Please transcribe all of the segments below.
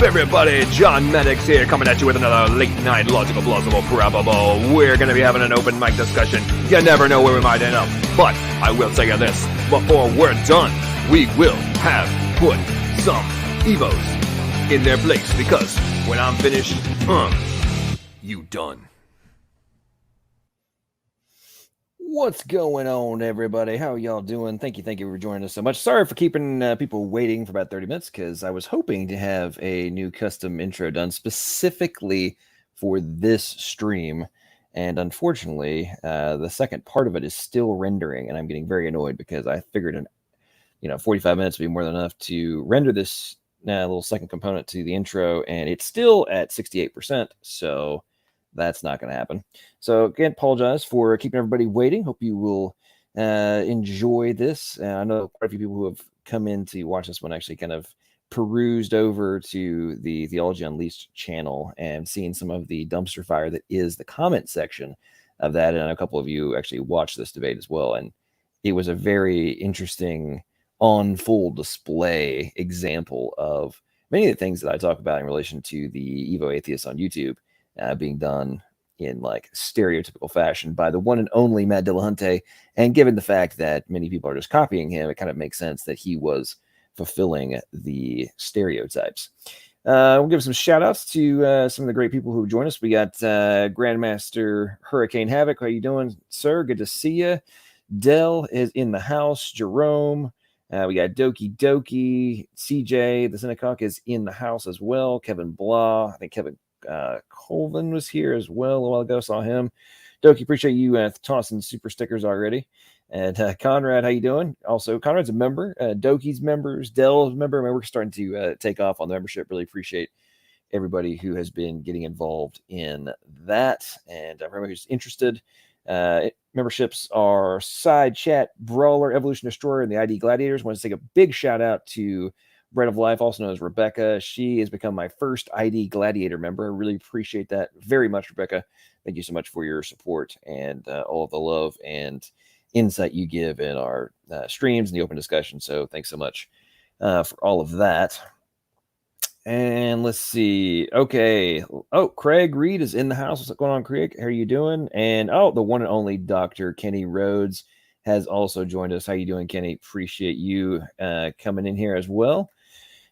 Everybody, John Maddox here, coming at you with another late night logical, plausible, probable. We're going to be having an open mic discussion. You never know where we might end up. But I will tell you this, before we're done, we will have put some Evos in their place, because when I'm finished, you done. What's going on, everybody? How are y'all doing? Thank you for joining us so much. Sorry for keeping people waiting for about 30 minutes, because I was hoping to have a new custom intro done specifically for this stream, and unfortunately, the second part of it is still rendering, and I'm getting very annoyed because I figured 45 minutes would be more than enough to render this little second component to the intro, and it's still at 68%, so that's not going to happen. So again, apologize for keeping everybody waiting. Hope you will enjoy this. I know quite a few people who have come in to watch this one actually kind of perused over to the Theology Unleashed channel and seen some of the dumpster fire that is the comment section of that. And a couple of you actually watched this debate as well. And it was a very interesting on full display example of many of the things that I talk about in relation to the Evo Atheists on YouTube being done in like stereotypical fashion by the one and only Matt Dillahunty. And given the fact that many people are just copying him, it kind of makes sense that he was fulfilling the stereotypes. We'll give some shout outs to some of the great people who joined us. We got Grandmaster Hurricane Havoc. How you doing, sir? Good to see you. Dell is in the house. Jerome. We got Doki Doki. CJ, the Synagogue, is in the house as well. Kevin Blah. I think Kevin Colvin was here as well a while ago. Saw him. Doki, appreciate you tossing super stickers already. And Conrad, how you doing? Also, Conrad's a member. Doki's members. Dell's a member. I mean, we're starting to take off on the membership. Really appreciate everybody who has been getting involved in that. And everybody who's interested. Memberships are Side Chat, Brawler, Evolution Destroyer, and the ID Gladiators. I want to take a big shout out to Bread of Life, also known as Rebecca. She has become my first ID Gladiator member. I really appreciate that very much, Rebecca. Thank you so much for your support and all of the love and insight you give in our streams and the open discussion. So thanks so much for all of that. And let's see. Okay. Oh, Craig Reed is in the house. What's going on, Craig? How are you doing? And the one and only Dr. Kenny Rhodes has also joined us. How you doing, Kenny? Appreciate you coming in here as well.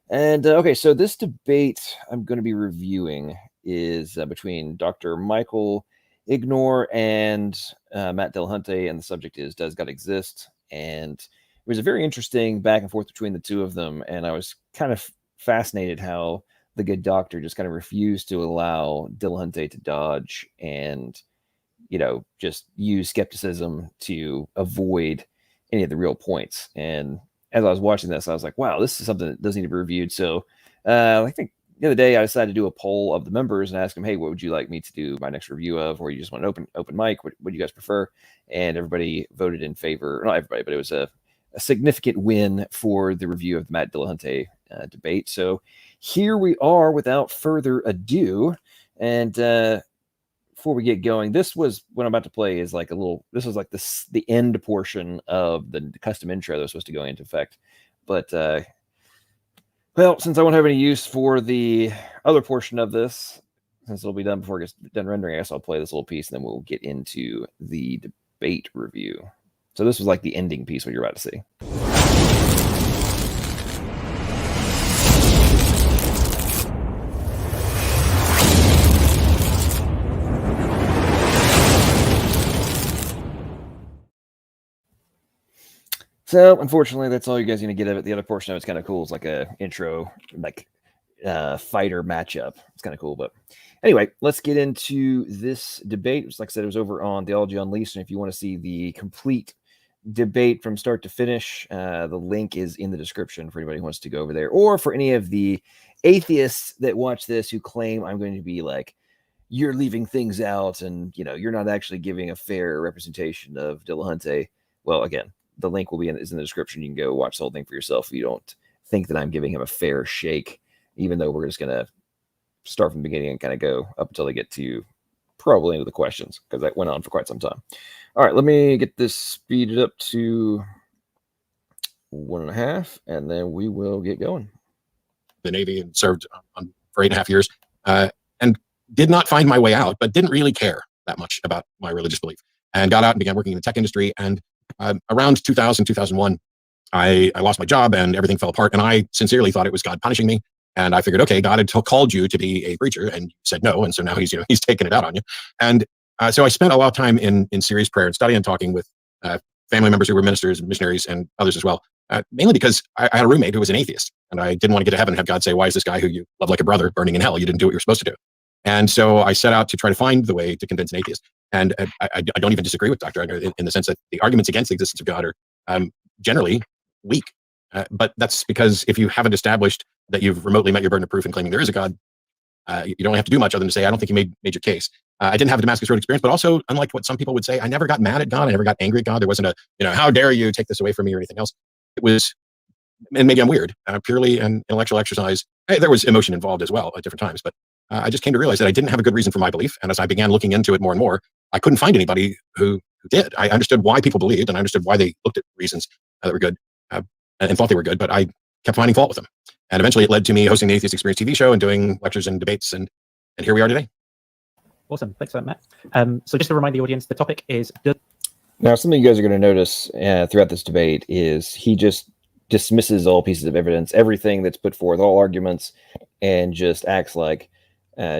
And okay, so this debate I'm going to be reviewing is between Dr. Michael Egnor and Matt Dillahunty, and the subject is Does God Exist? And it was a very interesting back and forth between the two of them, and I was kind of fascinated how the good doctor just kind of refused to allow Dillahunty to dodge and, just use skepticism to avoid any of the real points. And as I was watching this, I was like, wow, this is something that does need to be reviewed. So I think the other day I decided to do a poll of the members and ask them, hey, what would you like me to do my next review of? Or you just want an open mic? What do you guys prefer? And everybody voted in favor. Not everybody, but it was a significant win for the review of the Matt Dillahunty debate. So here we are without further ado. And before we get going, this was what I'm about to play is like this was like the end portion of the custom intro that was supposed to go into effect. But, well, since I won't have any use for the other portion of this, since it'll be done before it gets done rendering, I guess I'll play this little piece and then we'll get into the debate review. So this was like the ending piece, what you're about to see. So unfortunately, that's all you guys are going to get of it. The other portion of it's kind of cool. It's like a intro, like fighter matchup. It's kind of cool. But anyway, let's get into this debate. Like I said, it was over on Theology Unleashed. And if you want to see the complete debate from start to finish, the link is in the description for anybody who wants to go over there. Or for any of the atheists that watch this who claim I'm going to be like, you're leaving things out and, you're not actually giving a fair representation of Dillahunty. Well, again, the link will be is in the description. You can go watch the whole thing for yourself if you don't think that I'm giving him a fair shake, even though we're just going to start from the beginning and kind of go up until they get to probably into the questions, because that went on for quite some time. All right, let me get this speeded up to 1.5, and then we will get going. The Navy and served for 8.5 years, and did not find my way out, but didn't really care that much about my religious belief, and got out and began working in the tech industry. And around 2000, 2001, I lost my job and everything fell apart. And I sincerely thought it was God punishing me. And I figured, okay, God had called you to be a preacher, and you said no. And so now he's taking it out on you. And so I spent a lot of time in serious prayer and study and talking with family members who were ministers and missionaries and others as well. Mainly because I had a roommate who was an atheist, and I didn't want to get to heaven and have God say, why is this guy who you love like a brother burning in hell? You didn't do what you were supposed to do. And so I set out to try to find the way to convince an atheist. And I don't even disagree with Dr. Egnor in the sense that the arguments against the existence of God are generally weak. But that's because if you haven't established that you've remotely met your burden of proof in claiming there is a God, you don't have to do much other than to say, I don't think you made your case. I didn't have a Damascus Road experience, but also, unlike what some people would say, I never got mad at God. I never got angry at God. There wasn't how dare you take this away from me or anything else. It was, and maybe I'm weird, purely an intellectual exercise. There was emotion involved as well at different times, but I just came to realize that I didn't have a good reason for my belief. And as I began looking into it more and more, I couldn't find anybody who did. I understood why people believed, and I understood why they looked at reasons that were good and thought they were good, but I kept finding fault with them. And eventually it led to me hosting the Atheist Experience TV show and doing lectures and debates, and here we are today. Awesome. Thanks for that, Matt. So just to remind the audience, the topic is... Now, something you guys are going to notice throughout this debate is he just dismisses all pieces of evidence, everything that's put forth, all arguments, and just acts like,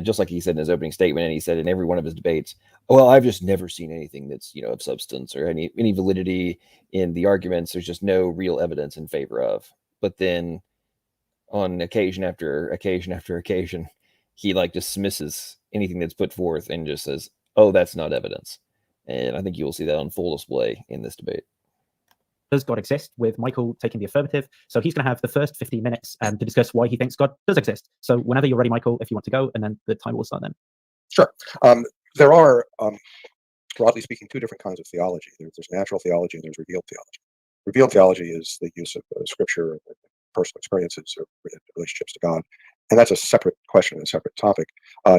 just like he said in his opening statement, and he said in every one of his debates, well, I've just never seen anything that's, of substance or any validity in the arguments. There's just no real evidence in favor of. But then on occasion after occasion after occasion, he dismisses anything that's put forth and just says, oh, that's not evidence. And I think you will see that on full display in this debate. Does God exist, with Michael taking the affirmative. So he's going to have the first 15 minutes to discuss why he thinks God does exist. So whenever you're ready, Michael, if you want to go, and then the timer will start then. Sure. There are, broadly speaking, two different kinds of theology. There's natural theology and there's revealed theology. Revealed theology is the use of scripture and personal experiences or relationships to God. And that's a separate question and a separate topic.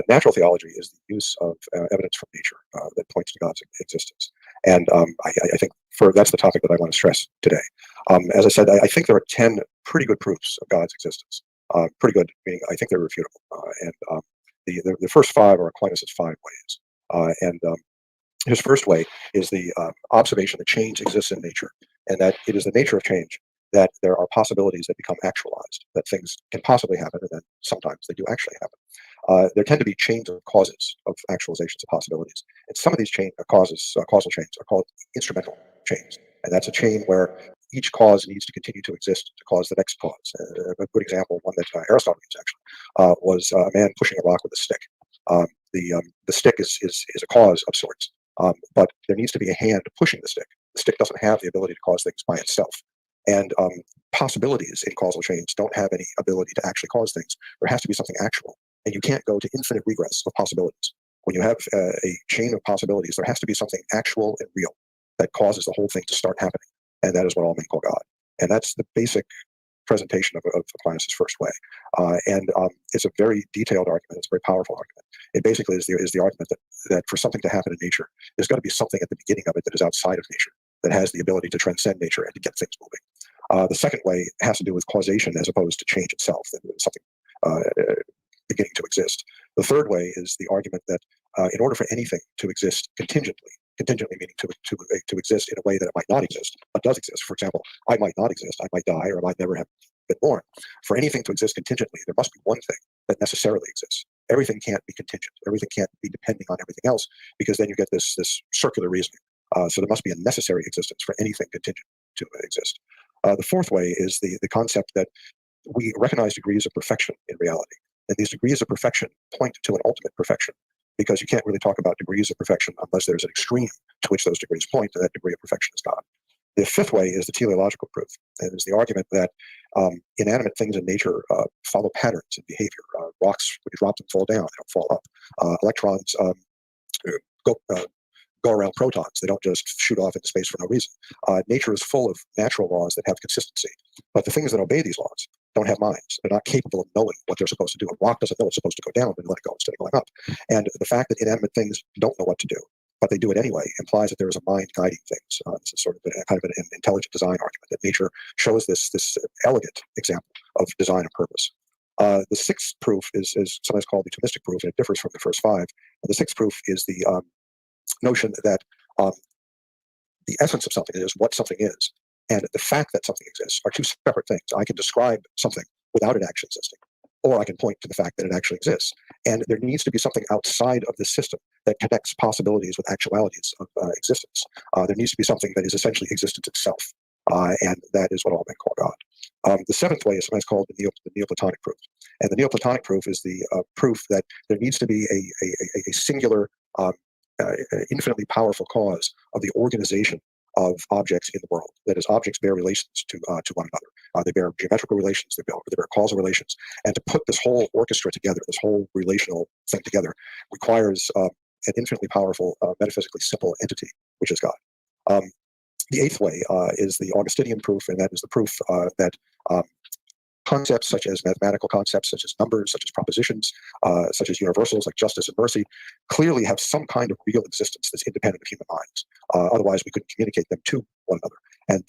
Natural theology is the use of evidence from nature that points to God's existence. And I think that's the topic that I want to stress today. As I said, I think there are 10 pretty good proofs of God's existence. Pretty good, meaning I think they're refutable. The first 5 are Aquinas' 5 ways. His first way is the observation that change exists in nature, and that it is the nature of change that there are possibilities that become actualized, that things can possibly happen, and then sometimes they do actually happen. There tend to be chains of causes of actualizations of possibilities. And some of these causal chains are called instrumental chains. And that's a chain where each cause needs to continue to exist to cause the next cause. A good example, one that Aristotle used actually, was a man pushing a rock with a stick. The stick is a cause of sorts, but there needs to be a hand pushing the stick. The stick doesn't have the ability to cause things by itself. And possibilities in causal chains don't have any ability to actually cause things. There has to be something actual. And you can't go to infinite regress of possibilities. When you have a chain of possibilities, there has to be something actual and real that causes the whole thing to start happening. And that is what all men call God. And that's the basic presentation of Aquinas' first way. It's a very detailed argument. It's a very powerful argument. It basically is the argument that for something to happen in nature, there's got to be something at the beginning of it that is outside of nature, that has the ability to transcend nature and to get things moving. The second way has to do with causation as opposed to change itself, something beginning to exist. The third way is the argument that in order for anything to exist contingently, contingently meaning to exist in a way that it might not exist, but does exist. For example, I might not exist, I might die, or I might never have been born. For anything to exist contingently, there must be one thing that necessarily exists. Everything can't be contingent. Everything can't be depending on everything else, because then you get this circular reasoning. So there must be a necessary existence for anything contingent to exist. The fourth way is the concept that we recognize degrees of perfection in reality. And these degrees of perfection point to an ultimate perfection, because you can't really talk about degrees of perfection unless there's an extreme to which those degrees point, and that degree of perfection is God. The fifth way is the teleological proof, and is the argument that inanimate things in nature follow patterns in behavior. Rocks, when you drop them, fall down, they don't fall up. Electrons go around protons. They don't just shoot off into space for no reason. Nature is full of natural laws that have consistency, but the things that obey these laws don't have minds. They're not capable of knowing what they're supposed to do. A rock doesn't know it's supposed to go down and let it go instead of going up. And the fact that inanimate things don't know what to do, but they do it anyway, implies that there is a mind guiding things. This is sort of kind of an intelligent design argument, that nature shows this elegant example of design and purpose. The sixth proof is sometimes called the Thomistic proof, and it differs from the first five. And the sixth proof is the notion that the essence of something is what something is, and the fact that something exists are two separate things. I can describe something without it actually existing, or I can point to the fact that it actually exists. And there needs to be something outside of this system that connects possibilities with actualities of existence. There needs to be something that is essentially existence itself, and that is what all men call God. The seventh way is sometimes called the Neoplatonic proof. And the Neoplatonic proof is the proof that there needs to be a singular, infinitely powerful cause of the organization of objects in the world. That is, objects bear relations to one another. They bear geometrical relations, they bear causal relations. And to put this whole orchestra together, this whole relational thing together, requires an infinitely powerful, metaphysically simple entity, which is God. The eighth way is the Augustinian proof, and that is the proof that concepts such as mathematical concepts, such as numbers, such as propositions, such as universals like justice and mercy, clearly have some kind of real existence that's independent of human minds. Otherwise, we couldn't communicate them to one another. And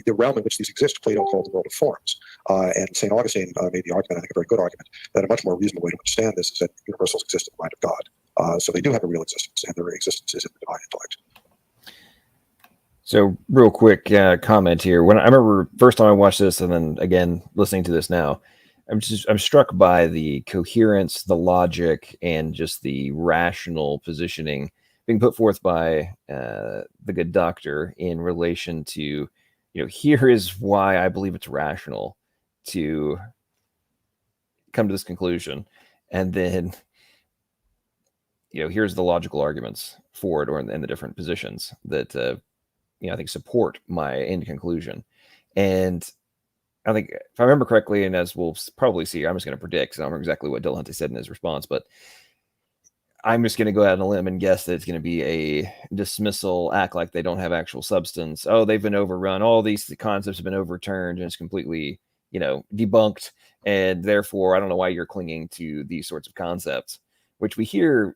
the realm in which these exist, Plato called the world of forms. And St. Augustine made the argument, I think a very good argument, that a much more reasonable way to understand this is that universals exist in the mind of God. So they do have a real existence, and their existence is in the divine intellect. So, real quick comment here. When I remember first time I watched this, and then again listening to this now, I'm struck by the coherence, the logic, and just the rational positioning being put forth by the good doctor in relation to, here is why I believe it's rational to come to this conclusion, and then here's the logical arguments for it, or in the different positions that I think support my end conclusion. And I think, if I remember correctly, and as we'll probably see, I'm just going to predict, because I don't remember exactly what Dillahunty said in his response, but I'm just going to go out on a limb and guess that it's going to be a dismissal, act like they don't have actual substance. Oh, they've been overrun. All these concepts have been overturned, and it's completely, debunked. And therefore, I don't know why you're clinging to these sorts of concepts, which we hear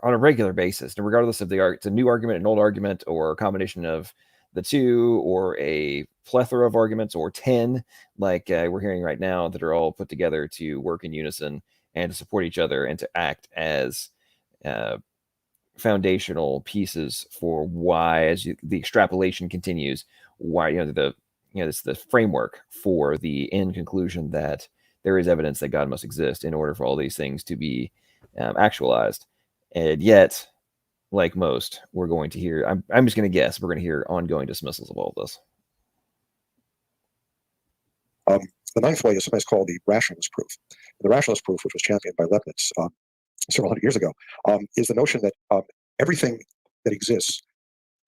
on a regular basis, and regardless of it's a new argument, an old argument, or a combination of the two, or a plethora of arguments, or 10, like we're hearing right now, that are all put together to work in unison and to support each other and to act as foundational pieces for why, as the extrapolation continues, why it's the framework for the end conclusion that there is evidence that God must exist in order for all these things to be actualized. And yet, like most, we're going to hear, I'm just going to guess, we're going to hear ongoing dismissals of all of this. The ninth way is sometimes called the rationalist proof. The rationalist proof, which was championed by Leibniz several hundred years ago, is the notion that everything that exists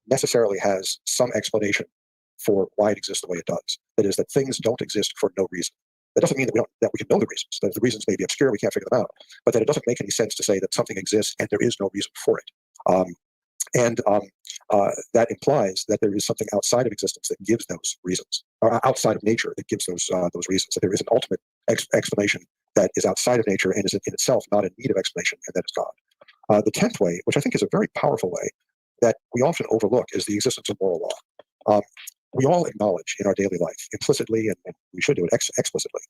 necessarily has some explanation for why it exists the way it does. That is, that things don't exist for no reason. That doesn't mean that we can know the reasons. That the reasons may be obscure, we can't figure them out. But that it doesn't make any sense to say that something exists and there is no reason for it. That implies that there is something outside of existence that gives those reasons, or outside of nature that gives those reasons. That there is an ultimate explanation that is outside of nature and is in itself not in need of explanation, and that is God. The 10th way, which I think is a very powerful way that we often overlook, is the existence of moral law. We all acknowledge in our daily life, implicitly, and we should do it explicitly,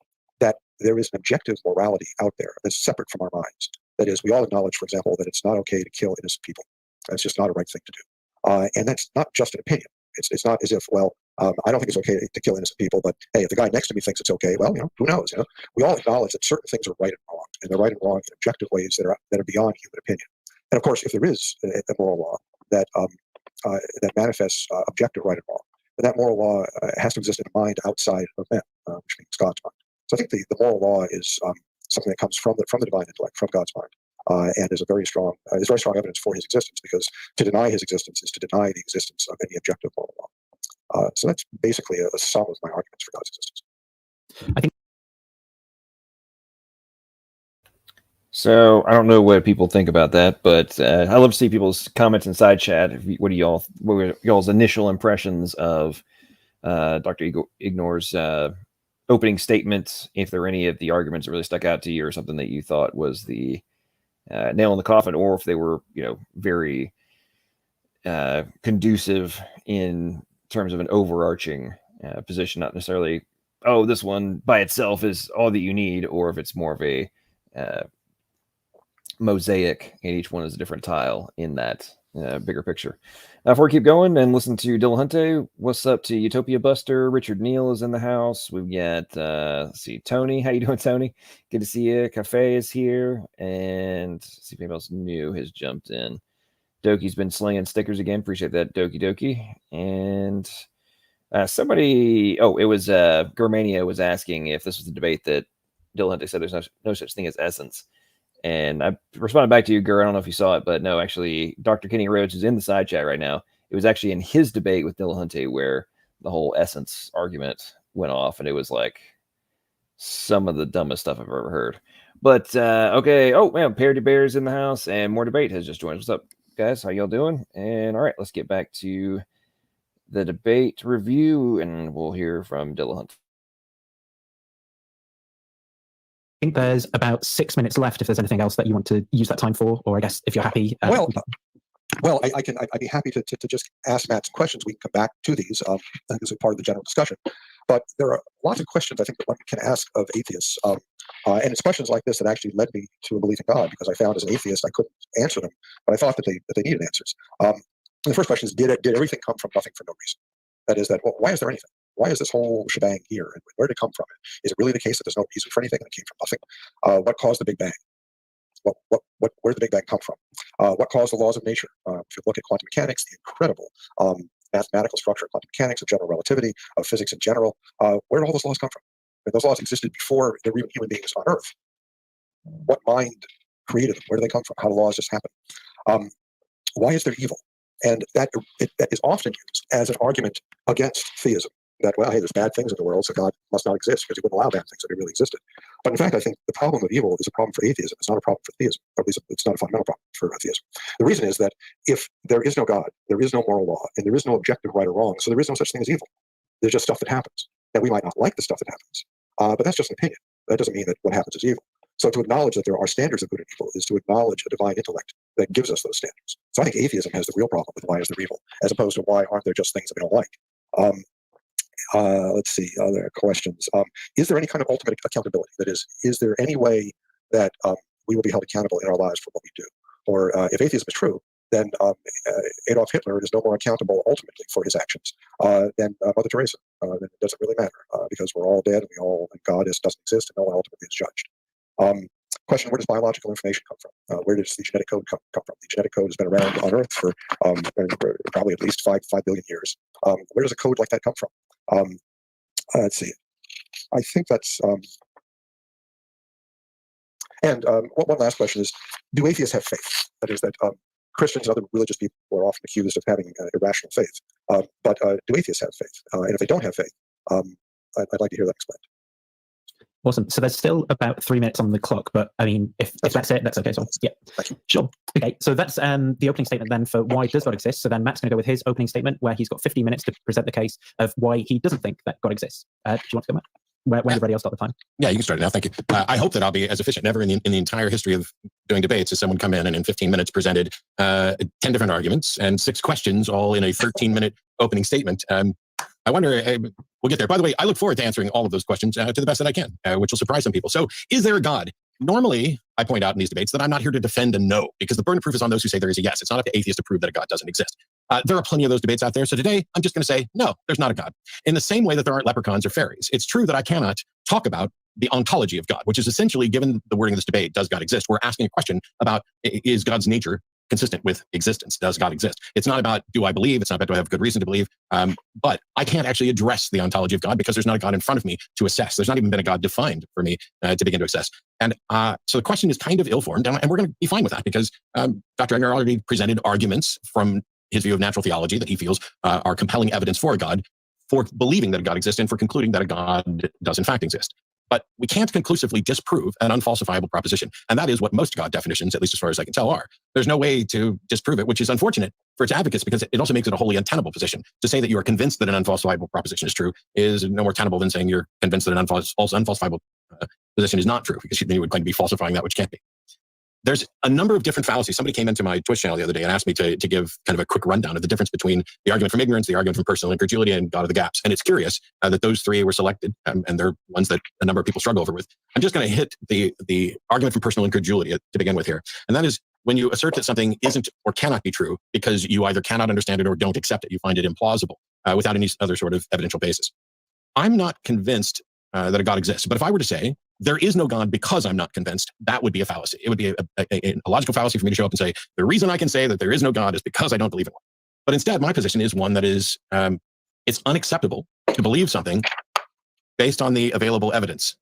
that there is an objective morality out there that's separate from our minds. That is, we all acknowledge, for example, that it's not okay to kill innocent people. That's just not a right thing to do. And that's not just an opinion. It's not as if, well, I don't think it's okay to kill innocent people, but hey, if the guy next to me thinks it's okay, well, who knows? We all acknowledge that certain things are right and wrong, and they're right and wrong in objective ways that are beyond human opinion. And of course, if there is a moral law that that manifests objective right and wrong, then that moral law has to exist in a mind outside of men, which means God's mind. So I think the moral law is something that comes from the divine intellect, from God's mind, and is very strong evidence for his existence, because to deny his existence is to deny the existence of any objective moral law. So that's basically a sum of my arguments for God's existence. I think. So I don't know what people think about that, but I love to see people's comments inside chat. What were y'all's initial impressions of Dr. Egnor's opening statement? If there were any of the arguments that really stuck out to you, or something that you thought was the nail in the coffin, or if they were, very conducive in terms of an overarching position, not necessarily, oh, this one by itself is all that you need, or if it's more of a mosaic and each one is a different tile in that bigger picture. Before we keep going and listen to Dillahunty, what's up to Utopia Buster? Richard Neal is in the house. We've got let's see, Tony. How you doing, Tony? Good to see you. Cafe is here, and see if anybody else new has jumped in. Doki's been slinging stickers again. Appreciate that, Doki. And somebody, it was Germania was asking if this was the debate that Dillahunty said there's no such thing as essence. And I responded back to you, Gur. I don't know if you saw it, but no, actually, Dr. Kenny Rhodes is in the side chat right now. It was actually in his debate with Dillahunty where the whole essence argument went off, and it was like some of the dumbest stuff I've ever heard. But okay. Oh man, Parody Bear's in the house, and more debate has just joined. What's up, guys? How y'all doing? And all right, let's get back to the debate review, and we'll hear from Dillahunty. I think there's about 6 minutes left if there's anything else that you want to use that time for, or I guess if you're happy. I'd be happy to just ask Matt some questions. We can come back to these as a part of the general discussion. But there are lots of questions I think that one can ask of atheists. And it's questions like this that actually led me to a belief in God, because I found as an atheist I couldn't answer them, but I thought that they needed answers. The first question is, did everything come from nothing for no reason? That is, why is there anything? Why is this whole shebang here? And where did it come from? Is it really the case that there's no reason for anything and it came from nothing? What caused the Big Bang? Where did the Big Bang come from? What caused the laws of nature? If you look at quantum mechanics, the incredible mathematical structure of quantum mechanics, of general relativity, of physics in general, where did all those laws come from? And those laws existed before there were even human beings on Earth. What mind created them? Where do they come from? How do laws just happen? Why is there evil? And that is often used as an argument against theism. That, well, hey, there's bad things in the world, so God must not exist because he wouldn't allow bad things if he really existed. But in fact, I think the problem of evil is a problem for atheism. It's not a problem for theism, or at least it's not a fundamental problem for theism. The reason is that if there is no God, there is no moral law, and there is no objective right or wrong, so there is no such thing as evil. There's just stuff that happens. Now, we might not like the stuff that happens, but that's just an opinion. That doesn't mean that what happens is evil. So to acknowledge that there are standards of good and evil is to acknowledge a divine intellect that gives us those standards. So I think atheism has the real problem with why is there evil, as opposed to why aren't there just things that we don't like. Let's see, other questions. Is there any kind of ultimate accountability? That is there any way that we will be held accountable in our lives for what we do? Or if atheism is true, then Adolf Hitler is no more accountable ultimately for his actions than Mother Teresa. Then it doesn't really matter because we're all dead and God doesn't exist and no one ultimately is judged. Question, where does biological information come from? Where does the genetic code come from? The genetic code has been around on Earth for probably at least 5 billion years. Where does a code like that come from? Let's see. I think that's... one last question is, do atheists have faith? That is that Christians and other religious people are often accused of having irrational faith. But do atheists have faith? And if they don't have faith, I'd like to hear that explained. Awesome. So there's still about 3 minutes on the clock, but I mean, if that's it, that's okay. So yeah, sure. Okay, so that's the opening statement then for why does God exist. So then Matt's going to go with his opening statement, where he's got 15 minutes to present the case of why he doesn't think that God exists. Do you want to go, Matt? When you're ready, I'll start the time. Yeah, you can start it now. Thank you. I hope that I'll be as efficient. Never in the entire history of doing debates has someone come in and in 15 minutes presented 10 different arguments and 6 questions, all in a 13-minute opening statement. I wonder, we'll get there. By the way, I look forward to answering all of those questions to the best that I can, which will surprise some people. So, is there a God? normally, I point out in these debates that I'm not here to defend a no, because the burden of proof is on those who say there is a yes. It's not up to atheists to prove that a God doesn't exist. There are plenty of those debates out there. So today, I'm just going to say, no, there's not a God. In the same way that there aren't leprechauns or fairies. It's true that I cannot talk about the ontology of God, which is essentially, given the wording of this debate, does God exist? We're asking a question about, is God's nature consistent with existence? Does God exist? It's not about, do I believe? It's not about, do I have good reason to believe? But I can't actually address the ontology of God because there's not a God in front of me to assess. There's not even been a God defined for me to begin to assess. And so the question is kind of ill-formed, and we're going to be fine with that because Dr. Egnor already presented arguments from his view of natural theology that he feels are compelling evidence for a God, for believing that a God exists, and for concluding that a God does in fact exist. But we can't conclusively disprove an unfalsifiable proposition. And that is what most God definitions, at least as far as I can tell, are. There's no way to disprove it, which is unfortunate for its advocates because it also makes it a wholly untenable position. To say that you are convinced that an unfalsifiable proposition is true is no more tenable than saying you're convinced that an unfalsifiable position is not true, because then you would claim to be falsifying that which can't be. There's a number of different fallacies. Somebody came into my Twitch channel the other day and asked me to give kind of a quick rundown of the difference between the argument from ignorance, the argument from personal incredulity, and God of the gaps. And it's curious that those three were selected, and they're ones that a number of people struggle over with. I'm just going to hit the argument from personal incredulity to begin with here. And that is when you assert that something isn't or cannot be true because you either cannot understand it or don't accept it. You find it implausible without any other sort of evidential basis. I'm not convinced that a God exists. But if I were to say, there is no God because I'm not convinced, that would be a fallacy. It would be a logical fallacy for me to show up and say, the reason I can say that there is no God is because I don't believe in one. But instead, my position is one that is, it's unacceptable to believe something based on the available evidence.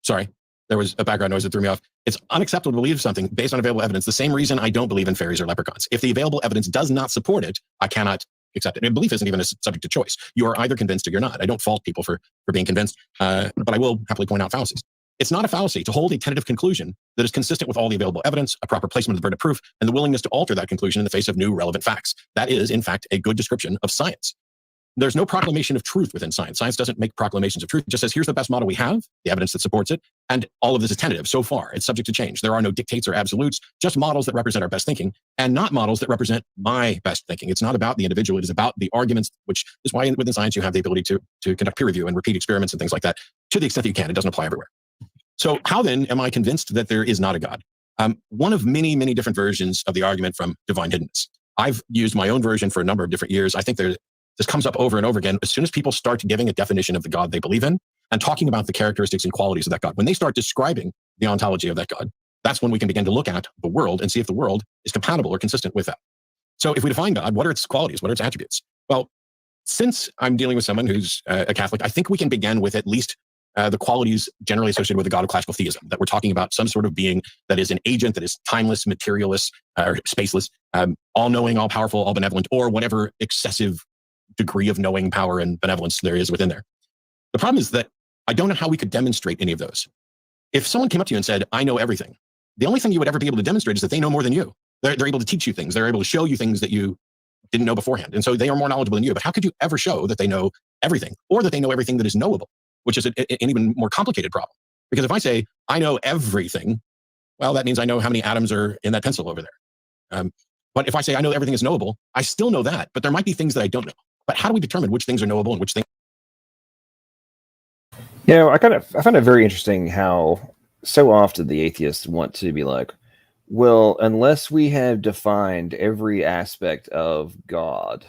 Sorry, there was a background noise that threw me off. It's unacceptable to believe something based on available evidence. The same reason I don't believe in fairies or leprechauns. If the available evidence does not support it, I cannot accept it. And belief isn't even a subject to choice. You are either convinced or you're not. I don't fault people for being convinced, but I will happily point out fallacies. It's not a fallacy to hold a tentative conclusion that is consistent with all the available evidence, a proper placement of the burden of proof, and the willingness to alter that conclusion in the face of new relevant facts. That is, in fact, a good description of science. There's no proclamation of truth within science. Science doesn't make proclamations of truth. It just says, here's the best model we have, the evidence that supports it, and all of this is tentative so far. It's subject to change. There are no dictates or absolutes, just models that represent our best thinking, and not models that represent my best thinking. It's not about the individual. It is about the arguments, which is why within science you have the ability to conduct peer review and repeat experiments and things like that, to the extent that you can. It doesn't apply everywhere. So how then am I convinced that there is not a God? One of many, many different versions of the argument from divine hiddenness. I've used my own version for a number of different years. I think this comes up over and over again. As soon as people start giving a definition of the God they believe in and talking about the characteristics and qualities of that God, when they start describing the ontology of that God, that's when we can begin to look at the world and see if the world is compatible or consistent with that. So if we define God, what are its qualities? What are its attributes? Well, since I'm dealing with someone who's a Catholic, I think we can begin with at least the qualities generally associated with the God of classical theism, that we're talking about some sort of being that is an agent, that is timeless, materialless, or spaceless, all-knowing, all-powerful, all-benevolent, or whatever excessive degree of knowing, power, and benevolence there is within there. The problem is that I don't know how we could demonstrate any of those. If someone came up to you and said, I know everything, the only thing you would ever be able to demonstrate is that they know more than you. They're able to teach you things. They're able to show you things that you didn't know beforehand. And so they are more knowledgeable than you. But how could you ever show that they know everything, or that they know everything that is knowable, which is an even more complicated problem? Because if I say, I know everything, well, that means I know how many atoms are in that pencil over there. But if I say I know everything is knowable, I still know that, but there might be things that I don't know. But how do we determine which things are knowable and which things? You know, I find it very interesting how so often the atheists want to be like, well, unless we have defined every aspect of God,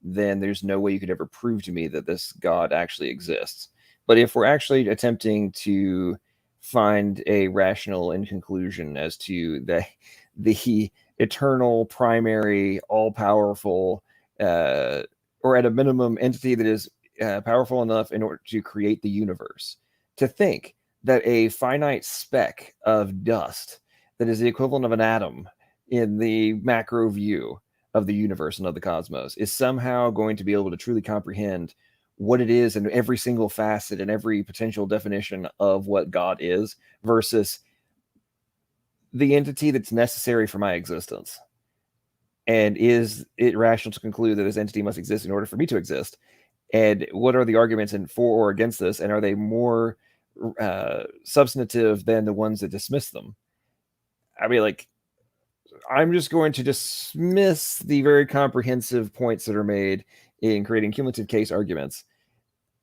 then there's no way you could ever prove to me that this God actually exists. But if we're actually attempting to find a rational end conclusion as to the eternal, primary, all-powerful, or at a minimum entity that is powerful enough in order to create the universe, to think that a finite speck of dust that is the equivalent of an atom in the macro view of the universe and of the cosmos is somehow going to be able to truly comprehend what it is in every single facet and every potential definition of what God is versus the entity that's necessary for my existence. And is it rational to conclude that this entity must exist in order for me to exist? And what are the arguments for or against this? And are they more substantive than the ones that dismiss them? I mean, like, I'm just going to dismiss the very comprehensive points that are made in creating cumulative case arguments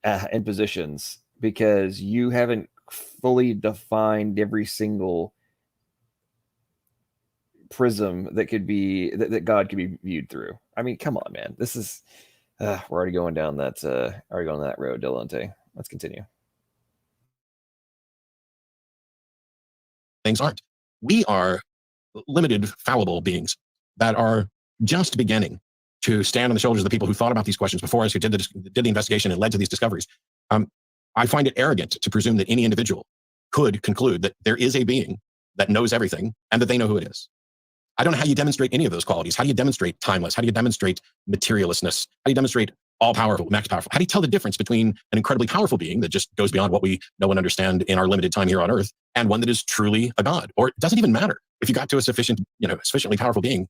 and positions because you haven't fully defined every single prism that could be that God could be viewed through. I mean, come on, man. This is we're already going down that road, Dillahunty. Let's continue. Things aren't. We are limited, fallible beings that are just beginning to stand on the shoulders of the people who thought about these questions before us, who did the investigation and led to these discoveries. I find it arrogant to presume that any individual could conclude that there is a being that knows everything and that they know who it is. I don't know how you demonstrate any of those qualities. How do you demonstrate timeless? How do you demonstrate materialistness? How do you demonstrate all powerful, max powerful? How do you tell the difference between an incredibly powerful being that just goes beyond what we know and understand in our limited time here on Earth, and one that is truly a god? Or it doesn't even matter if you got to a sufficiently powerful being.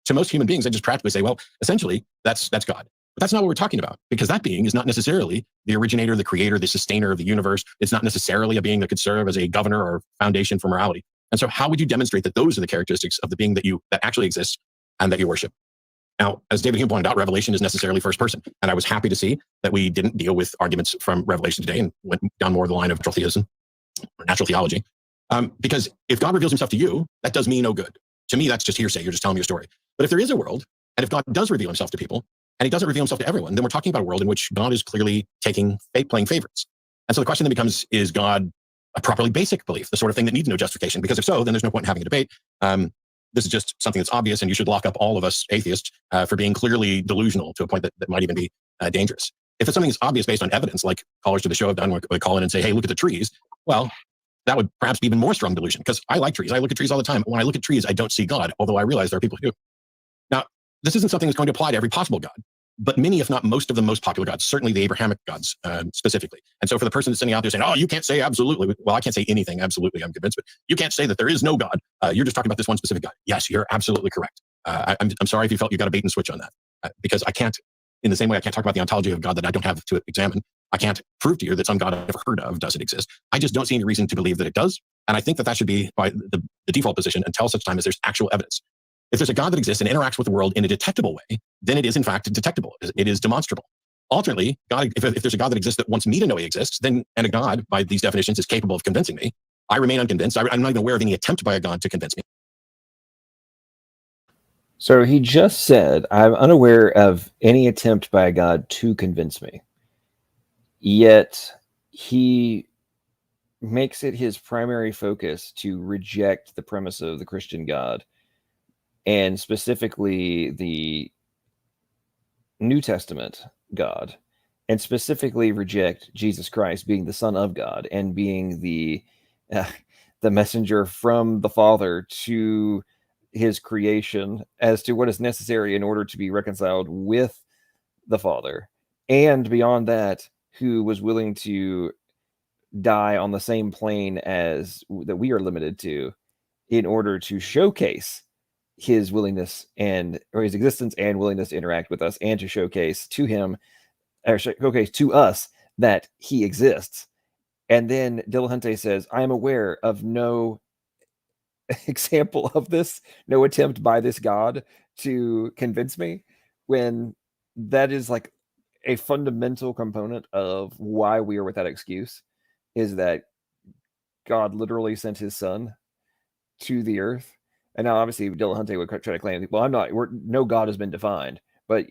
To most human beings, I just practically say, well, essentially, that's God. But that's not what we're talking about, because that being is not necessarily the originator, the creator, the sustainer of the universe. It's not necessarily a being that could serve as a governor or foundation for morality. And so how would you demonstrate that those are the characteristics of the being that actually exists and that you worship? Now, as David Hume pointed out, Revelation is necessarily first person. And I was happy to see that we didn't deal with arguments from Revelation today and went down more the line of natural theism or natural theology. Because if God reveals himself to you, that does me no good. To me, that's just hearsay. You're just telling me a story. But if there is a world, and if God does reveal himself to people, and he doesn't reveal himself to everyone, then we're talking about a world in which God is clearly playing favorites. And so the question then becomes, is God a properly basic belief, the sort of thing that needs no justification? Because if so, then there's no point in having a debate. This is just something that's obvious, and you should lock up all of us atheists for being clearly delusional to a point that might even be dangerous. If it's something that's obvious based on evidence, like callers to the show have done, where they call in and say, hey, look at the trees. Well, that would perhaps be even more strong delusion, because I like trees. I look at trees all the time. When I look at trees, I don't see God, although I realize there are people who do. Now, this isn't something that's going to apply to every possible God, but many, if not most of the most popular gods, certainly the Abrahamic gods specifically. And so for the person that's sitting out there saying, oh, you can't say absolutely. Well, I can't say anything absolutely, I'm convinced, but you can't say that there is no God. You're just talking about this one specific God. Yes, you're absolutely correct. I'm sorry if you felt you got a bait and switch on that, because I can't, in the same way I can't talk about the ontology of God that I don't have to examine. I can't prove to you that some God I've never heard of doesn't exist. I just don't see any reason to believe that it does. And I think that should be by the default position until such time as there's actual evidence. If there's a God that exists and interacts with the world in a detectable way, then it is in fact detectable. It is demonstrable. Alternately, God, if there's a God that exists that wants me to know he exists, then, and a God by these definitions is capable of convincing me, I remain unconvinced. I'm not even aware of any attempt by a God to convince me. So he just said, I'm unaware of any attempt by a God to convince me. Yet he makes it his primary focus to reject the premise of the Christian God, and specifically the New Testament God, and specifically reject Jesus Christ being the Son of God and being the messenger from the Father to his creation as to what is necessary in order to be reconciled with the Father. And beyond that, who was willing to die on the same plane as that we are limited to in order to showcase his willingness or his existence and willingness to interact with us, and to showcase to him, or showcase to us, that he exists. And then Dillahunty says, I am aware of no example of this, no attempt by this God to convince me, when that is like a fundamental component of why we are without excuse, is that God literally sent his son to the earth. And now obviously Dillahunty would try to claim, well, no God has been defined, but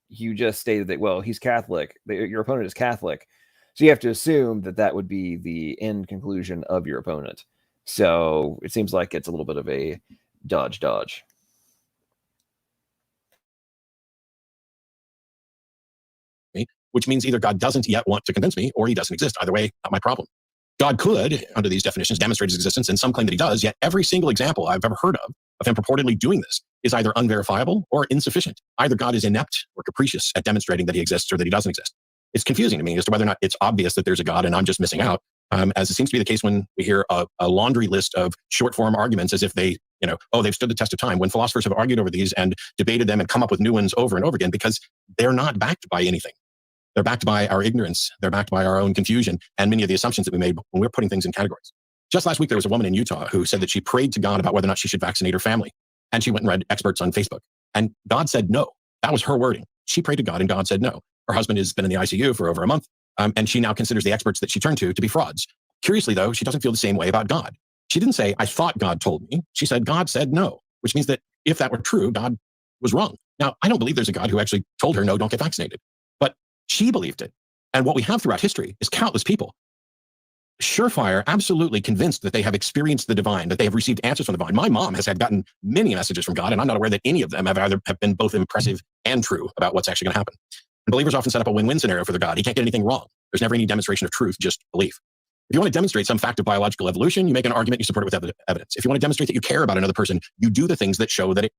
you just stated that, well, he's Catholic, your opponent is Catholic, so you have to assume that would be the end conclusion of your opponent. So it seems like it's a little bit of a dodge. Which means either God doesn't yet want to convince me, or he doesn't exist. Either way, not my problem. God could, under these definitions, demonstrate his existence, and some claim that he does, yet every single example I've ever heard of him purportedly doing this is either unverifiable or insufficient. Either God is inept or capricious at demonstrating that he exists or that he doesn't exist. It's confusing to me as to whether or not it's obvious that there's a God and I'm just missing out, as it seems to be the case when we hear a laundry list of short form arguments as if they, they've stood the test of time, when philosophers have argued over these and debated them and come up with new ones over and over again, because they're not backed by anything. They're backed by our ignorance. They're backed by our own confusion and many of the assumptions that we made when we were putting things in categories. Just last week, there was a woman in Utah who said that she prayed to God about whether or not she should vaccinate her family. And she went and read experts on Facebook. And God said no. That was her wording. She prayed to God and God said no. Her husband has been in the ICU for over a month. And she now considers the experts that she turned to be frauds. Curiously, though, she doesn't feel the same way about God. She didn't say, I thought God told me. She said, God said no, which means that if that were true, God was wrong. Now, I don't believe there's a God who actually told her, no, don't get vaccinated. But she believed it. And what we have throughout history is countless people, surefire, absolutely convinced that they have experienced the divine, that they have received answers from the divine. My mom has gotten many messages from God, and I'm not aware that any of them have been both impressive and true about what's actually going to happen. And believers often set up a win-win scenario for their God. He can't get anything wrong. There's never any demonstration of truth, just belief. If you want to demonstrate some fact of biological evolution, you make an argument, you support it with evidence. If you want to demonstrate that you care about another person, you do the things that show that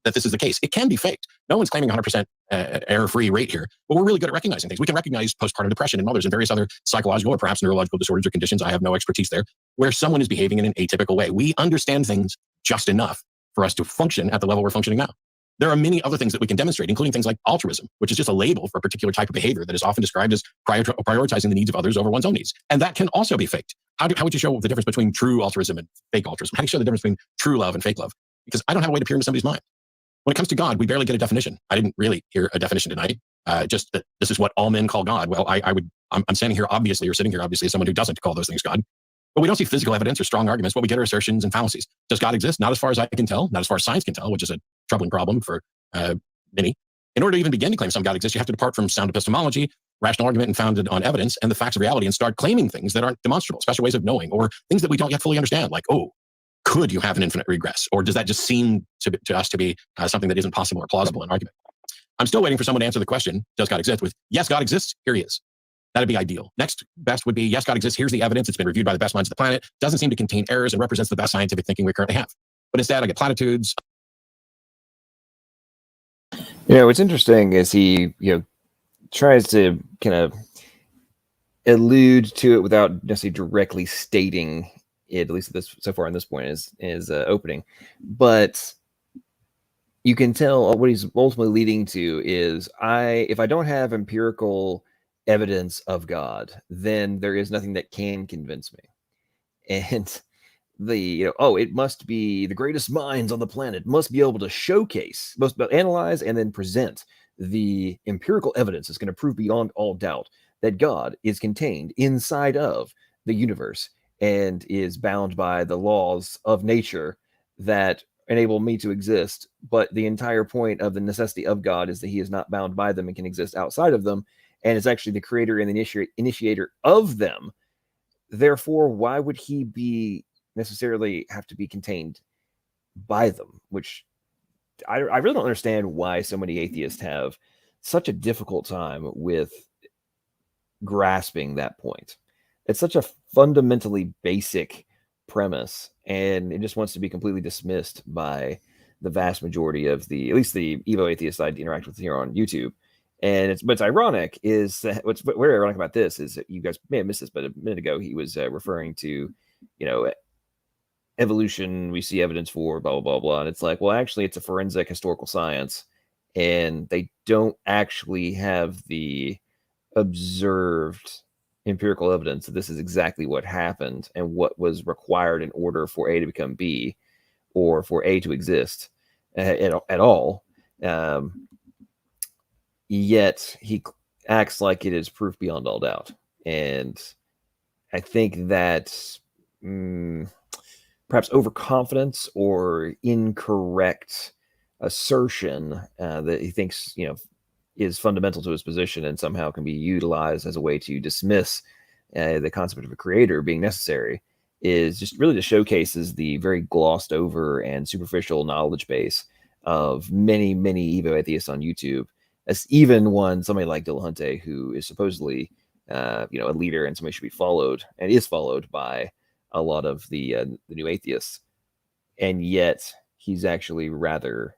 this is the case. It can be faked. No one's claiming 100% error-free rate here, but we're really good at recognizing things. We can recognize postpartum depression in mothers and various other psychological or perhaps neurological disorders or conditions. I have no expertise there, where someone is behaving in an atypical way. We understand things just enough for us to function at the level we're functioning now. There are many other things that we can demonstrate, including things like altruism, which is just a label for a particular type of behavior that is often described as prioritizing the needs of others over one's own needs. And that can also be faked. How would you show the difference between true altruism and fake altruism? How do you show the difference between true love and fake love? Because I don't have a way to peer into somebody's mind. When it comes to God, we barely get a definition. I didn't really hear a definition tonight. Just that this is what all men call God. Well, I'm standing here obviously, or sitting here obviously as someone who doesn't call those things God. But we don't see physical evidence or strong arguments. What we get are assertions and fallacies. Does God exist? Not as far as I can tell, not as far as science can tell, which is a troubling problem for many. In order to even begin to claim some God exists, you have to depart from sound epistemology, rational argument, and founded on evidence and the facts of reality, and start claiming things that aren't demonstrable, special ways of knowing, or things that we don't yet fully understand, like, oh, could you have an infinite regress? Or does that just seem to us to be something that isn't possible or plausible in argument? I'm still waiting for someone to answer the question, does God exist? With, yes, God exists, here he is. That'd be ideal. Next best would be, yes, God exists, here's the evidence, it's been reviewed by the best minds of the planet, doesn't seem to contain errors, and represents the best scientific thinking we currently have. But instead, I get platitudes. What's interesting is he, tries to kind of allude to it without necessarily directly stating it, at least so far on this point is opening. But you can tell what he's ultimately leading to is if I don't have empirical evidence of God, then there is nothing that can convince me. And it must be the greatest minds on the planet must be able to showcase, must analyze, and then present the empirical evidence that's going to prove beyond all doubt that God is contained inside of the universe and is bound by the laws of nature that enable me to exist. But the entire point of the necessity of God is that he is not bound by them and can exist outside of them, and is actually the creator and the initiator of them. Therefore, why would he be necessarily have to be contained by them? Which I really don't understand why so many atheists have such a difficult time with grasping that point. It's such a fundamentally basic premise, and it just wants to be completely dismissed by the vast majority of at least the Evo atheists I interact with here on YouTube. And what's ironic is what's very ironic about this is that you guys may have missed this, but a minute ago he was referring to, evolution we see evidence for, blah, blah, blah, blah. And it's like, well, actually, it's a forensic historical science, and they don't actually have the observed empirical evidence that this is exactly what happened and what was required in order for A to become B, or for A to exist at all. Yet he acts like it is proof beyond all doubt. And I think that perhaps overconfidence or incorrect assertion that he thinks, is fundamental to his position and somehow can be utilized as a way to dismiss the concept of a creator being necessary, is just really just showcases the very glossed over and superficial knowledge base of many, many Evo atheists on YouTube. As even somebody like Dillahunty, who is supposedly, a leader and somebody should be followed and is followed by a lot of the new atheists, and yet he's actually rather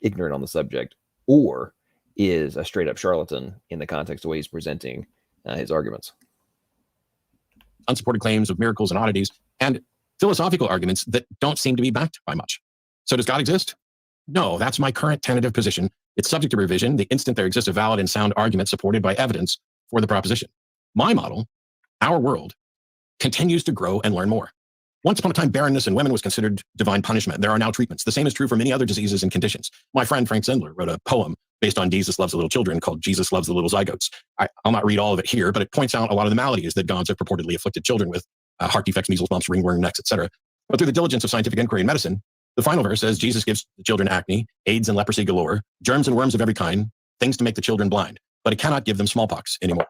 ignorant on the subject, or is a straight up charlatan in the context of the way he's presenting his arguments. Unsupported claims of miracles and oddities, and philosophical arguments that don't seem to be backed by much. So does God exist? No, that's my current tentative position. It's subject to revision the instant there exists a valid and sound argument supported by evidence for the proposition. My model, our world, continues to grow and learn more. Once upon a time, barrenness in women was considered divine punishment. There are now treatments. The same is true for many other diseases and conditions. My friend Frank Zindler wrote a poem based on Jesus Loves the Little Children called Jesus Loves the Little Zygotes. I'll not read all of it here, but it points out a lot of the maladies that gods have purportedly afflicted children with heart defects, measles, mumps, ringworm, necks, etc. But through the diligence of scientific inquiry and medicine, the final verse says Jesus gives the children acne, AIDS and leprosy galore, germs and worms of every kind, things to make the children blind, but it cannot give them smallpox anymore.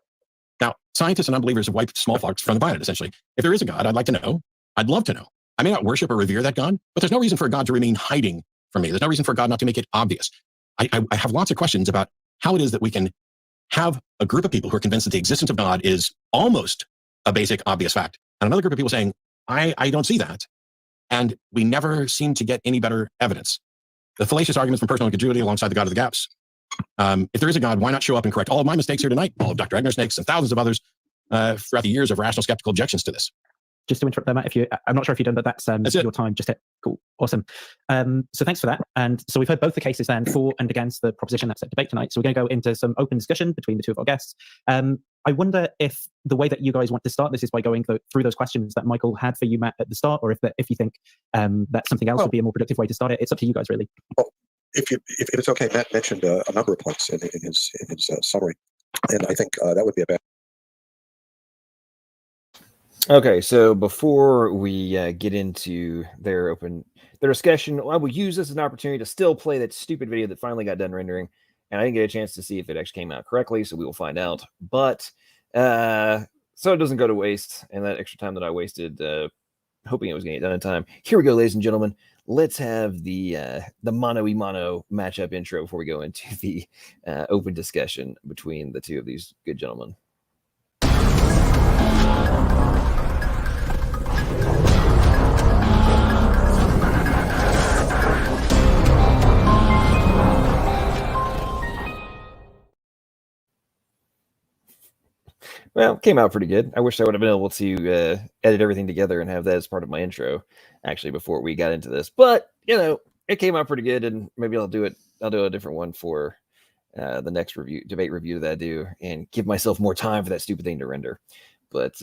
Now, scientists and unbelievers have wiped smallpox from the planet, essentially. If there is a God, I'd like to know. I'd love to know. I may not worship or revere that God, but there's no reason for God to remain hiding from me. There's no reason for God not to make it obvious. I have lots of questions about how it is that we can have a group of people who are convinced that the existence of God is almost a basic, obvious fact, and another group of people saying, I don't see that. And we never seem to get any better evidence. The fallacious arguments from personal incredulity alongside the God of the gaps. If there is a God, why not show up and correct all of my mistakes here tonight, all of Dr. Egnor's mistakes, and thousands of others throughout the years of rational skeptical objections to this? Just to interrupt there, Matt, I'm not sure if you've done, but that's your time. Just hit. Cool. Awesome. So thanks for that. And so we've heard both the cases then for and against the proposition that's at debate tonight. So we're going to go into some open discussion between the two of our guests. I wonder if the way that you guys want to start this is by going through those questions that Michael had for you, Matt, at the start, or if you think that something else would be a more productive way to start it. It's up to you guys, really. Well, if it's okay, Matt mentioned a number of points in his summary, and I think that would be a bad. Okay, so before we get into their discussion, I will use this as an opportunity to still play that stupid video that finally got done rendering, and I didn't get a chance to see if it actually came out correctly, so we will find out. But so it doesn't go to waste, and that extra time that I wasted hoping it was going to get done in time. Here we go, ladies and gentlemen. Let's have the mano-y-mano matchup intro before we go into the open discussion between the two of these good gentlemen. Well, came out pretty good. I wish I would have been able to edit everything together and have that as part of my intro, actually, before we got into this. But, it came out pretty good, and maybe I'll do a different one for the next debate review that I do, and give myself more time for that stupid thing to render. But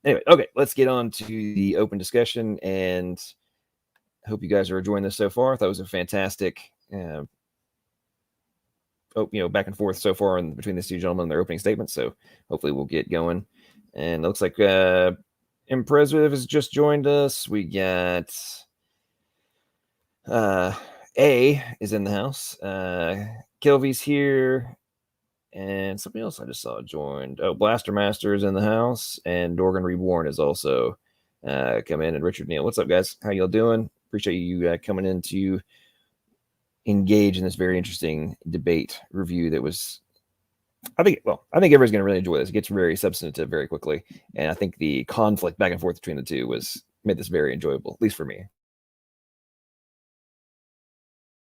anyway, okay, let's get on to the open discussion, and I hope you guys are enjoying this so far. I thought it was a fantastic back and forth so far between these two gentlemen and their opening statements. So hopefully we'll get going. And it looks like Impressive has just joined us. We got A is in the house. Kilvy's here. And somebody else I just saw joined. Oh, Blaster Master is in the house. And Dorgan Reborn is also come in. And Richard Neal. What's up, guys? How y'all doing? Appreciate you coming in to engage in this very interesting debate review that was, I think everybody's going to really enjoy this. It gets very substantive very quickly. And I think the conflict back and forth between the two made this very enjoyable, at least for me.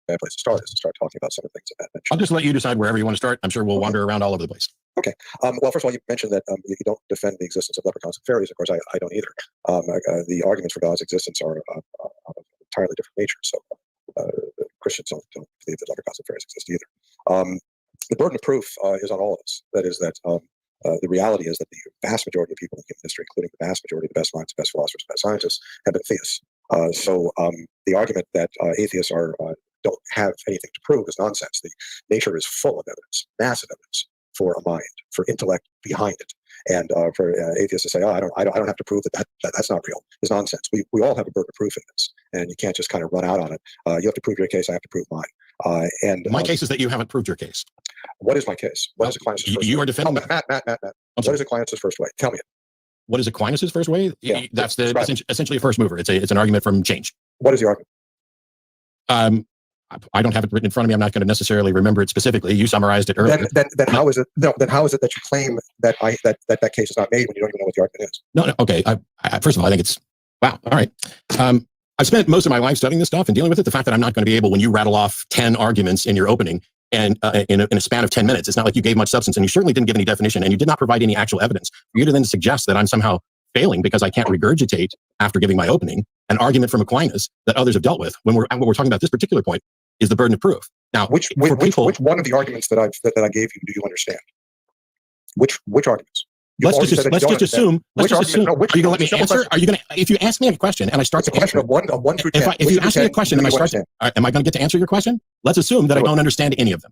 Bad place to start is to start talking about some of the things that Matt mentioned. I'll just let you decide wherever you want to start. I'm sure we'll wander around all over the place. Okay. Well, first of all, you mentioned that you don't defend the existence of leprechauns and fairies. Of course, I don't either. The arguments for God's existence are of entirely different nature. So Christians don't believe that leprechauns and fairies exist either. The burden of proof is on all of us. That is that the reality is that the vast majority of people in human history, including the vast majority of the best minds, the best philosophers, the best scientists, have been theists. So the argument that atheists don't have anything to prove is nonsense. The nature is full of evidence, massive evidence for a mind, for intellect behind it. And for atheists to say, I don't have to prove that's not real, is nonsense. We all have a burden of proof in this, and you can't just kind of run out on it. You have to prove your case. I have to prove mine. And my case is that you haven't proved your case. What is my case? What is Aquinas' first you way? are defending Matt. What is Aquinas' first way? Tell me it. What is Aquinas' first way? Yeah, that's essentially a first mover. It's an argument from change. What is the argument? I don't have it written in front of me. I'm not going to necessarily remember it specifically. You summarized it earlier. Then how is it? No. Then how is it that you claim that that case is not made when you don't even know what the argument is? No. Okay. First of all, I think it's wow. All right. I've spent most of my life studying this stuff and dealing with it. The fact that I'm not going to be able, when you rattle off 10 arguments in your opening and in a span of 10 minutes, it's not like you gave much substance, and you certainly didn't give any definition, and you did not provide any actual evidence for you to then suggest that I'm somehow failing because I can't regurgitate after giving my opening an argument from Aquinas that others have dealt with. What we're talking about this particular point is the burden of proof. Now, which one of the arguments that I gave you do you understand? Which arguments? Let's just assume. Are you going to let me answer? Are you going to? If you ask me a question and I start to answer of 1 through 10. If you ask me a question and I start to, am I going to get to answer your question? Let's assume that I don't understand any of them.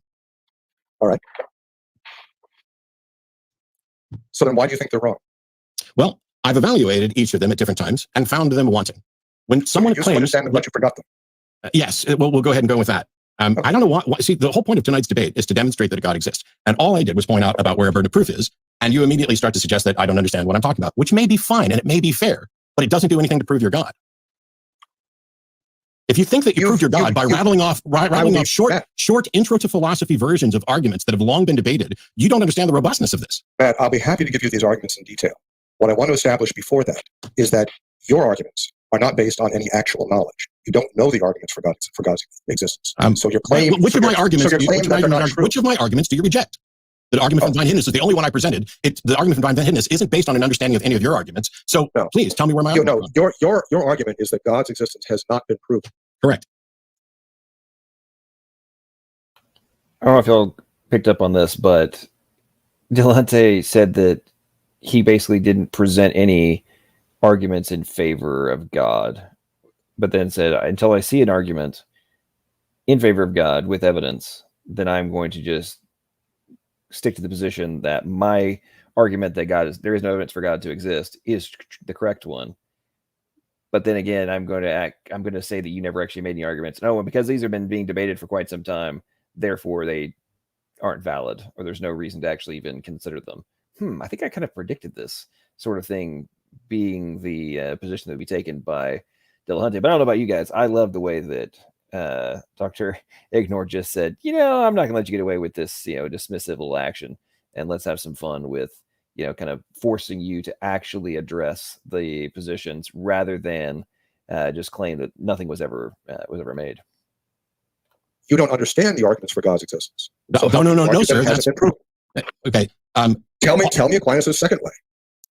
All right. So then, why do you think they're wrong? Well, I've evaluated each of them at different times and found them wanting. When someone you claims, understand them, but you forgot them. Yes, we'll go ahead and go with that. Okay. I don't know why. See, the whole point of tonight's debate is to demonstrate that a God exists. And all I did was point out about where a burden of proof is. And you immediately start to suggest that I don't understand what I'm talking about, which may be fine and it may be fair, but it doesn't do anything to prove you're God. If you think that you proved your God by rattling off short intro to philosophy versions of arguments that have long been debated, you don't understand the robustness of this. Matt, I'll be happy to give you these arguments in detail. What I want to establish before that is that your arguments are not based on any actual knowledge. You don't know the arguments for God's existence. So your claim, which of my arguments do you reject? The argument from divine hiddenness is the only one I presented. The argument from divine hiddenness isn't based on an understanding of any of your arguments. So please tell me where my argument is. Your argument is that God's existence has not been proven. Correct. I don't know if y'all picked up on this, but Dillahunty said that he basically didn't present any arguments in favor of God, but then said, until I see an argument in favor of God with evidence, then I'm going to just stick to the position that my argument that there is no evidence for God to exist is the correct one. But then again, I'm going to say that you never actually made any arguments. No, and because these have been being debated for quite some time, therefore they aren't valid, or there's no reason to actually even consider them. I think I kind of predicted this sort of thing being the position that would be taken by Dillahunty. But I don't know about you guys. I love the way that Dr. Egnor just said, I'm not going to let you get away with this, dismissive little action, and let's have some fun with, kind of forcing you to actually address the positions rather than just claim that nothing was ever made. You don't understand the arguments for God's existence. No, sir. That's okay. Tell me Aquinas' second way.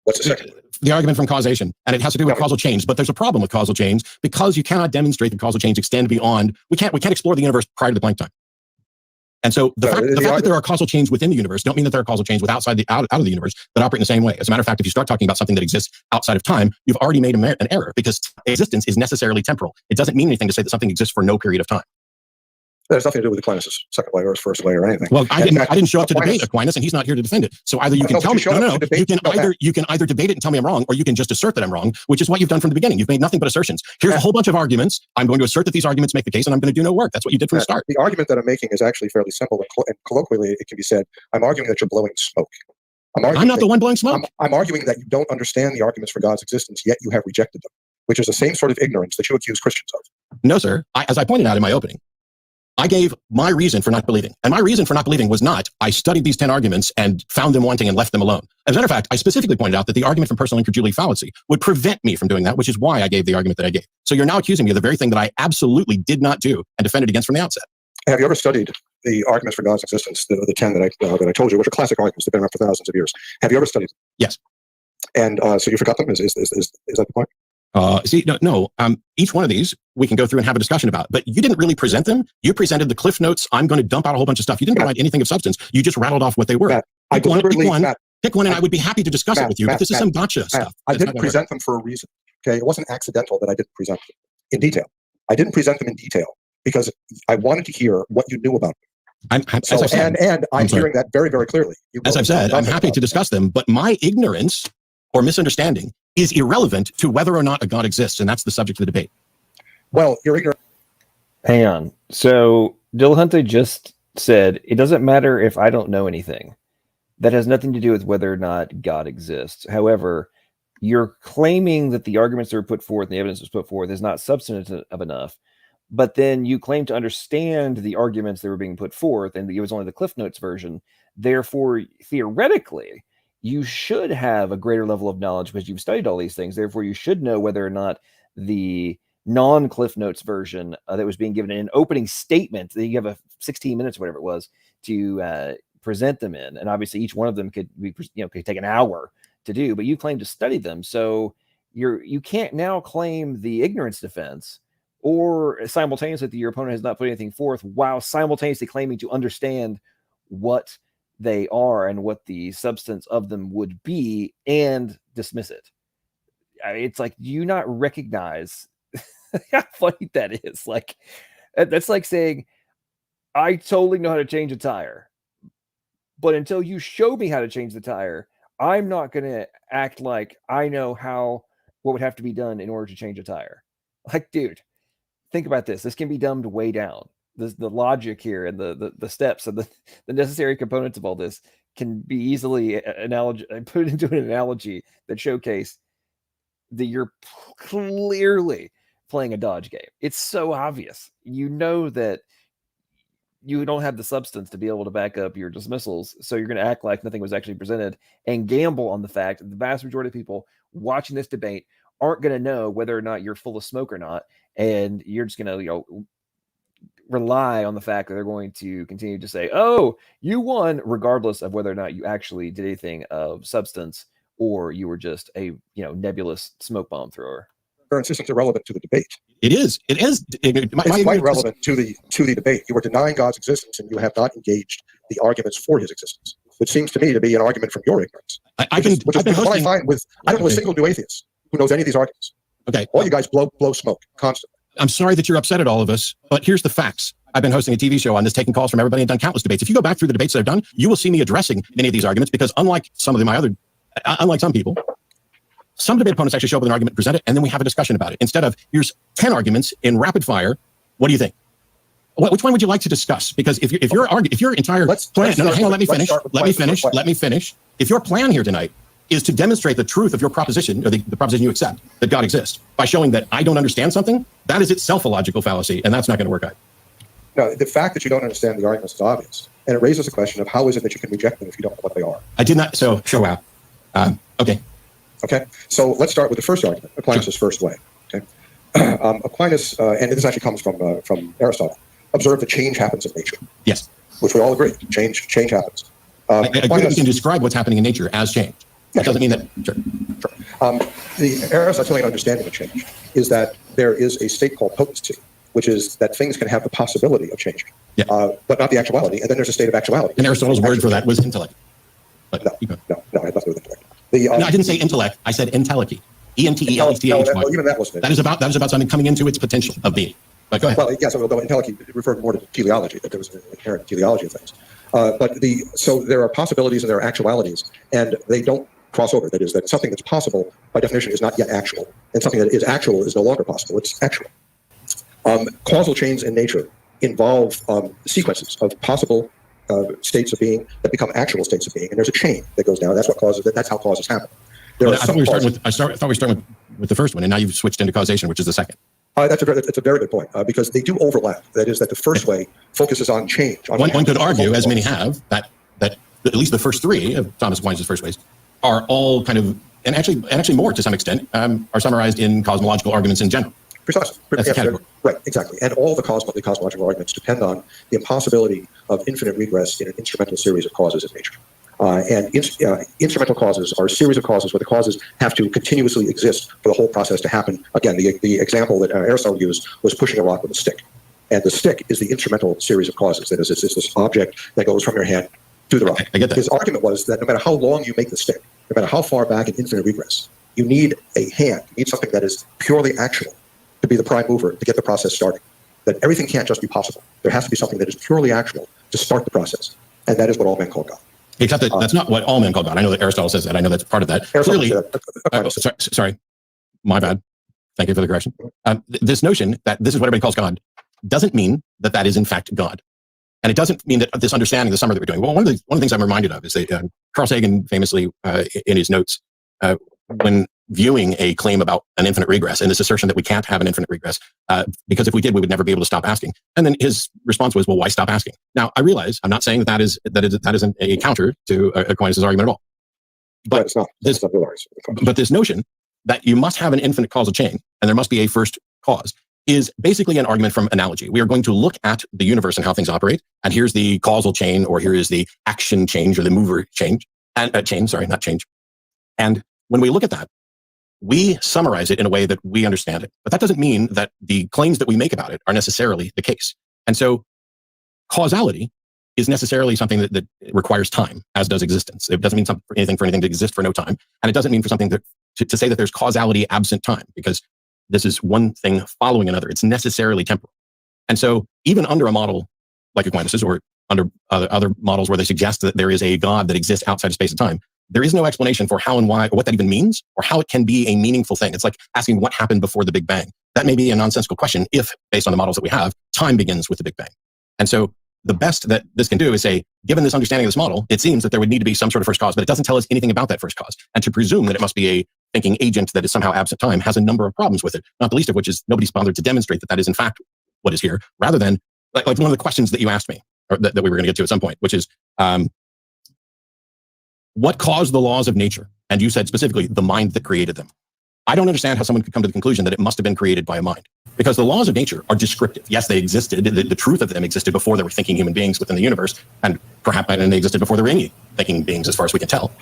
What's the second way? The argument from causation, and it has to do with causal chains. But there's a problem with causal chains because you cannot demonstrate that causal chains extend beyond. We can't explore the universe prior to the blank time. And so the fact that there are causal chains within the universe don't mean that there are causal chains out of the universe that operate in the same way. As a matter of fact, if you start talking about something that exists outside of time, you've already made an error because existence is necessarily temporal. It doesn't mean anything to say that something exists for no period of time. There's nothing to do with Aquinas' second way or his first way or anything. Well, I didn't show up to debate Aquinas, and he's not here to defend it. So either you can tell me, you can either debate it and tell me I'm wrong, or you can just assert that I'm wrong, which is what you've done from the beginning. You've made nothing but assertions. Here's a whole bunch of arguments. I'm going to assert that these arguments make the case, and I'm going to do no work. That's what you did from the start. The argument that I'm making is actually fairly simple, and colloquially it can be said, I'm arguing that you're blowing smoke. I'm not the one blowing smoke. I'm arguing that you don't understand the arguments for God's existence, yet you have rejected them, which is the same sort of ignorance that you accuse Christians of. No, sir. As I pointed out in my opening, I gave my reason for not believing. And my reason for not believing was not, I studied these 10 arguments and found them wanting and left them alone. As a matter of fact, I specifically pointed out that the argument from personal incredulity fallacy would prevent me from doing that, which is why I gave the argument that I gave. So you're now accusing me of the very thing that I absolutely did not do and defended against from the outset. Have you ever studied the arguments for God's existence, the 10 that I told you, which are classic arguments that have been around for thousands of years? Have you ever studied them? Yes. And so you forgot them? Is that the point? No. Each one of these we can go through and have a discussion about, but you didn't really present them. You presented the cliff notes. I'm going to dump out a whole bunch of stuff. You didn't provide anything of substance. You just rattled off what they were. Matt, pick one, and I would be happy to discuss it with you. But this is some gotcha stuff. I didn't present them for a reason. Okay, it wasn't accidental that I didn't present them in detail. I didn't present them in detail because I wanted to hear what you knew about them. I'm hearing that very, very clearly. As I've said, I'm happy to discuss them, but my ignorance or misunderstanding is irrelevant to whether or not a God exists, and that's the subject of the debate. Well, you're ignorant. Hang on. So Dillahunty just said, it doesn't matter if I don't know anything. That has nothing to do with whether or not God exists. However, you're claiming that the arguments that were put forth and the evidence that was put forth is not substantive enough, but then you claim to understand the arguments that were being put forth, and it was only the Cliff Notes version. Therefore, theoretically, you should have a greater level of knowledge because you've studied all these things. Therefore, you should know whether or not the non-Cliff Notes version that was being given in an opening statement, that you have a 16 minutes, whatever it was, to present them in. And obviously, each one of them could be, could take an hour to do, but you claim to study them. So you can't now claim the ignorance defense or simultaneously that your opponent has not put anything forth while simultaneously claiming to understand what they are and what the substance of them would be and dismiss it. It's like, do you not recognize how funny that is? Like, that's like saying, I totally know how to change a tire, but until you show me how to change the tire, I'm not going to act like I know what would have to be done in order to change a tire. Like, dude, think about this. This can be dumbed way down. The logic here and the steps and the necessary components of all this can be easily put into an analogy that showcase that you're clearly playing a dodge game. It's so obvious. You know that you don't have the substance to be able to back up your dismissals, so you're going to act like nothing was actually presented and gamble on the fact that the vast majority of people watching this debate aren't going to know whether or not you're full of smoke or not, and you're just going to rely on the fact that they're going to continue to say, "Oh, you won," regardless of whether or not you actually did anything of substance or you were just a nebulous smoke bomb thrower. Your insistence irrelevant to the debate. It is. It is. It's quite relevant to the debate. You are denying God's existence, and you have not engaged the arguments for His existence, which seems to me to be an argument from your ignorance. I don't know a single new atheist who knows any of these arguments. Okay, all you guys blow smoke constantly. I'm sorry that you're upset at all of us, but here's the facts. I've been hosting a TV show on this, taking calls from everybody, and done countless debates. If you go back through the debates that I've done, you will see me addressing many of these arguments, because unlike some people, some debate opponents actually show up with an argument, present it, and then we have a discussion about it. Instead of, here's 10 arguments in rapid fire. What do you think? Which one would you like to discuss? Because if your entire plan, hang on, let me finish. If your plan here tonight is to demonstrate the truth of your proposition, or the proposition you accept, that God exists, by showing that I don't understand something, that is itself a logical fallacy, and that's not going to work out. No, the fact that you don't understand the arguments is obvious, and it raises the question of how is it that you can reject them if you don't know what they are. I did not. So wow. Okay. Okay. So let's start with the first argument, Aquinas' first way. Okay. Aquinas, and this actually comes from Aristotle, observed that change happens in nature. Yes. Which we all agree. Change happens. I agree that you can describe what's happening in nature as change. That doesn't mean that. Sure. The Aristotelian understanding of change is that there is a state called potency, which is that things can have the possibility of changing, but not the actuality. And then there's a state of actuality. And Aristotle's word for that was intellect. But no, I had nothing with intellect. No, I didn't say intellect. I said entelechy. E-N-T-E-L-E-T-H. That is about something coming into its potential of being. But go ahead. Well, yes, although entelechy referred more to teleology, that there was an inherent teleology of things. So there are possibilities and there are actualities, and they don't cross over. That is, that something that's possible by definition is not yet actual, and something that is actual is no longer possible. It's actual. Causal chains in nature involve sequences of possible states of being that become actual states of being, and there's a chain that goes down. That's what causes. That's how causes happen. I thought we were starting with the first one, and now you've switched into causation, which is the second. That's a very good point, because they do overlap. That is, that the first way focuses on change. One could argue, as many have, that at least the first three of Thomas Aquinas' first ways are all kind of, and actually more to some extent, are summarized in cosmological arguments in general. Precisely. That's the category. Right, exactly. And all the cosmological arguments depend on the impossibility of infinite regress in an instrumental series of causes in nature. Instrumental causes are a series of causes where the causes have to continuously exist for the whole process to happen. Again, the example that Aristotle used was pushing a rock with a stick. And the stick is the instrumental series of causes. That is, it's this object that goes from your hand to the rock. I get that. His argument was that no matter how long you make the stick, no matter how far back in infinite regress, you need a hand, you need something that is purely actual to be the prime mover to get the process started. That everything can't just be possible. There has to be something that is purely actual to start the process. And that is what all men call God. Except that that's not what all men call God. I know that Aristotle says that. I know that's part of that. Clearly, sorry, my bad. Thank you for the correction. This notion that this is what everybody calls God doesn't mean that that is in fact God. And it doesn't mean that this understanding, the summary that we're doing. Well, one of the things I'm reminded of is that Carl Sagan famously, in his notes, when viewing a claim about an infinite regress and this assertion that we can't have an infinite regress, because if we did, we would never be able to stop asking. And then his response was, well, why stop asking? Now, I realize I'm not saying that isn't a counter to Aquinas' argument at all. But but this notion that you must have an infinite causal chain and there must be a first cause is basically an argument from analogy. We are going to look at the universe and how things operate, and here's the causal chain, or here is the action change, or the mover change, and not change. And when we look at that, we summarize it in a way that we understand it. But that doesn't mean that the claims that we make about it are necessarily the case. And so causality is necessarily something that requires time, as does existence. It doesn't mean anything for anything to exist for no time. And it doesn't mean for something to say that there's causality absent time, because this is one thing following another. It's necessarily temporal. And so even under a model like Aquinas', or under other models where they suggest that there is a God that exists outside of space and time, there is no explanation for how and why, or what that even means, or how it can be a meaningful thing. It's like asking what happened before the Big Bang. That may be a nonsensical question if, based on the models that we have, time begins with the Big Bang. And so the best that this can do is say, given this understanding of this model, it seems that there would need to be some sort of first cause, but it doesn't tell us anything about that first cause. And to presume that it must be a thinking agent that is somehow absent time has a number of problems with it, not the least of which is nobody's bothered to demonstrate that that is in fact what is here, rather than like one of the questions that you asked me, or that we were going to get to at some point, which is, what caused the laws of nature? And you said specifically, the mind that created them. I don't understand how someone could come to the conclusion that it must have been created by a mind. Because the laws of nature are descriptive. Yes, they existed. The truth of them existed before there were thinking human beings within the universe. And perhaps they existed before there were any thinking beings, as far as we can tell.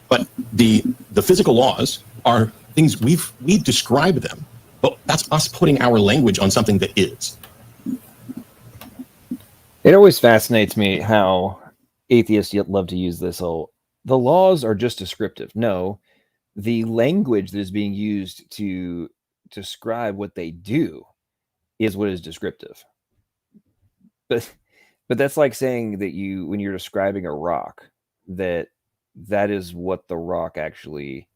But the physical laws are things we describe them, but that's us putting our language on something that is. It always fascinates me how atheists love to use this whole, the laws are just descriptive. No, the language that is being used to describe what they do is what is descriptive. But that's like saying that when you're describing a rock, that is what the rock actually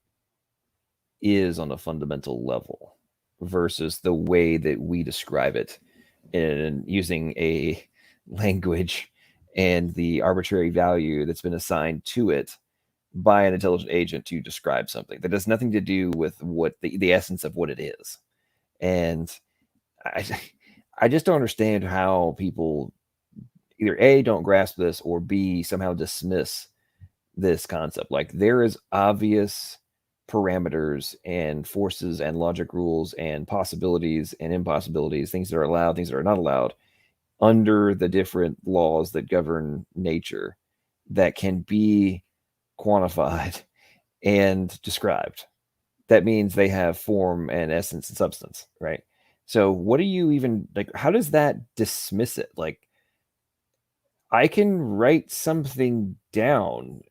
is on a fundamental level versus the way that we describe it in using a language and the arbitrary value that's been assigned to it by an intelligent agent to describe something that has nothing to do with what the essence of what it is. And I just don't understand how people either A, don't grasp this, or B, somehow dismiss this concept. Like, there is obvious parameters and forces and logic rules and possibilities and impossibilities, things that are allowed, things that are not allowed, under the different laws that govern nature that can be quantified and described. That means they have form and essence and substance, right? So what do you even, like, how does that dismiss it? Like, I can write something down,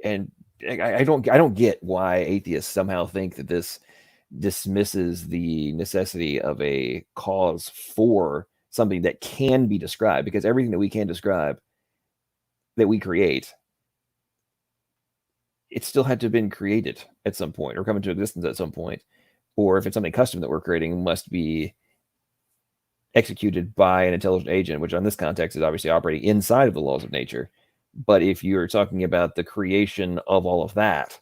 and I don't get why atheists somehow think that this dismisses the necessity of a cause for something that can be described, because everything that we can describe, that we create, it still had to have been created at some point or come into existence at some point. Or if it's something custom that we're creating, must be executed by an intelligent agent, which on this context is obviously operating inside of the laws of nature. But if you're talking about the creation of all of that,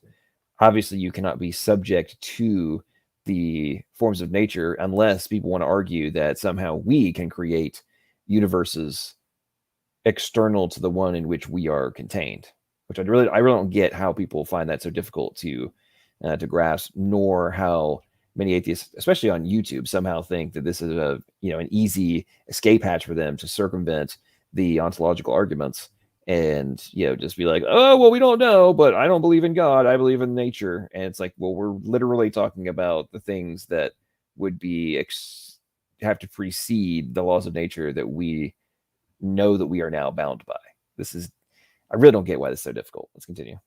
obviously you cannot be subject to the forms of nature unless people want to argue that somehow we can create universes external to the one in which we are contained, which I really don't get how people find that so difficult to grasp, nor how many atheists, especially on YouTube, somehow think that this is an easy escape hatch for them to circumvent the ontological arguments and just be like, oh well, we don't know, but I don't believe in God, I believe in nature. And it's like, well, we're literally talking about the things that would be have to precede the laws of nature that we know that we are now bound by. I really don't get why this is so difficult. Let's continue.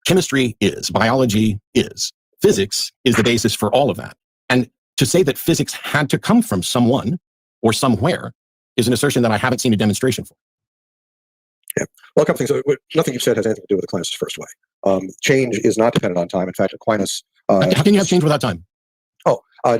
Chemistry is, biology is, physics is the basis for all of that. And to say that physics had to come from someone or somewhere is an assertion that I haven't seen a demonstration for. Yeah. Well, a couple things. So, nothing you've said has anything to do with Aquinas' first way. Change is not dependent on time. In fact, Aquinas... how can you have change without time?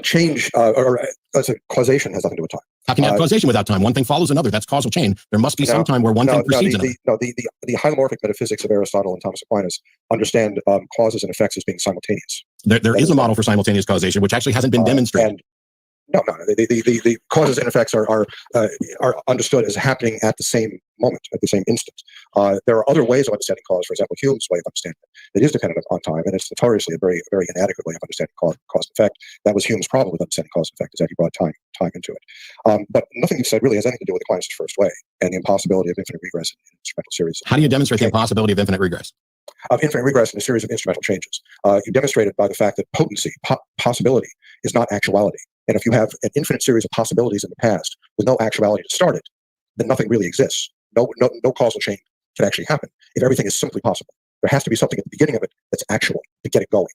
Change, causation has nothing to do with time. How can you have causation without time? One thing follows another. That's causal chain. There must be some time where one thing precedes another. The hylomorphic metaphysics of Aristotle and Thomas Aquinas understand causes and effects as being simultaneous. There is a model for simultaneous causation, which actually hasn't been demonstrated. No. The causes and effects are understood as happening at the same moment, at the same instant. There are other ways of understanding cause. For example, Hume's way of understanding it is dependent upon time, and it's notoriously a very, very inadequate way of understanding cause and effect. That was Hume's problem with understanding cause and effect, is that he brought time into it. But nothing you've said really has anything to do with Aquinas' first way and the impossibility of infinite regress in instrumental series. How do you demonstrate the impossibility of infinite regress? Of infinite regress in a series of instrumental changes. You demonstrate it by the fact that potency, possibility, is not actuality. And if you have an infinite series of possibilities in the past with no actuality to start it, then nothing really exists. No causal chain can actually happen if everything is simply possible. There has to be something at the beginning of it that's actual to get it going.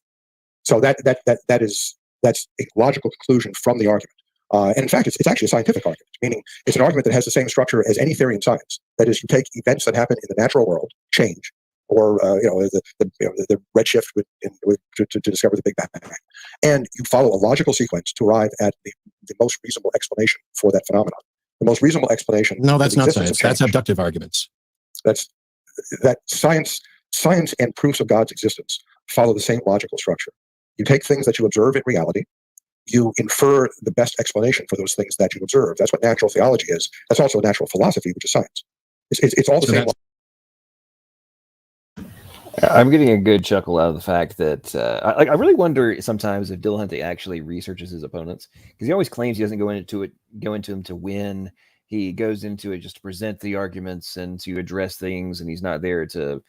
So that's a logical conclusion from the argument. And in fact, it's actually a scientific argument, meaning it's an argument that has the same structure as any theory in science. That is, you take events that happen in the natural world, change, or the redshift to discover the Big Bang, and you follow a logical sequence to arrive at the most reasonable explanation for that phenomenon. The most reasonable explanation. No, that's not science. That's abductive arguments. That science and proofs of God's existence follow the same logical structure. You take things that you observe in reality, you infer the best explanation for those things that you observe. That's what natural theology is. That's also natural philosophy, which is science. It's all the same. I'm getting a good chuckle out of the fact that I really wonder sometimes if Dillahunty actually researches his opponents, because he always claims he doesn't go into them to win. He goes into it just to present the arguments and to address things, and he's not there to,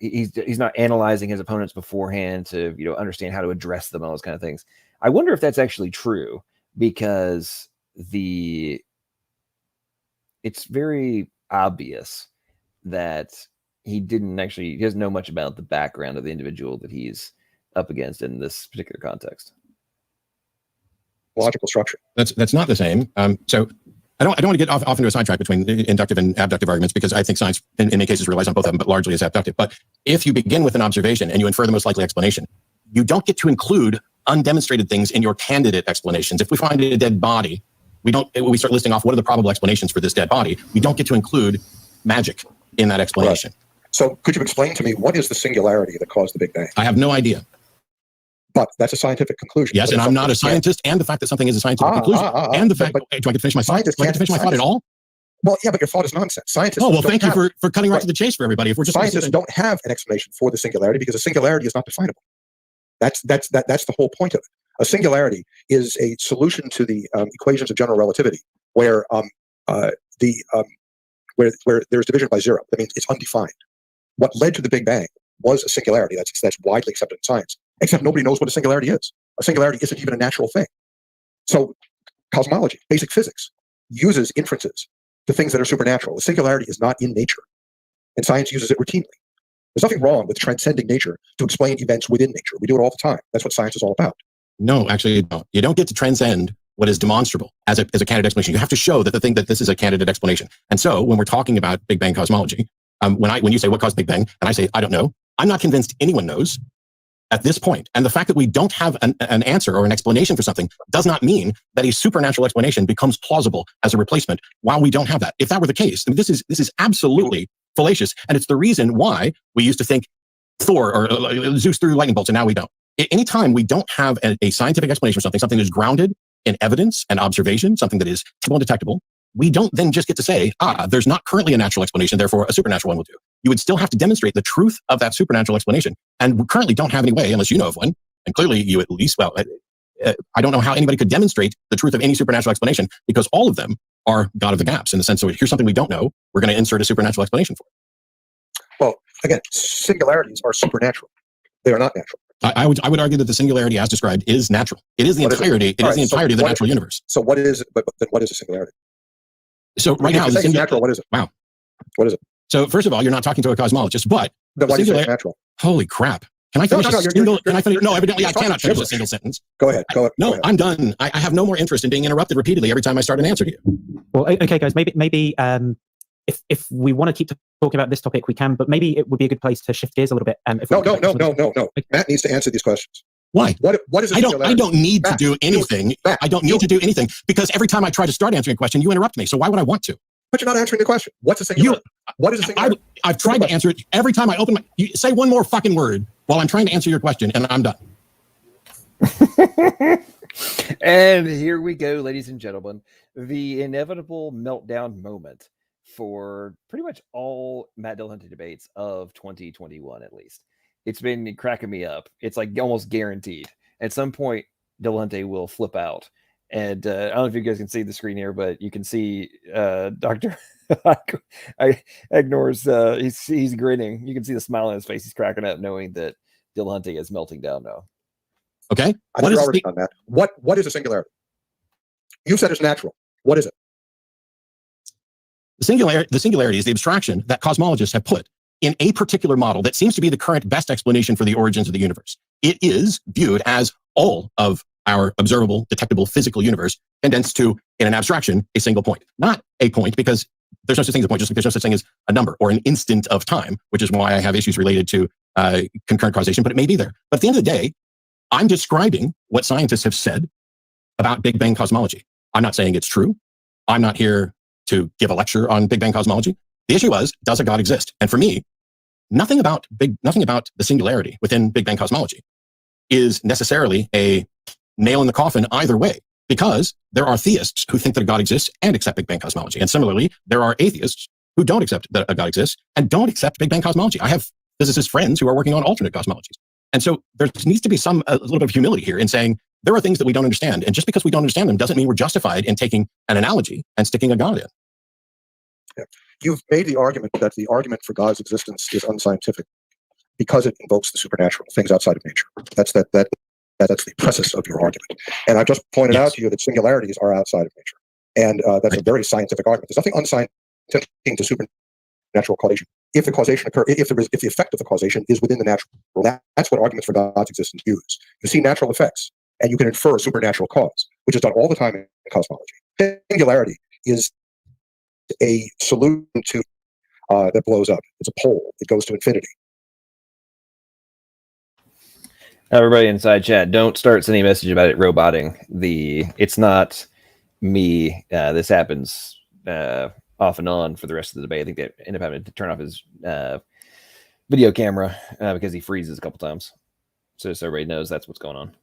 he's not analyzing his opponents beforehand to understand how to address them and all those kind of things. I wonder if that's actually true, because it's very obvious that he doesn't know much about the background of the individual that he's up against in this particular context. Logical structure. That's not the same. So I don't want to get off into a sidetrack between inductive and abductive arguments, because I think science in many cases relies on both of them, but largely is abductive. But if you begin with an observation and you infer the most likely explanation, you don't get to include undemonstrated things in your candidate explanations. If we find a dead body, we start listing off what are the probable explanations for this dead body. We don't get to include magic in that explanation. Right. So could you explain to me what is the singularity that caused the Big Bang? I have no idea. But that's a scientific conclusion. Yes, and I'm not a scientist, and the fact that something is a scientific conclusion, and the fact, do I get to finish my thought? Do I get to finish my thought at all? Well, yeah, but your thought is nonsense. Scientists. Oh, well, thank you for cutting right to the chase for everybody. If we're just scientists don't have an explanation for the singularity, because a singularity is not definable. That's the whole point of it. A singularity is a solution to the equations of general relativity, where where there's division by zero. That means it's undefined. What led to the Big Bang was a singularity. That's widely accepted in science, except nobody knows what a singularity is. A singularity isn't even a natural thing. So cosmology, basic physics, uses inferences to things that are supernatural. The singularity is not in nature, and science uses it routinely. There's nothing wrong with transcending nature to explain events within nature. We do it all the time. That's what science is all about. No, actually, you don't. You don't get to transcend what is demonstrable as a candidate explanation. You have to show that this is a candidate explanation. And so when we're talking about Big Bang cosmology, when you say what caused Big Bang, and I say, I don't know, I'm not convinced anyone knows at this point. And the fact that we don't have an answer or an explanation for something does not mean that a supernatural explanation becomes plausible as a replacement while we don't have that. If that were the case, I mean, this is absolutely fallacious. And it's the reason why we used to think Thor or Zeus threw lightning bolts, and now we don't. Anytime we don't have a scientific explanation for something that is grounded in evidence and observation, something that is testable and detectable, we don't then just get to say, there's not currently a natural explanation, therefore a supernatural one will do. You would still have to demonstrate the truth of that supernatural explanation. And we currently don't have any way, unless you know of one, and clearly you at least, I don't know how anybody could demonstrate the truth of any supernatural explanation, because all of them are God of the gaps, in the sense, so here's something we don't know, we're going to insert a supernatural explanation for it. Well, again, singularities are supernatural. They are not natural. I would argue that the singularity as described is natural. It is the entirety. It is the entirety of the natural universe. So what is? But then what is a singularity? So right now, it's natural. What is it? Wow. What is it? So first of all, you're not talking to a cosmologist, but then why do you say it's natural? Holy crap! Can I finish a single? Can I finish? No, evidently I cannot finish a single sentence. Go ahead. No, I'm done. I have no more interest in being interrupted repeatedly every time I start an answer to you. Well, okay, guys. Maybe if we want to keep talking about this topic, we can. But maybe it would be a good place to shift gears a little bit. No. Okay. Matt needs to answer these questions. Why? What is? I don't need to do anything. I don't need to do anything, because every time I try to start answering a question, you interrupt me. So why would I want to? But you're not answering the question. What's a singularity? What is a singularity? I've tried to answer it every time I open my. You say one more fucking word while I'm trying to answer your question, and I'm done. And here we go, ladies and gentlemen, the inevitable meltdown moment for pretty much all Matt Dillahunty debates of 2021, at least. It's been cracking me up. It's like almost guaranteed. At some point, Dillahunty will flip out. And I don't know if you guys can see the screen here, but you can see Dr. Egnor's, he's grinning. You can see the smile on his face. He's cracking up knowing that Dillahunty is melting down now. Okay. I think you're already on that. What is a singularity? You said it's natural. What is it? The singularity is the abstraction that cosmologists have put in a particular model that seems to be the current best explanation for the origins of the universe. It is viewed as all of our observable, detectable, physical universe condensed to, in an abstraction, a single point. Not a point, because there's no such thing as a point, just like there's no such thing as a number or an instant of time, which is why I have issues related to concurrent causation, but it may be there. But at the end of the day, I'm describing what scientists have said about Big Bang cosmology. I'm not saying it's true. I'm not here to give a lecture on Big Bang cosmology. The issue was, does a God exist? And for me, nothing about the singularity within Big Bang cosmology is necessarily a nail in the coffin either way, because there are theists who think that a God exists and accept Big Bang cosmology. And similarly, there are atheists who don't accept that a God exists and don't accept Big Bang cosmology. I have physicist friends who are working on alternate cosmologies. And so there needs to be a little bit of humility here in saying there are things that we don't understand. And just because we don't understand them doesn't mean we're justified in taking an analogy and sticking a God in. Yeah. You've made the argument that the argument for God's existence is unscientific because it invokes the supernatural, things outside of nature. That's the preface of your argument. And I've just pointed out to you that singularities are outside of nature. And that's a very scientific argument. There's nothing unscientific to supernatural causation. If the causation occurs, if the effect of the causation is within the natural, that's what arguments for God's existence use. You see natural effects, and you can infer a supernatural cause, which is done all the time in cosmology. Singularity is a solution to that blows up. It's a pole. It goes to infinity. Everybody inside chat, don't start sending a message about it roboting. It's not me. This happens off and on for the rest of the debate. I think they end up having to turn off his video camera because he freezes a couple times. So everybody knows that's what's going on.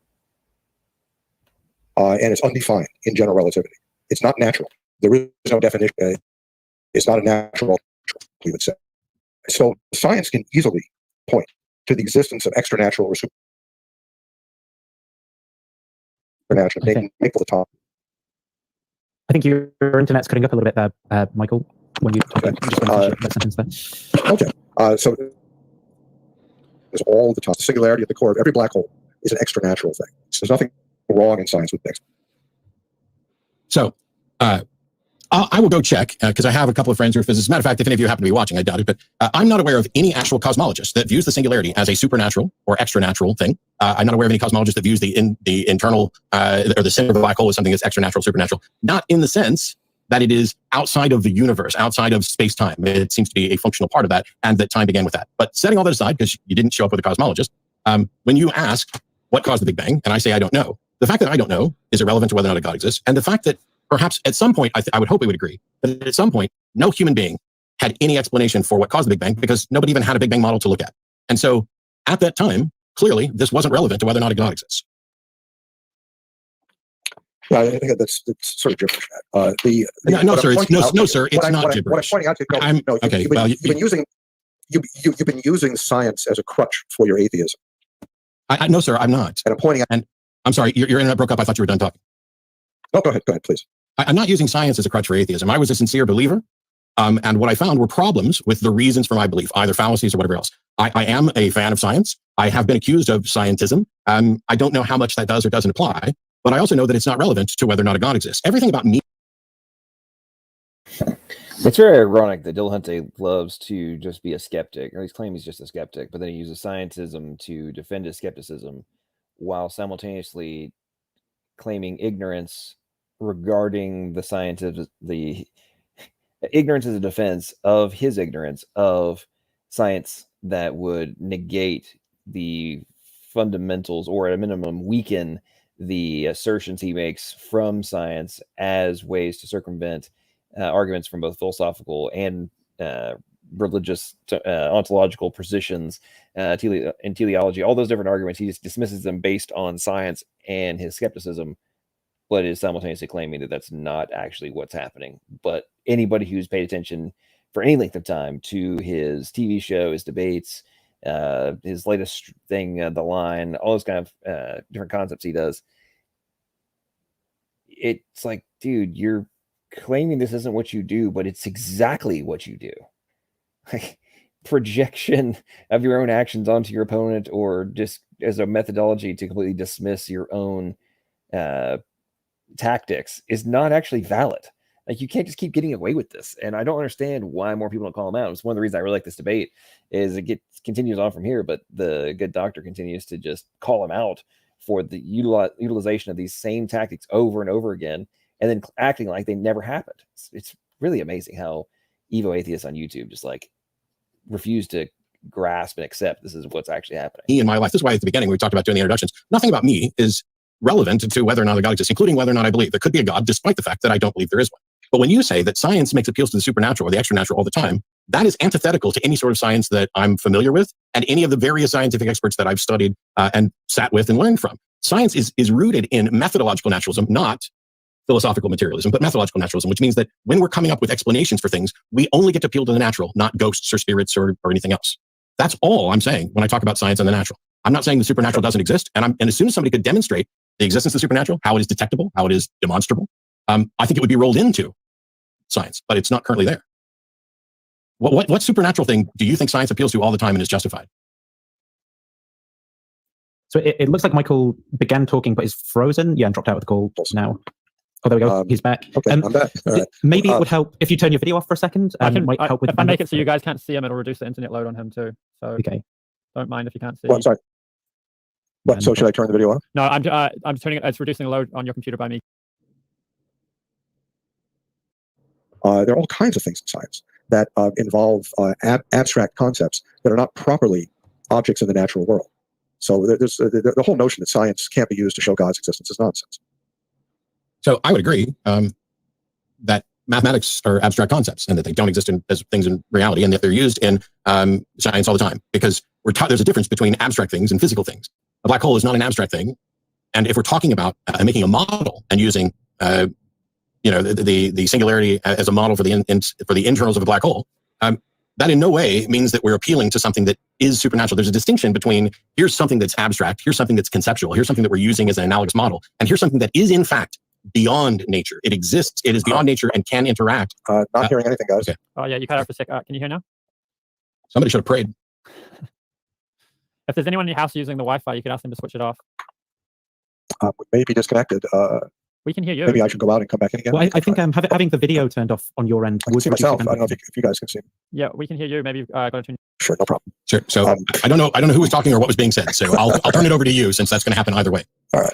And it's undefined in general relativity. It's not natural. There is no definition. It's not a natural, we would say. So science can easily point to the existence of extranatural or supernatural. Okay. Make the top. I think your internet's cutting up a little bit there, Michael, when you talk about that sentence there. Okay. So there's all the time. The singularity at the core of every black hole is an extranatural thing. So there's nothing wrong in science with this. So I will go check because I have a couple of friends who are physicists. As a matter of fact, if any of you happen to be watching, I doubt it, but I'm not aware of any actual cosmologist that views the singularity as a supernatural or extranatural thing. I'm not aware of any cosmologist that views the internal or the center of the black hole as something that's extranatural, supernatural. Not in the sense that it is outside of the universe, outside of space-time. It seems to be a functional part of that, and that time began with that. But setting all that aside, because you didn't show up with a cosmologist, when you ask what caused the Big Bang, and I say I don't know, the fact that I don't know is irrelevant to whether or not a God exists, and the fact that perhaps at some point, I would hope we would agree, that at some point, no human being had any explanation for what caused the Big Bang because nobody even had a Big Bang model to look at. And so at that time, clearly, this wasn't relevant to whether or not a God exists. Yeah, I think that's sort of gibberish. No, sir, it's not gibberish. What I'm pointing out you've been using science as a crutch for your atheism. No, sir, I'm not. And I'm pointing out. And I'm sorry, your internet broke up. I thought you were done talking. No, go ahead, please. I'm not using science as a crutch for atheism. I was a sincere believer. And what I found were problems with the reasons for my belief, either fallacies or whatever else. I am a fan of science. I have been accused of scientism. I don't know how much that does or doesn't apply, but I also know that it's not relevant to whether or not a God exists. Everything about me. It's very ironic that Dillahunty loves to just be a skeptic, or he's claiming he's just a skeptic, but then he uses scientism to defend his skepticism while simultaneously claiming ignorance regarding the scientific, the ignorance as a defense of his ignorance of science that would negate the fundamentals, or at a minimum weaken the assertions he makes from science as ways to circumvent arguments from both philosophical and religious ontological positions in teleology. All those different arguments, he just dismisses them based on science and his skepticism, but is simultaneously claiming that that's not actually what's happening. But anybody who's paid attention for any length of time to his TV show, his debates, his latest thing, The Line, all those kind of different concepts he does, it's like, dude, you're claiming this isn't what you do, but it's exactly what you do. Like projection of your own actions onto your opponent, or just as a methodology to completely dismiss your own tactics, is not actually valid. Like you can't just keep getting away with this. And I don't understand why more people don't call him out. It's one of the reasons I really like this debate is it continues on from here, but the good doctor continues to just call him out for the utilization of these same tactics over and over again, and then acting like they never happened. It's really amazing how Evo atheists on YouTube just like refuse to grasp and accept this is what's actually happening. In my life, this is why at the beginning we talked about doing the introductions. Nothing about me is relevant to whether or not a God exists, including whether or not I believe there could be a God, despite the fact that I don't believe there is one. But when you say that science makes appeals to the supernatural or the extranatural all the time, that is antithetical to any sort of science that I'm familiar with and any of the various scientific experts that I've studied and sat with and learned from. Science is rooted in methodological naturalism, not philosophical materialism, but methodological naturalism, which means that when we're coming up with explanations for things, we only get to appeal to the natural, not ghosts or spirits or anything else. That's all I'm saying when I talk about science and the natural. I'm not saying the supernatural doesn't exist. And as soon as somebody could demonstrate the existence of the supernatural, how it is detectable, how it is demonstrable, I think it would be rolled into science, but it's not currently there. What supernatural thing do you think science appeals to all the time and is justified? So it looks like Michael began talking, but is frozen. Yeah, and dropped out of the call now. Oh, there we go. He's back. Okay, I'm back. All right. Maybe it would help if you turn your video off for a second. Might help with if I make it so you guys can't see him, it'll reduce the internet load on him too. So okay. Don't mind if you can't see. Well, I'm sorry. What? So should I turn the video off? No, I'm turning it. It's reducing the load on your computer by me. There are all kinds of things in science that involve abstract concepts that are not properly objects in the natural world. So there's the whole notion that science can't be used to show God's existence is nonsense. So I would agree that mathematics are abstract concepts and that they don't exist as things in reality, and that they're used in science all the time, because we're taught there's a difference between abstract things and physical things. A black hole is not an abstract thing, and if we're talking about making a model and using the singularity as a model for the internals of a black hole, that in no way means that we're appealing to something that is supernatural. There's a distinction between here's something that's abstract, here's something that's conceptual, here's something that we're using as an analogous model, and here's something that is in fact beyond nature. It exists, it is beyond nature and can interact. Not hearing anything, guys. Okay. Oh yeah, you cut out for a sec. Can you hear now? Somebody should have prayed. If there's anyone in your house using the Wi-Fi, you could ask them to switch it off. Maybe disconnected. We can hear you. Maybe I should go out and come back in again. Well, I think having the video turned off on your end. I can see myself. I don't know if you guys can see me. Yeah, we can hear you. Maybe go to. Sure, no problem. Sure. So I don't know who was talking or what was being said. So I'll turn it over to you, since that's going to happen either way. All right.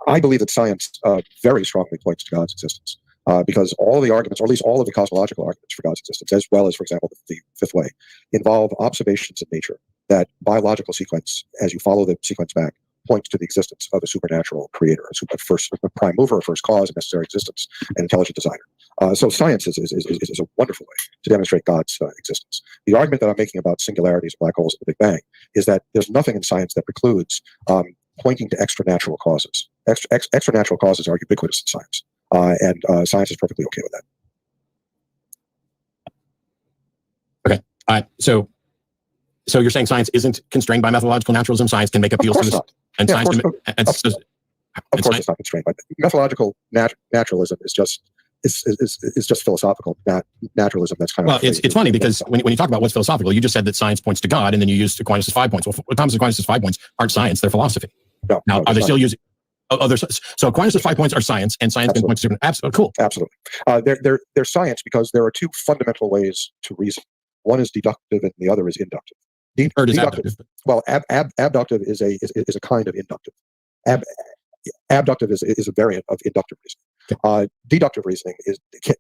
I believe that science very strongly points to God's existence, because all of the arguments, or at least all of the cosmological arguments for God's existence, as well as, for example, the fifth way, involve observations in nature that biological sequence, as you follow the sequence back, points to the existence of a supernatural creator, a prime mover, a first cause, a necessary existence, an intelligent designer. So science is a wonderful way to demonstrate God's existence. The argument that I'm making about singularities, black holes, and the Big Bang is that there's nothing in science that precludes pointing to extranatural causes. Extranatural causes are ubiquitous in science, and science is perfectly okay with that. Okay. So you're saying science isn't constrained by methodological naturalism? Science can make appeals to this, and yeah, science of course it's not constrained by that. Methodological naturalism is just philosophical naturalism. That's kind of it's funny because when you talk about what's philosophical, you just said that science points to God, and then you used Aquinas' 5 points. Well, Thomas Aquinas' 5 points aren't science; they're philosophy. No, are they still using? So Aquinas' 5 points are science, and science can point to absolutely cool. Absolutely, they're science because there are two fundamental ways to reason. One is deductive, and the other is inductive. Deductive. Well, abductive is a kind of inductive. Abductive is a variant of inductive reasoning. Okay. Deductive reasoning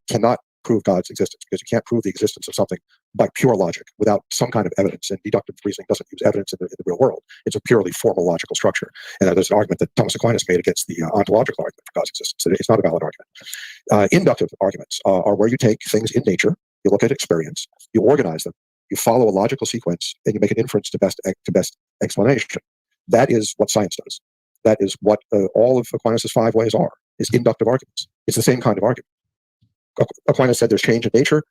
cannot prove God's existence, because you can't prove the existence of something by pure logic without some kind of evidence. And deductive reasoning doesn't use evidence in the real world. It's a purely formal logical structure. And there's an argument that Thomas Aquinas made against the ontological argument for God's existence. It's not a valid argument. Inductive arguments are where you take things in nature, you look at experience, you organize them, you follow a logical sequence, and you make an inference to best explanation. That is what science does. That is what all of Aquinas' 5 ways are, is inductive arguments. It's the same kind of argument. Aquinas said there's change in nature.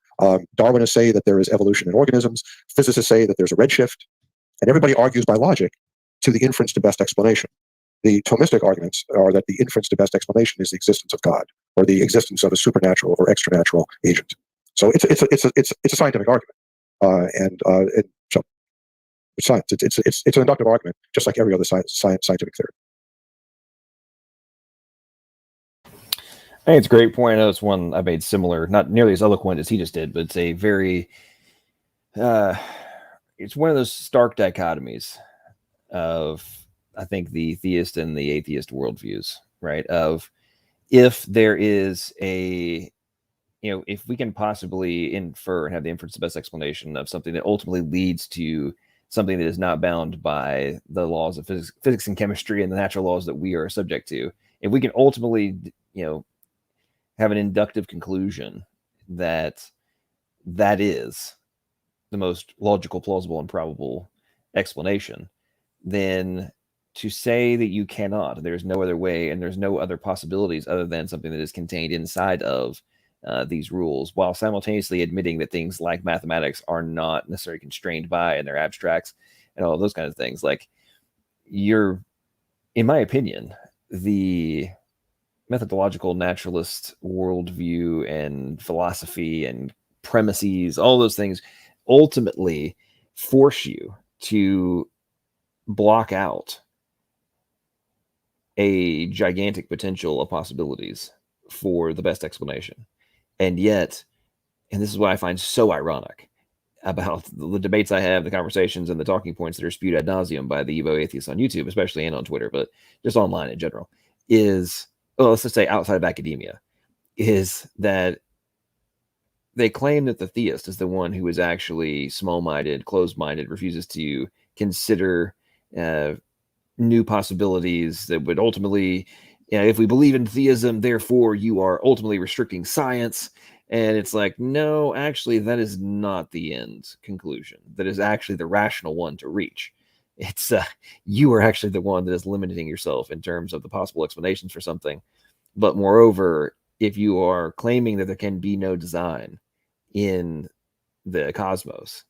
Darwinists say that there is evolution in organisms. Physicists say that there's a redshift. And everybody argues by logic to the inference to best explanation. The Thomistic arguments are that the inference to best explanation is the existence of God, or the existence of a supernatural or extranatural agent. So it's a scientific argument. So it's science. It's an inductive argument, just like every other scientific theory. I think it's a great point. It's one I made similar, not nearly as eloquent as he just did, but it's a very it's one of those stark dichotomies of, I think, the theist and the atheist worldviews, right? Of if there is a, if we can possibly infer and have the inference the best explanation of something that ultimately leads to something that is not bound by the laws of physics and chemistry and the natural laws that we are subject to, if we can ultimately, have an inductive conclusion that that is the most logical, plausible, and probable explanation, then to say that you cannot, there's no other way and there's no other possibilities other than something that is contained inside of these rules, while simultaneously admitting that things like mathematics are not necessarily constrained by and they're abstracts and all those kinds of things. Like, in my opinion, the methodological naturalist worldview and philosophy and premises, all those things ultimately force you to block out a gigantic potential of possibilities for the best explanation. And yet, and this is what I find so ironic about the debates I have, the conversations and the talking points that are spewed ad nauseum by the Evo atheists on YouTube, especially, and on Twitter, but just online in general, is, well, let's just say outside of academia, is that they claim that the theist is the one who is actually small-minded, closed-minded, refuses to consider new possibilities that would ultimately, if we believe in theism, therefore you are ultimately restricting science. And it's like, no, actually, that is not the end conclusion. That is actually the rational one to reach. It's you are actually the one that is limiting yourself in terms of the possible explanations for something. But moreover, if you are claiming that there can be no design in the cosmos,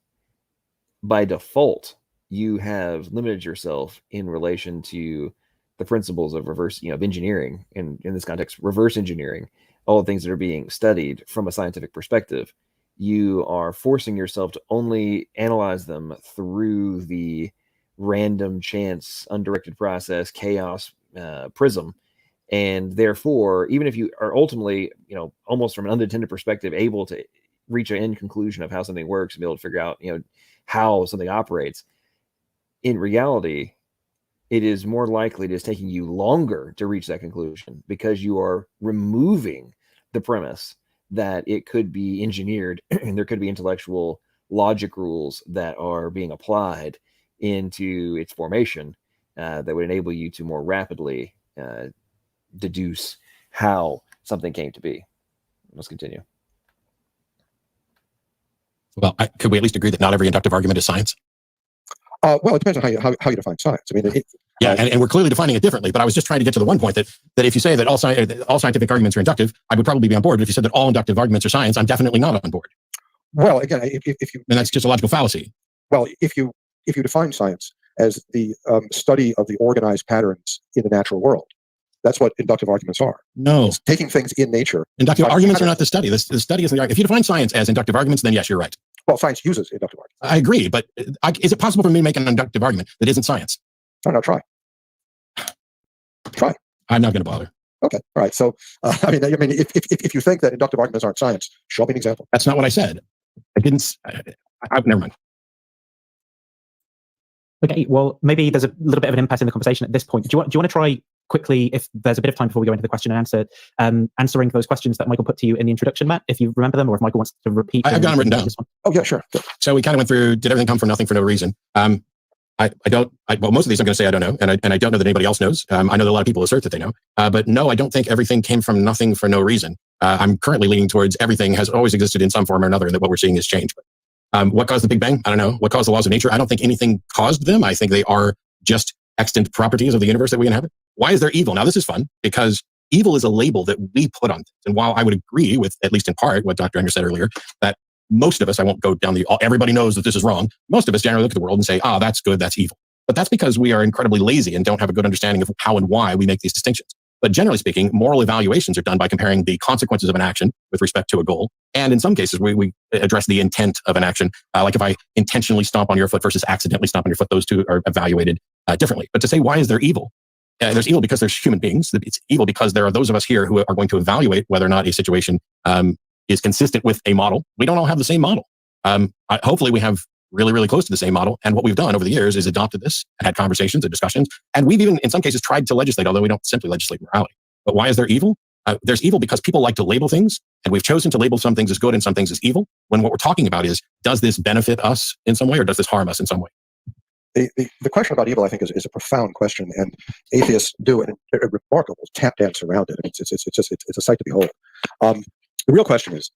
by default, you have limited yourself in relation to the principles of reverse, of engineering, and in this context, reverse engineering, all the things that are being studied from a scientific perspective. You are forcing yourself to only analyze them through the random, chance, undirected process, chaos prism. And therefore, even if you are ultimately, almost from an unintended perspective, able to reach an end conclusion of how something works and be able to figure out, how something operates, in reality, it is more likely it is taking you longer to reach that conclusion because you are removing the premise that it could be engineered and there could be intellectual logic rules that are being applied into its formation that would enable you to more rapidly deduce how something came to be. Let's continue. Well, could we at least agree that not every inductive argument is science? Well, it depends on how you define science. I mean, and we're clearly defining it differently. But I was just trying to get to the one point that if you say that all scientific arguments are inductive, I would probably be on board. But if you said that all inductive arguments are science, I'm definitely not on board. Well, again, if you, and that's just a logical fallacy. Well, if you define science as the study of the organized patterns in the natural world, that's what inductive arguments are. No, it's taking things in nature. Inductive arguments are not the study. The study is the argument. If you define science as inductive arguments, then yes, you're right. Well, science uses inductive arguments. I agree, but is it possible for me to make an inductive argument that isn't science? No, try. Try. I'm not going to bother. Okay, all right. So, I mean, if you think that inductive arguments aren't science, show me an example. That's not what I said. I didn't. Never mind. Okay, well, maybe there's a little bit of an impasse in the conversation at this point. Do you want to try quickly, if there's a bit of time before we go into the question and answer, answering those questions that Michael put to you in the introduction, Matt, if you remember them, or if Michael wants to repeat? I've got them written down. Oh, yeah, sure. So we kind of went through, did everything come from nothing for no reason? Well, most of these I'm going to say I don't know, and I don't know that anybody else knows. I know that a lot of people assert that they know, but no, I don't think everything came from nothing for no reason. I'm currently leaning towards everything has always existed in some form or another, and that what we're seeing is change. What caused the Big Bang? I don't know. What caused the laws of nature? I don't think anything caused them. I think they are just extant properties of the universe that we inhabit. Why is there evil? Now, this is fun because evil is a label that we put on things. And while I would agree with, at least in part, what Dr. Egnor said earlier, that most of us, I won't go down everybody knows that this is wrong. Most of us generally look at the world and say, that's good, that's evil. But that's because we are incredibly lazy and don't have a good understanding of how and why we make these distinctions. But generally speaking, moral evaluations are done by comparing the consequences of an action with respect to a goal. And in some cases, we address the intent of an action. Like if I intentionally stomp on your foot versus accidentally stomp on your foot, those two are evaluated differently. But to say, why is there evil? There's evil because there's human beings. It's evil because there are those of us here who are going to evaluate whether or not a situation is consistent with a model. We don't all have the same model. Hopefully we have really, really close to the same model. And what we've done over the years is adopted this and had conversations and discussions. And we've even, in some cases, tried to legislate, although we don't simply legislate morality. But why is there evil? There's evil because people like to label things, and we've chosen to label some things as good and some things as evil, when what we're talking about is, does this benefit us in some way, or does this harm us in some way? The question about evil, I think, is a profound question, and atheists do a remarkable tap dance around it. It's a sight to behold. The real question is,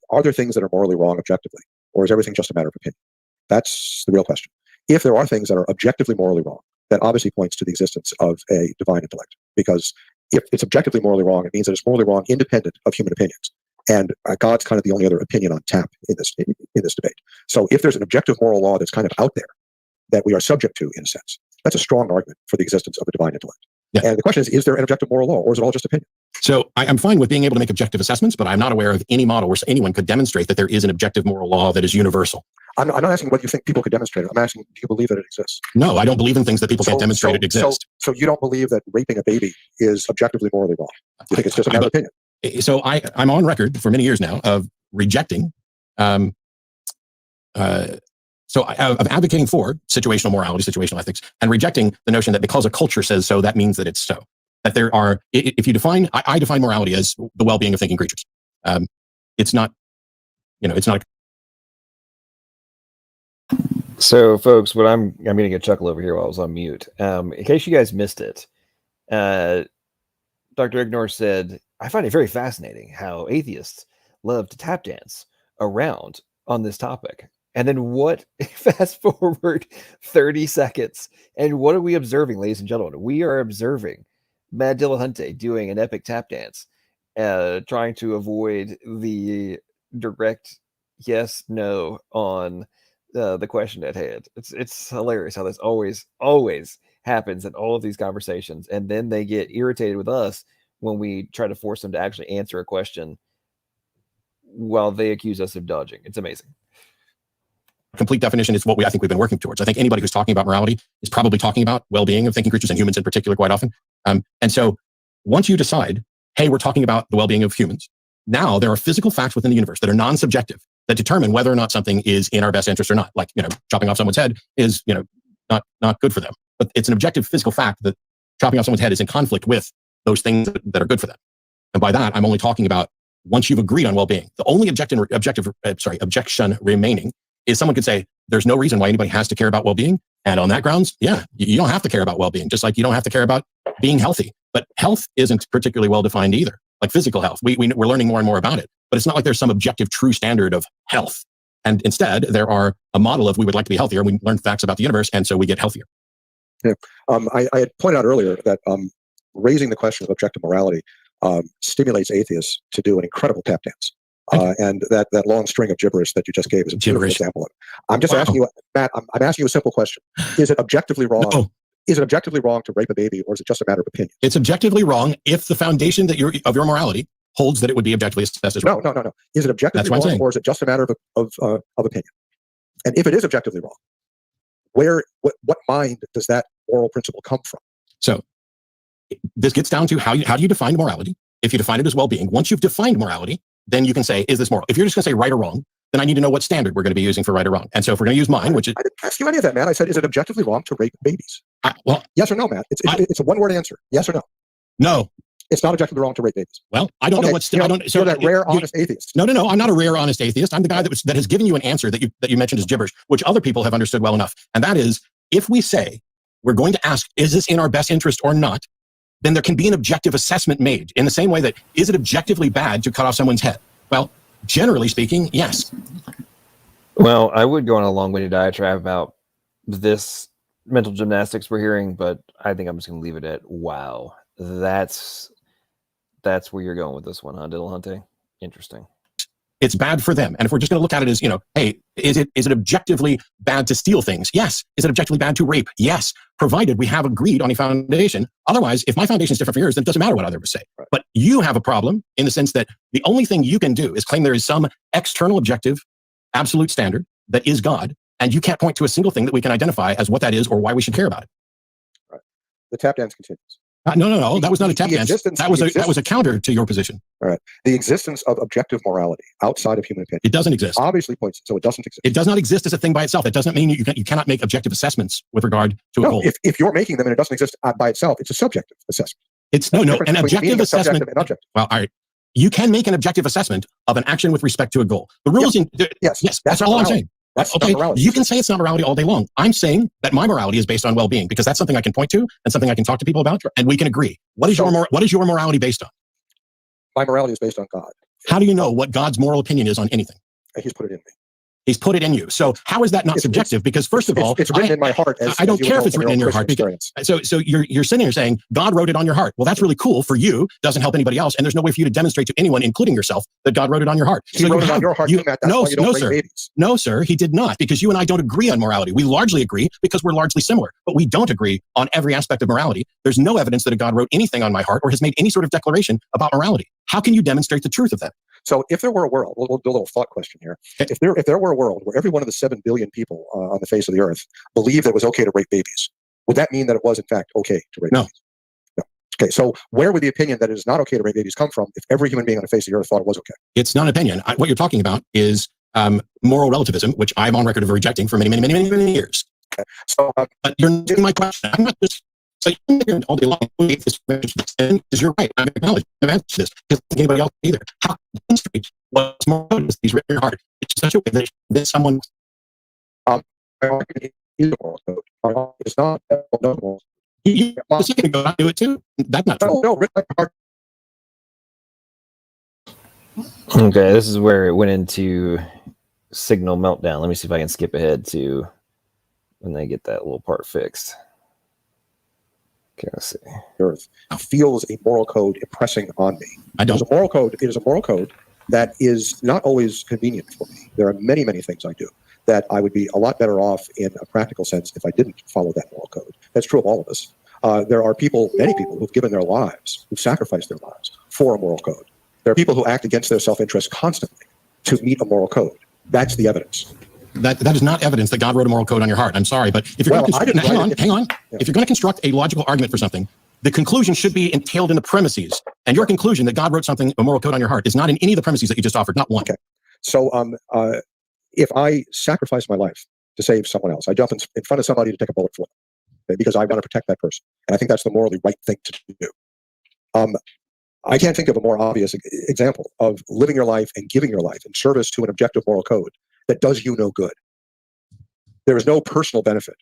are there things that are morally wrong objectively, or is everything just a matter of opinion? That's the real question. If there are things that are objectively morally wrong, that obviously points to the existence of a divine intellect, because if it's objectively morally wrong, it means that it's morally wrong independent of human opinions. And God's kind of the only other opinion on tap in this debate. So if there's an objective moral law that's kind of out there that we are subject to, in a sense, that's a strong argument for the existence of a divine intellect. Yeah. And the question is there an objective moral law, or is it all just opinion? So I'm fine with being able to make objective assessments, but I'm not aware of any model where anyone could demonstrate that there is an objective moral law that is universal. I'm not asking whether you think people could demonstrate it. I'm asking, do you believe that it exists? No, I don't believe in things that people can't demonstrate it exist. So you don't believe that raping a baby is objectively morally wrong? You think it's just a matter of opinion? So I'm on record for many years now of rejecting, of advocating for situational morality, situational ethics, and rejecting the notion that because a culture says so, that means that it's so. That there are, if you define, I define morality as the well-being of thinking creatures. It's not, it's not. So, folks, what I'm getting a chuckle over here while I was on mute. In case you guys missed it, Dr. Egnor said, I find it very fascinating how atheists love to tap dance around on this topic. And then fast forward 30 seconds, and what are we observing, ladies and gentlemen? We are observing Mad Dillahunty doing an epic tap dance, trying to avoid the direct yes, no on the question at hand. It's hilarious how this always happens in all of these conversations, and then they get irritated with us when we try to force them to actually answer a question while they accuse us of dodging. It's amazing. Complete definition is what I think we've been working towards. I think anybody who's talking about morality is probably talking about well-being of thinking creatures, and humans in particular quite often. And so once you decide, hey, we're talking about the well-being of humans, now there are physical facts within the universe that are non-subjective that determine whether or not something is in our best interest or not. Like, chopping off someone's head is, not good for them. But it's an objective physical fact that chopping off someone's head is in conflict with those things that are good for them. And by that, I'm only talking about once you've agreed on well-being. The only objection remaining is someone could say, there's no reason why anybody has to care about well-being. And on that grounds, yeah, you don't have to care about well-being, just like you don't have to care about being healthy. But health isn't particularly well-defined either, like physical health. We're learning more and more about it. But it's not like there's some objective true standard of health. And instead, there are a model of we would like to be healthier. We learn facts about the universe, and so we get healthier. Yeah. I had pointed out earlier that raising the question of objective morality stimulates atheists to do an incredible tap dance. And that long string of gibberish that you just gave is a beautiful example of it. I'm just asking you, Matt, I'm asking you a simple question. Is it objectively wrong? No. Is it objectively wrong to rape a baby, or is it just a matter of opinion? It's objectively wrong if the foundation of your morality holds that it would be objectively assessed as wrong. No. Is it objectively wrong, or is it just a matter of opinion? And if it is objectively wrong, what mind does that moral principle come from? So this gets down to how do you define morality? If you define it as well-being, once you've defined morality, then you can say, is this moral? If you're just going to say right or wrong, then I need to know what standard we're going to be using for right or wrong. And so if we're going to use mine, which is... I didn't ask you any of that, Matt. I said, is it objectively wrong to rape babies? Yes or no, Matt? It's a one-word answer. Yes or no? No. It's not objectively wrong to rape babies. Well, I don't know what's... You're that rare, honest atheist. No. I'm not a rare, honest atheist. I'm the guy that has given you an answer that you mentioned as gibberish, which other people have understood well enough. And that is, if we say we're going to ask, is this in our best interest or not, then there can be an objective assessment made in the same way that, is it objectively bad to cut off someone's head? Well, generally speaking, yes. Well, I would go on a long-winded diatribe about this mental gymnastics we're hearing, but I think I'm just going to leave it at, wow, that's where you're going with this one, huh, Dillahunty? Interesting. It's bad for them. And if we're just going to look at it as, hey, is it objectively bad to steal things? Yes. Is it objectively bad to rape? Yes. Provided we have agreed on a foundation. Otherwise, if my foundation is different from yours, then it doesn't matter what others say. Right. But you have a problem in the sense that the only thing you can do is claim there is some external objective, absolute standard that is God, and you can't point to a single thing that we can identify as what that is or why we should care about it. Right. The tap dance continues. No. That was not a tap dance. That was a counter to your position. All right. The existence of objective morality outside of human opinion. It doesn't exist. Obviously points, so it doesn't exist. It does not exist as a thing by itself. That doesn't mean you cannot make objective assessments with regard to a goal. If you're making them and it doesn't exist by itself, it's a subjective assessment. It's an objective assessment. Well, all right. You can make an objective assessment of an action with respect to a goal. The rules yes, that's all I'm saying. Okay, you can say it's not morality all day long. I'm saying that my morality is based on well-being because that's something I can point to and something I can talk to people about, and we can agree. What is your morality based on? My morality is based on God. How do you know what God's moral opinion is on anything? He's put it in me. He's put it in you. So how is that not subjective? Because first of all, it's written in my heart. I don't care if it's written in your heart. So you're sitting here saying God wrote it on your heart. Well, that's really cool for you. Doesn't help anybody else, and there's no way for you to demonstrate to anyone, including yourself, that God wrote it on your heart. He wrote it on your heart. No, sir, he did not. Because you and I don't agree on morality. We largely agree because we're largely similar, but we don't agree on every aspect of morality. There's no evidence that a God wrote anything on my heart or has made any sort of declaration about morality. How can you demonstrate the truth of that? So if there were a world, we'll do a little thought question here. If there were a world where every one of the 7 billion people on the face of the earth believed that it was okay to rape babies, would that mean that it was in fact okay to rape babies? No. Okay, so where would the opinion that it is not okay to rape babies come from if every human being on the face of the earth thought it was okay? It's not an opinion. What you're talking about is moral relativism, which I'm on record of rejecting for many years. Okay. So but you're not my question. I'm not just saying all day long. Because you're right. I acknowledge I've answered this because anybody else either. How demonstrate what's more is these written in your heart? It's such a way that someone. It's not. A second ago, I do it too. That's not true. No, written in my heart. Okay, this is where it went into signal meltdown. Let me see if I can skip ahead to when they get that little part fixed. Okay, let's see. Earth feels a moral code impressing on me. I don't. It is a moral code that is not always convenient for me. There are many things I do that I would be a lot better off in a practical sense if I didn't follow that moral code. That's true of all of us. There are many people who've given their lives, who've sacrificed their lives for a moral code. There are people who act against their self-interest constantly to meet a moral code. That's the evidence. That is not evidence that God wrote a moral code on your heart. I'm sorry, but if you're going to hang on. Yeah. If you're going to construct a logical argument for something, the conclusion should be entailed in the premises. And your conclusion that God wrote a moral code on your heart is not in any of the premises that you just offered, not one. Okay. So if I sacrifice my life to save someone else, I jump in front of somebody to take a bullet for them, okay, because I want to protect that person. And I think that's the morally right thing to do. I can't think of a more obvious example of living your life and giving your life in service to an objective moral code that does you no good. There is no personal benefit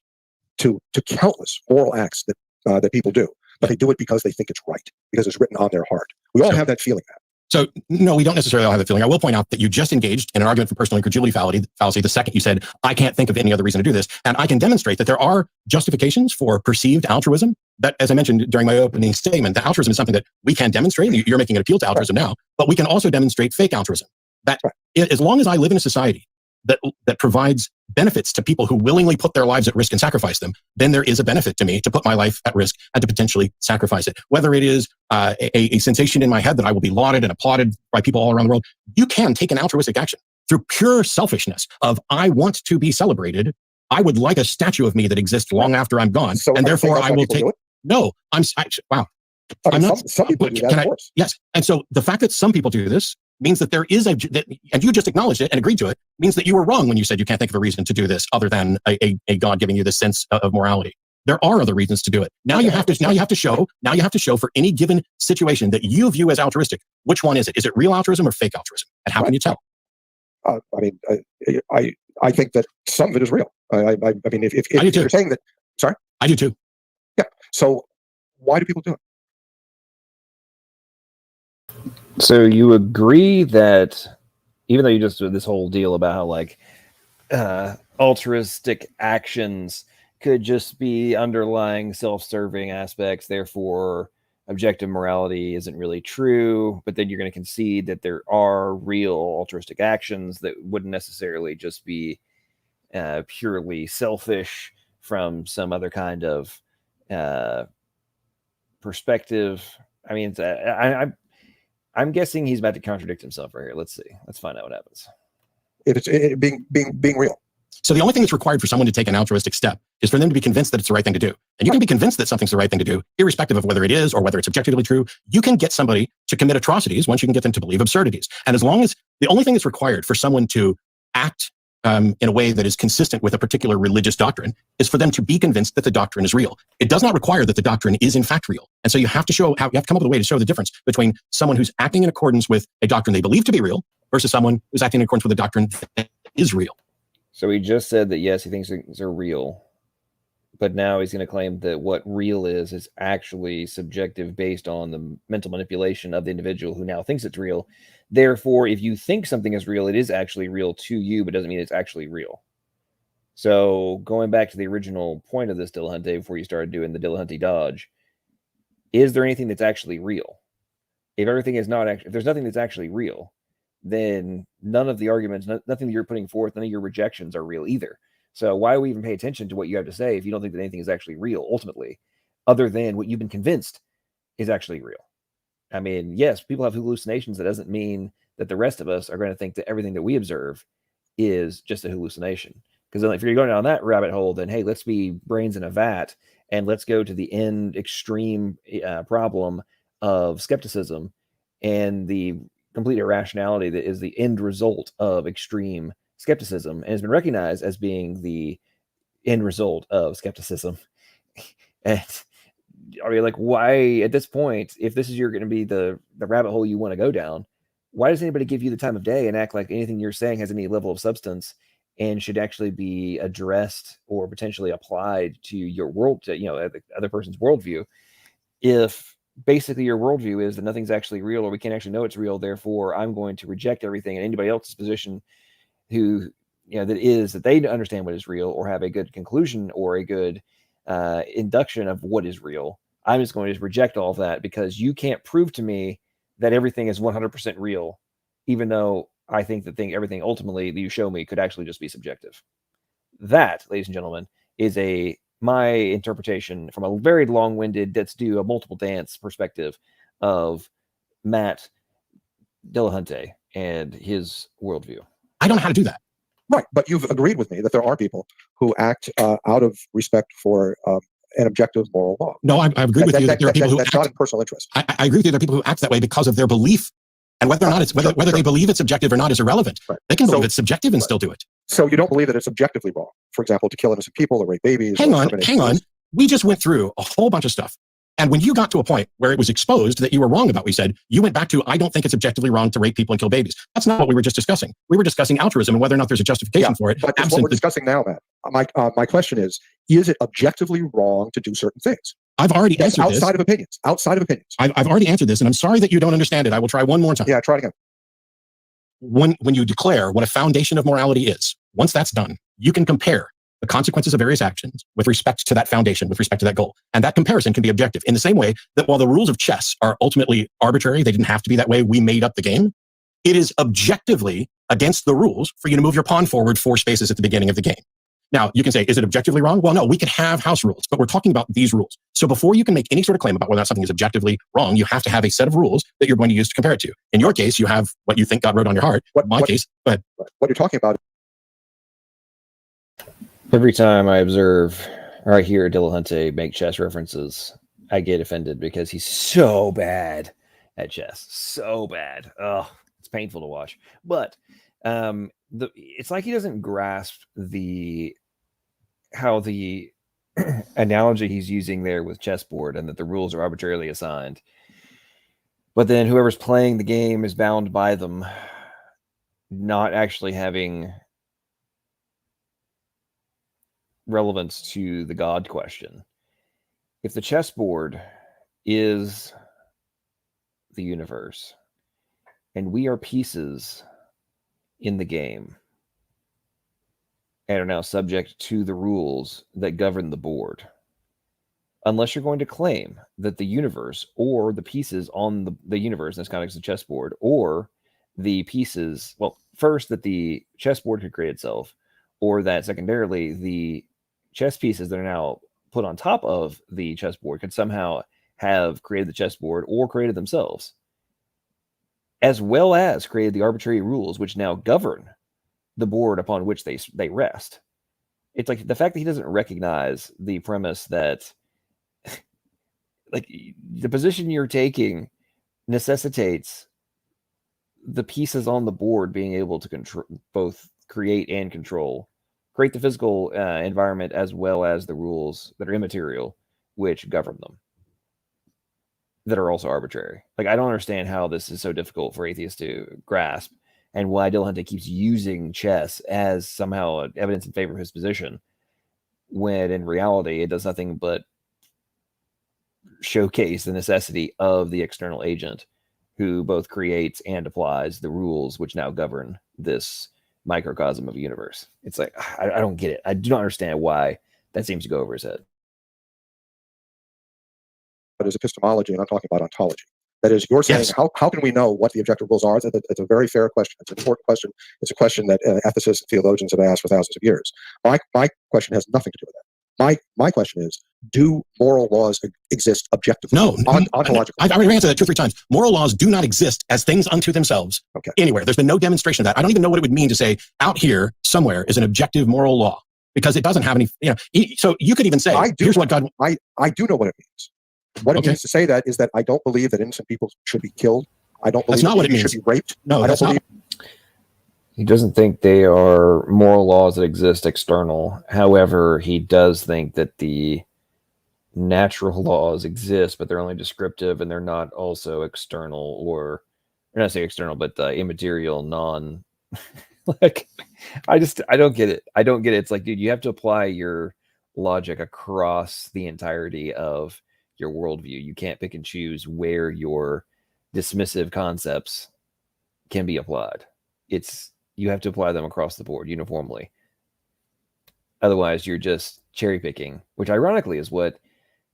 to countless moral acts that people do, but they do it because they think it's right, because it's written on their heart. We all have that feeling now. So, no, we don't necessarily all have that feeling. I will point out that you just engaged in an argument for personal incredulity fallacy the second you said, I can't think of any other reason to do this. And I can demonstrate that there are justifications for perceived altruism that, as I mentioned during my opening statement, that altruism is something that we can demonstrate. You're making an appeal to altruism now, but we can also demonstrate fake altruism. That as long as I live in a society that provides benefits to people who willingly put their lives at risk and sacrifice them, then there is a benefit to me to put my life at risk and to potentially sacrifice it. Whether it is a sensation in my head that I will be lauded and applauded by people all around the world, you can take an altruistic action through pure selfishness of, I want to be celebrated. I would like a statue of me that exists long after I'm gone. So and therefore I will take, wow. I'm not, some people do that, of course. Yes. And so the fact that some people do this means that there is and you just acknowledged it and agreed to it, means that you were wrong when you said you can't think of a reason to do this other than a God giving you this sense of morality. There are other reasons to do it. Now you have to show for any given situation that you view as altruistic, which one is it? Is it real altruism or fake altruism? And how can you tell? I think that some of it is real. I mean, if you're saying that, sorry? I do too. Yeah. So why do people do it? So you agree that even though you just did this whole deal about how like altruistic actions could just be underlying self-serving aspects, therefore objective morality isn't really true, but then you're going to concede that there are real altruistic actions that wouldn't necessarily just be purely selfish from some other kind of perspective. I mean, I'm guessing he's about to contradict himself right here. Let's see. Let's find out what happens. If it's being real. So the only thing that's required for someone to take an altruistic step is for them to be convinced that it's the right thing to do. And you can be convinced that something's the right thing to do, irrespective of whether it is or whether it's objectively true. You can get somebody to commit atrocities once you can get them to believe absurdities. And as long as the only thing that's required for someone to act in a way that is consistent with a particular religious doctrine is for them to be convinced that the doctrine is real. It does not require that the doctrine is in fact real. And so you have to come up with a way to show the difference between someone who's acting in accordance with a doctrine they believe to be real versus someone who's acting in accordance with a doctrine that is real. So he just said that, yes, he thinks things are real, but now he's going to claim that what real is actually subjective based on the mental manipulation of the individual who now thinks it's real. Therefore, if you think something is real, it is actually real to you, but doesn't mean it's actually real. So going back to the original point of this Dillahunty before you started doing the Dillahunty dodge, is there anything that's actually real? If everything is not actually, if there's nothing that's actually real, then none of the arguments, nothing that you're putting forth, none of your rejections are real either. So why do we even pay attention to what you have to say if you don't think that anything is actually real ultimately, other than what you've been convinced is actually real? I mean, yes, people have hallucinations. That doesn't mean that the rest of us are going to think that everything that we observe is just a hallucination. Because if you're going down that rabbit hole, then hey, let's be brains in a vat and let's go to the end extreme problem of skepticism and the complete irrationality that is the end result of extreme skepticism and has been recognized as being the end result of skepticism. And I mean, like, why at this point, if this is going to be the rabbit hole you want to go down, why does anybody give you the time of day and act like anything you're saying has any level of substance and should actually be addressed or potentially applied to your world, to, the other person's worldview, if basically your worldview is that nothing's actually real or we can't actually know it's real, therefore I'm going to reject everything in anybody else's position who, that they understand what is real or have a good conclusion or a good induction of what is real. I'm just going to reject all of that because you can't prove to me that everything is 100% real, even though I think that everything ultimately that you show me could actually just be subjective. That, ladies and gentlemen, is my interpretation from a very long-winded, let's do a multiple dance perspective of Matt Dillahunty and his worldview. I don't know how to do that. Right, but you've agreed with me that there are people who act out of respect for an objective moral law. No, I agree with you that there are people who act not in personal interest. I agree with you. There are people who act that way because of their belief, and whether or not it's whether they believe it's objective or not is irrelevant. Right. They can believe it's subjective and still do it. So you don't believe that it's objectively wrong, for example, to kill innocent people or rape babies? Hang on. We just went through a whole bunch of stuff. And when you got to a point where it was exposed that you were wrong about what we said, you went back to, I don't think it's objectively wrong to rape people and kill babies. That's not what we were just discussing. We were discussing altruism and whether or not there's a justification for it. But what we're discussing now, Matt, my question is it objectively wrong to do certain things? I've already answered this. Outside of opinions. I've already answered this, and I'm sorry that you don't understand it. I will try one more time. Yeah, try it again. When you declare what a foundation of morality is, once that's done, you can compare the consequences of various actions with respect to that foundation, with respect to that goal. And that comparison can be objective in the same way that while the rules of chess are ultimately arbitrary, they didn't have to be that way, we made up the game, it is objectively against the rules for you to move your pawn forward 4 spaces at the beginning of the game. Now, you can say, is it objectively wrong? Well, no, we can have house rules, but we're talking about these rules. So before you can make any sort of claim about whether or not something is objectively wrong, you have to have a set of rules that you're going to use to compare it to. In your case, you have what you think God wrote on your heart. In my case, go ahead. What you're talking about. Every time I observe or I hear Dillahunty make chess references, I get offended because he's so bad at chess. So bad. Oh, it's painful to watch. But it's like he doesn't grasp how the analogy he's using there with chessboard and that the rules are arbitrarily assigned. But then whoever's playing the game is bound by them, not actually having relevance to the God question. If the chessboard is the universe and we are pieces in the game and are now subject to the rules that govern the board, unless you're going to claim that the universe or the pieces on the universe, in this context, the chessboard, or the pieces, well, first that the chessboard could create itself, or that secondarily the chess pieces that are now put on top of the chessboard could somehow have created the chessboard or created themselves, as well as created the arbitrary rules which now govern the board upon which they rest. it's like the fact that he doesn't recognize the premise that like the position you're taking necessitates the pieces on the board being able to control, both create and create the physical environment as well as the rules that are immaterial which govern them, that are also arbitrary. Like, I don't understand how this is so difficult for atheists to grasp, and why Dillahunty keeps using chess as somehow evidence in favor of his position, when in reality it does nothing but showcase the necessity of the external agent who both creates and applies the rules which now govern this microcosm of a universe. It's like, I don't get it. I do not understand why that seems to go over his head. But as epistemology, and I'm talking about ontology. That is, you're saying, Yes. how can we know what the objective rules are? It's a very fair question. It's an important question. It's a question that ethicists and theologians have asked for thousands of years. My question has nothing to do with that. My question is, do moral laws exist objectively? No, Ontologically. I've already answered that 2 or 3 times. Moral laws do not exist as things unto themselves anywhere. There's been no demonstration of that. I don't even know what it would mean to say out here somewhere is an objective moral law, because it doesn't have any, so you could even say, here's what God... I do know what it means. What it means to say that is that I don't believe that innocent people should be killed. I don't believe that people should be raped. No, that's not. He doesn't think they are moral laws that exist external. However, he does think that the natural laws exist, but they're only descriptive and they're not also external, or not say external, but immaterial, non. Like, I don't get it. I don't get it. It's like, dude, you have to apply your logic across the entirety of your worldview. You can't pick and choose where your dismissive concepts can be applied. You have to apply them across the board uniformly. Otherwise, you're just cherry picking, which ironically is what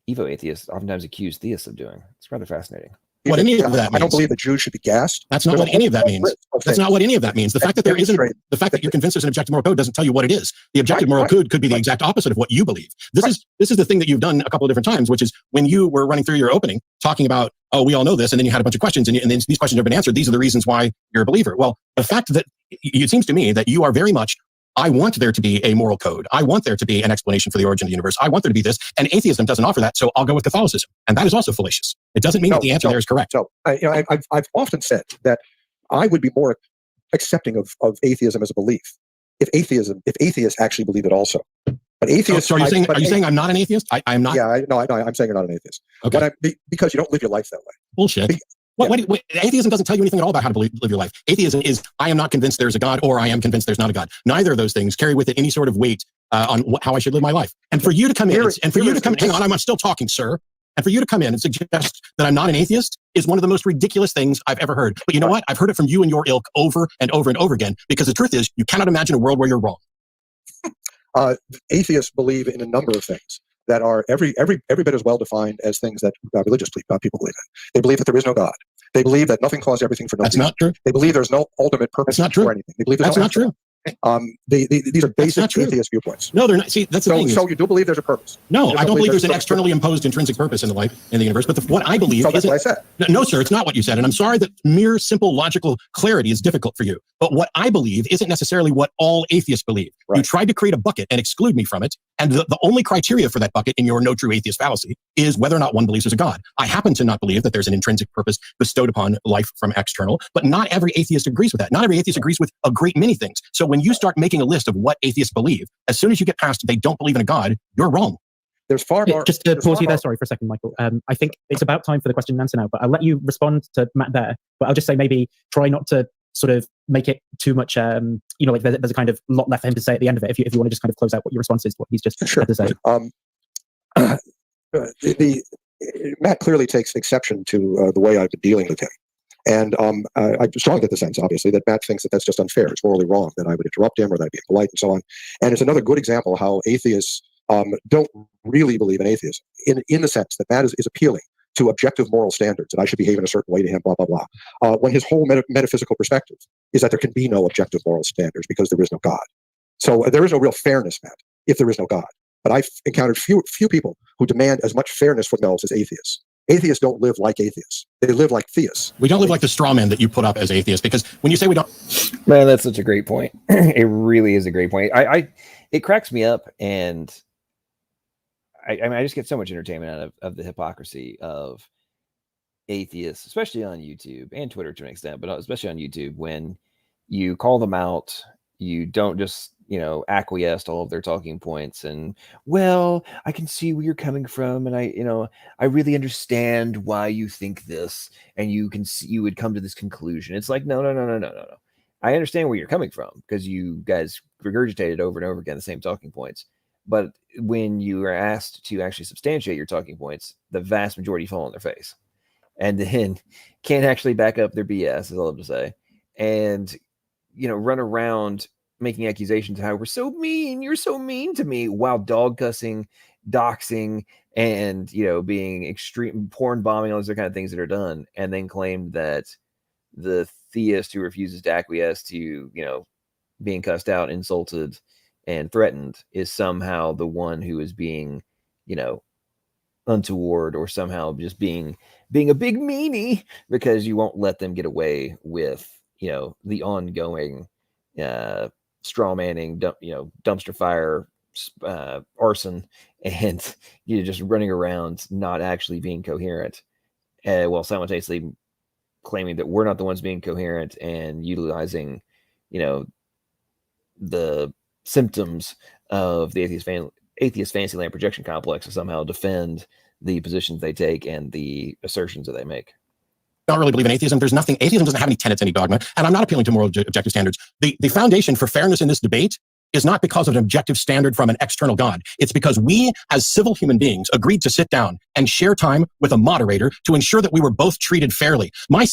Evo atheists oftentimes accuse theists of doing. It's rather fascinating. What any of that means. I don't believe that Jews should be gassed. That's not what any of that means. That's not what any of that means. The fact that the fact that you're convinced there's an objective moral code doesn't tell you what it is. The objective moral code could be the exact opposite of what you believe. This is the thing that you've done a couple of different times, which is when you were running through your opening, talking about, oh, we all know this, and then you had a bunch of questions, and then these questions have been answered. These are the reasons why you're a believer. Well, the fact that it seems to me that you are very much, I want there to be a moral code. I want there to be an explanation for the origin of the universe. I want there to be this. And atheism doesn't offer that, so I'll go with Catholicism. And that is also fallacious. It doesn't mean that the answer there is correct. So, I've often said that I would be more accepting of atheism as a belief if atheists actually believe it also. But atheists. So are you saying I'm not an atheist? I am not. Yeah, I'm saying you're not an atheist. Okay. Because you don't live your life that way. Bullshit. What, atheism doesn't tell you anything at all about how to live your life. Atheism is, I am not convinced there's a God, or I am convinced there's not a God. Neither of those things carry with it any sort of weight on how I should live my life. And for you to come in, hang on, I'm still talking, sir. And for you to come in and suggest that I'm not an atheist is one of the most ridiculous things I've ever heard. But you know what? I've heard it from you and your ilk over and over and over again, because the truth is, you cannot imagine a world where you're wrong. Atheists believe in a number of things that are every bit as well defined as things that religious people believe in. They believe that there is no God. They believe that nothing caused everything for nothing. That's not true. They believe there's no ultimate purpose for anything. They believe there's That's not true. These are basic atheist viewpoints. No, they're not. See, that's the thing. So you do believe there's a purpose? No, I don't believe there's an externally imposed intrinsic purpose in the universe. But what I believe is what I said. No, sir, it's not what you said. And I'm sorry that mere simple logical clarity is difficult for you. But what I believe isn't necessarily what all atheists believe. Right. You tried to create a bucket and exclude me from it. And the only criteria for that bucket in your no true atheist fallacy is whether or not one believes there's a God. I happen to not believe that there's an intrinsic purpose bestowed upon life from external, but not every atheist agrees with that. Not every atheist agrees with a great many things. So when you start making a list of what atheists believe, as soon as you get past they don't believe in a God, you're wrong. There's far more. Just to pause you there, sorry for a second, Michael. I think it's about time for the question and answer now, but I'll let you respond to Matt there. But I'll just say maybe try not to sort of make it too much, like there's a kind of lot left for him to say at the end of it. If you want to just kind of close out what your response is to what he's just had to say. Matt clearly takes exception to the way I've been dealing with him. And I strongly get the sense, obviously, that Matt thinks that that's just unfair. It's morally wrong that I would interrupt him or that I'd be polite and so on. And it's another good example how atheists don't really believe in atheism in the sense that Matt is appealing to objective moral standards, that I should behave in a certain way to him, blah, blah, blah. When his whole metaphysical perspective is that there can be no objective moral standards because there is no God. So there is no real fairness, Matt, if there is no God. But I've encountered few people who demand as much fairness for themselves as atheists. Atheists don't live like atheists. They live like theists. We don't live like the straw man that you put up as atheists, because when you say we don't, Man, that's such a great point. It really is a great point. It cracks me up, and I mean, I just get so much entertainment out of the hypocrisy of atheists, especially on YouTube and Twitter to an extent, but especially on YouTube, when you call them out, you don't just, acquiesce to all of their talking points and, well, I can see where you're coming from, and I really understand why you think this, and you would come to this conclusion. It's like, no. I understand where you're coming from, because you guys regurgitated over and over again the same talking points. But when you are asked to actually substantiate your talking points, the vast majority fall on their face, and then can't actually back up their BS, is all I have to say. And, run around making accusations how we're so mean, you're so mean to me, while dog cussing, doxing, and, being extreme porn bombing, all those other kind of things that are done, and then claim that the theist who refuses to acquiesce to, being cussed out, insulted, and threatened is somehow the one who is being, untoward, or somehow just being a big meanie, because you won't let them get away with, the ongoing straw manning, dumpster fire, arson, and just running around not actually being coherent, while simultaneously claiming that we're not the ones being coherent, and utilizing, the symptoms of the atheist fantasyland projection complex to somehow defend the positions they take and the assertions that they make. don't really believe in atheism. There's nothing, atheism doesn't have any tenets, any dogma, and I'm not appealing to moral objective standards. The foundation for fairness in this debate is not because of an objective standard from an external God. It's because we, as civil human beings, agreed to sit down and share time with a moderator to ensure that we were both treated fairly. My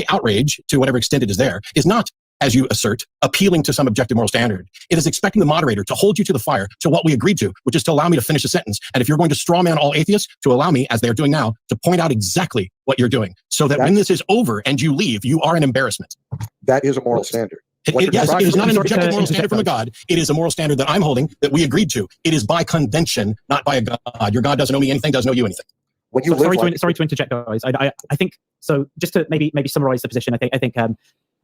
outrage, to whatever extent it is there, is not, as you assert, appealing to some objective moral standard. It is expecting the moderator to hold you to the fire to what we agreed to, which is to allow me to finish a sentence. And if you're going to strawman all atheists, to allow me, as they're doing now, to point out exactly what you're doing, so that when this is over and you leave, you are an embarrassment. That is a moral standard. Yes, it is not an objective moral standard from a God. It is a moral standard that I'm holding, that we agreed to. It is by convention, not by a God. Your God doesn't owe me anything, doesn't owe you anything. When you sorry to interject, guys. I think so. Just to maybe summarize the position, I think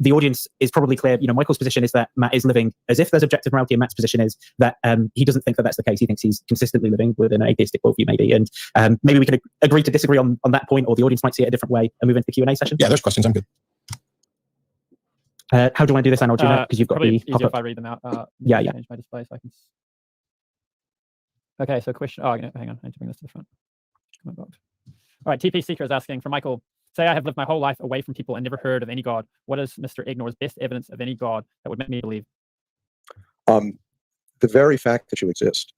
the audience is probably clear. Michael's position is that Matt is living as if there's objective morality, and Matt's position is that he doesn't think that that's the case. He thinks he's consistently living within an atheistic worldview, maybe. And maybe we could agree to disagree on that point, or the audience might see it a different way and move into the Q&A session. Yeah, there's questions. I'm good. How do you want to do this, Anil? Do you know? Because you've got probably the easier if I read them out. Yeah. Change my display so I can. Okay, so question. Oh, hang on. I need to bring this to the front. Come on, box. All right, TP Seeker is asking for Michael. Say I have lived my whole life away from people and never heard of any God. What is Mr. Egnor's best evidence of any God that would make me believe? The very fact that you exist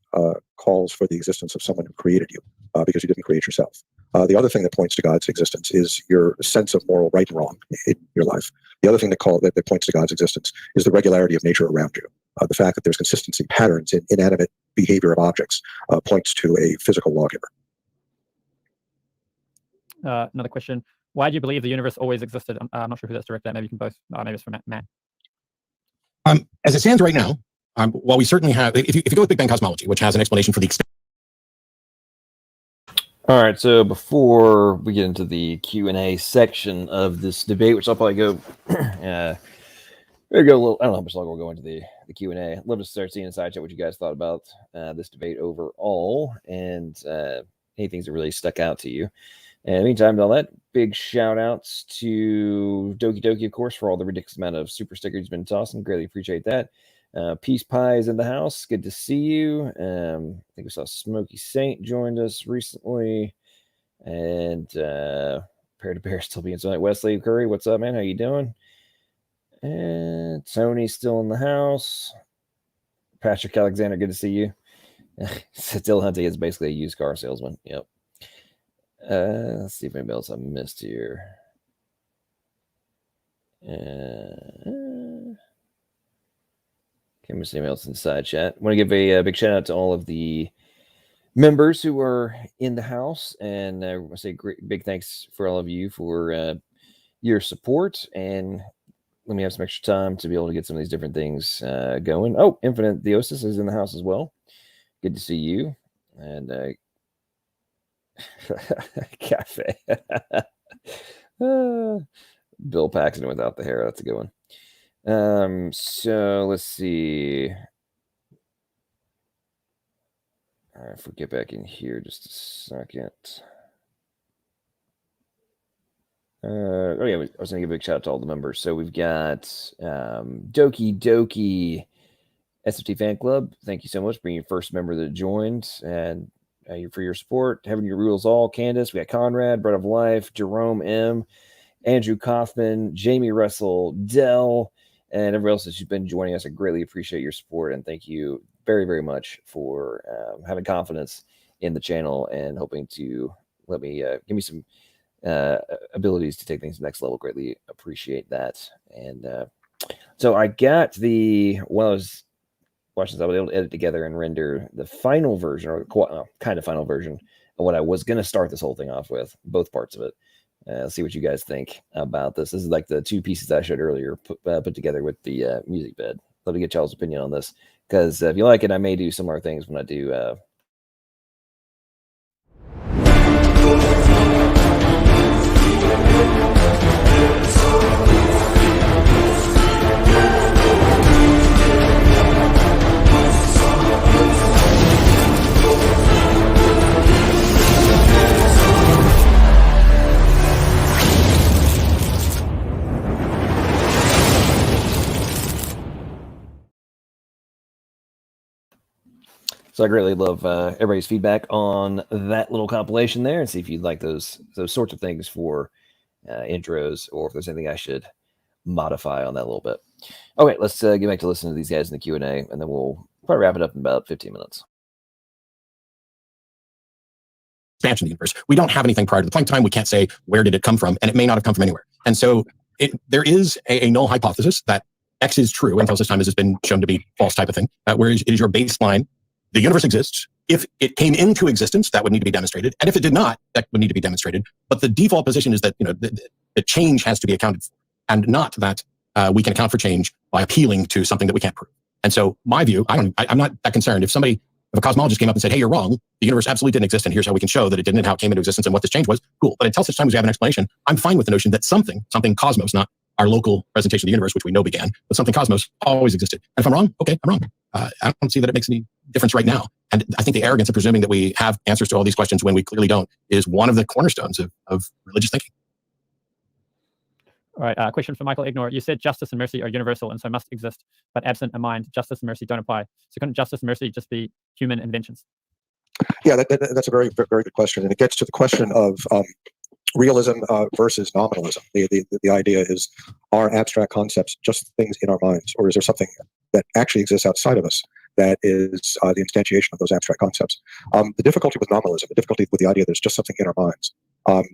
calls for the existence of someone who created you, because you didn't create yourself. The other thing that points to God's existence is your sense of moral right and wrong in your life. The other thing that points to God's existence is the regularity of nature around you. The fact that there's consistency patterns in inanimate behavior of objects points to a physical lawgiver. Another question. Why do you believe the universe always existed? I'm not sure who that's directed at. Maybe you can both. Maybe it's for Matt. As it stands right now, while we certainly have, if you go with Big Bang cosmology, which has an explanation for the extent. All right, so before we get into the Q&A section of this debate, which I'll probably go, we'll go a little, I don't know how much longer we'll go into the Q&A. I'd love to start seeing inside chat what you guys thought about this debate overall, and any things that really stuck out to you. And in the meantime, all that, big shout outs to Doki Doki, of course, for all the ridiculous amount of super stickers he's been tossing. Greatly appreciate that. Peace Pie is in the house. Good to see you. I think we saw Smokey Saint joined us recently. And Pair to Bear still being so. Wesley Curry, what's up, man? How you doing? And Tony's still in the house. Patrick Alexander, good to see you. Dillahunty is basically a used car salesman. Yep. Let's see if anybody else I missed here. Can't miss anybody else in the side chat. I want to give a big shout out to all of the members who are in the house, and I want to say big thanks for all of you for your support, and let me have some extra time to be able to get some of these different things going. Oh, Infinite Theosis is in the house as well. Good to see you. And Cafe. Bill Paxton without the hair. That's a good one. So let's see. All right, if we get back in here just a second. Oh yeah, I was gonna give a big shout out to all the members. So we've got Doki Doki SFT Fan Club. Thank you so much for being your first member that joined, and for your support. Having your rules all. Candace, we got Conrad, Bread of Life, Jerome M, Andrew Kaufman, Jamie Russell, Dell, and everyone else that's been joining us. I greatly appreciate your support, and thank you very, very much for having confidence in the channel and hoping to let me give me some abilities to take things to the next level. Greatly appreciate that. And so I got while I was watching this, I was able to edit together and render the final version, or kind of final version of what I was going to start this whole thing off with, both parts of it. Let's see what you guys think about this. This is like the two pieces I showed earlier put together with the music bed. Love to get y'all's opinion on this, because if you like it, I may do similar things when I do So I greatly love everybody's feedback on that little compilation there, and see if you'd like those sorts of things for intros, or if there's anything I should modify on that a little bit. Okay, let's get back to listening to these guys in the Q&A, and then we'll probably wrap it up in about 15 minutes. Expansion of the universe. We don't have anything prior to the Planck time. We can't say where did it come from, and it may not have come from anywhere. And so there is a null hypothesis that X is true until such time as it's been shown to be false type of thing, where it is your baseline. The universe exists. If it came into existence, that would need to be demonstrated. And if it did not, that would need to be demonstrated. But the default position is that the change has to be accounted for, and not that we can account for change by appealing to something that we can't prove. And so my view, I'm not that concerned. If a cosmologist came up and said, hey, you're wrong, the universe absolutely didn't exist, and here's how we can show that it didn't, and how it came into existence, and what this change was, cool. But until such time as we have an explanation, I'm fine with the notion that something cosmos, not our local presentation of the universe, which we know began, but something cosmos always existed. And if I'm wrong, okay, I'm wrong. I don't see that it makes any difference right now. And I think the arrogance of presuming that we have answers to all these questions when we clearly don't is one of the cornerstones of religious thinking. All right, question from Michael Egnor. You said justice and mercy are universal and so must exist, but absent a mind, justice and mercy don't apply. So couldn't justice and mercy just be human inventions? Yeah, that's a very, very good question. And it gets to the question of realism versus nominalism. The idea is, are abstract concepts just things in our minds, or is there something that actually exists outside of us that is the instantiation of those abstract concepts? The difficulty with nominalism, the difficulty with the idea there's just something in our minds,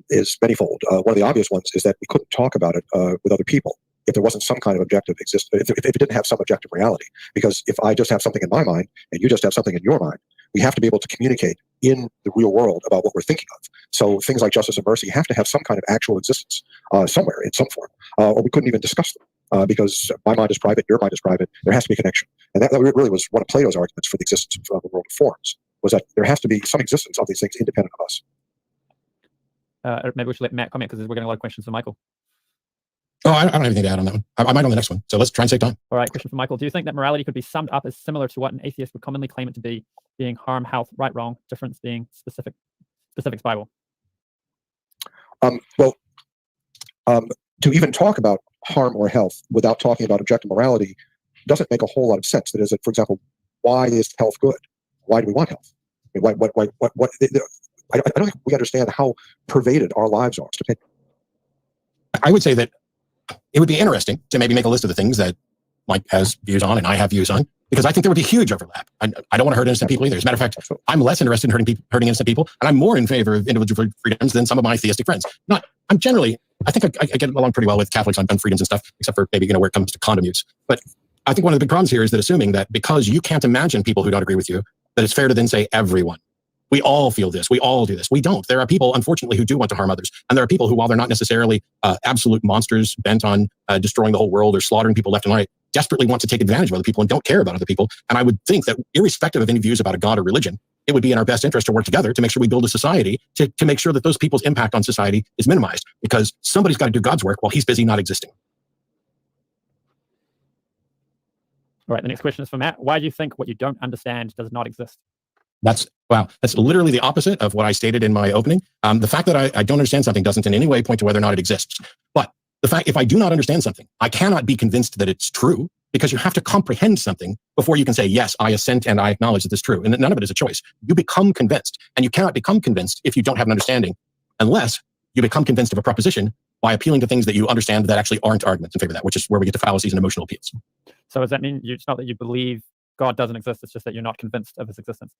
is manifold. One of the obvious ones is that we couldn't talk about it with other people if there wasn't some kind of objective existence, if it didn't have some objective reality. Because if I just have something in my mind and you just have something in your mind, we have to be able to communicate in the real world about what we're thinking of. So things like justice and mercy have to have some kind of actual existence somewhere in some form, or we couldn't even discuss them because my mind is private, your mind is private. There has to be a connection. And that really was one of Plato's arguments for the existence of the world of forms, was that there has to be some existence of these things independent of us. Maybe we should let Matt comment, because we're getting a lot of questions from Michael. Oh, I don't have anything to add on that one. I might on the next one. So let's try and save time. All right, question from Michael. Do you think that morality could be summed up as similar to what an atheist would commonly claim it to be, being harm, health, right, wrong, difference being specifics Bible? To even talk about harm or health without talking about objective morality doesn't make a whole lot of sense. That is, for example, why is health good? Why do we want health? I mean, I don't think we understand how pervaded our lives are. I would say that it would be interesting to maybe make a list of the things that Mike has views on and I have views on, because I think there would be huge overlap. I don't want to hurt innocent people either. As a matter of fact, I'm less interested in hurting innocent people, and I'm more in favor of individual freedoms than some of my theistic friends. I think I get along pretty well with Catholics on gun freedoms and stuff, except for maybe where it comes to condom use. But I think one of the big problems here is that assuming that because you can't imagine people who don't agree with you, that it's fair to then say everyone. We all feel this. We all do this. We don't. There are people, unfortunately, who do want to harm others. And there are people who, while they're not necessarily absolute monsters bent on destroying the whole world or slaughtering people left and right, desperately want to take advantage of other people and don't care about other people. And I would think that irrespective of any views about a God or religion, it would be in our best interest to work together to make sure we build a society to make sure that those people's impact on society is minimized, because somebody's got to do God's work while he's busy not existing. All right, the next question is for Matt. Why do you think what you don't understand does not exist? That's literally the opposite of what I stated in my opening. The fact that I don't understand something doesn't in any way point to whether or not it exists. But the fact, if I do not understand something, I cannot be convinced that it's true, because you have to comprehend something before you can say, yes, I assent and I acknowledge that it's true. And none of it is a choice. You become convinced, and you cannot become convinced if you don't have an understanding, unless you become convinced of a proposition by appealing to things that you understand that actually aren't arguments in favor of that, which is where we get to fallacies and emotional appeals. So does that mean it's not that you believe God doesn't exist, it's just that you're not convinced of his existence?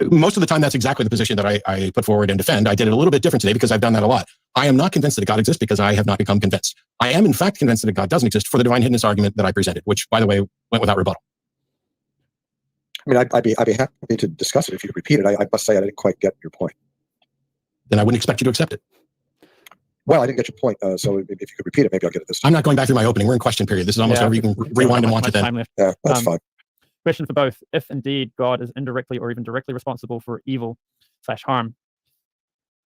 Most of the time, that's exactly the position that I put forward and defend. I did it a little bit different today because I've done that a lot. I am not convinced that God exists because I have not become convinced. I am, in fact, convinced that God doesn't exist for the divine hiddenness argument that I presented, which, by the way, went without rebuttal. I mean, I'd be happy to discuss it if you could repeat it. I must say I didn't quite get your point. Then I wouldn't expect you to accept it. Well, I didn't get your point, so if you could repeat it, maybe I'll get it this time. I'm not going back through my opening. We're in question period. This is almost over. You can rewind and watch it then. Yeah, that's fine. Question for both. If indeed God is indirectly or even directly responsible for evil/harm,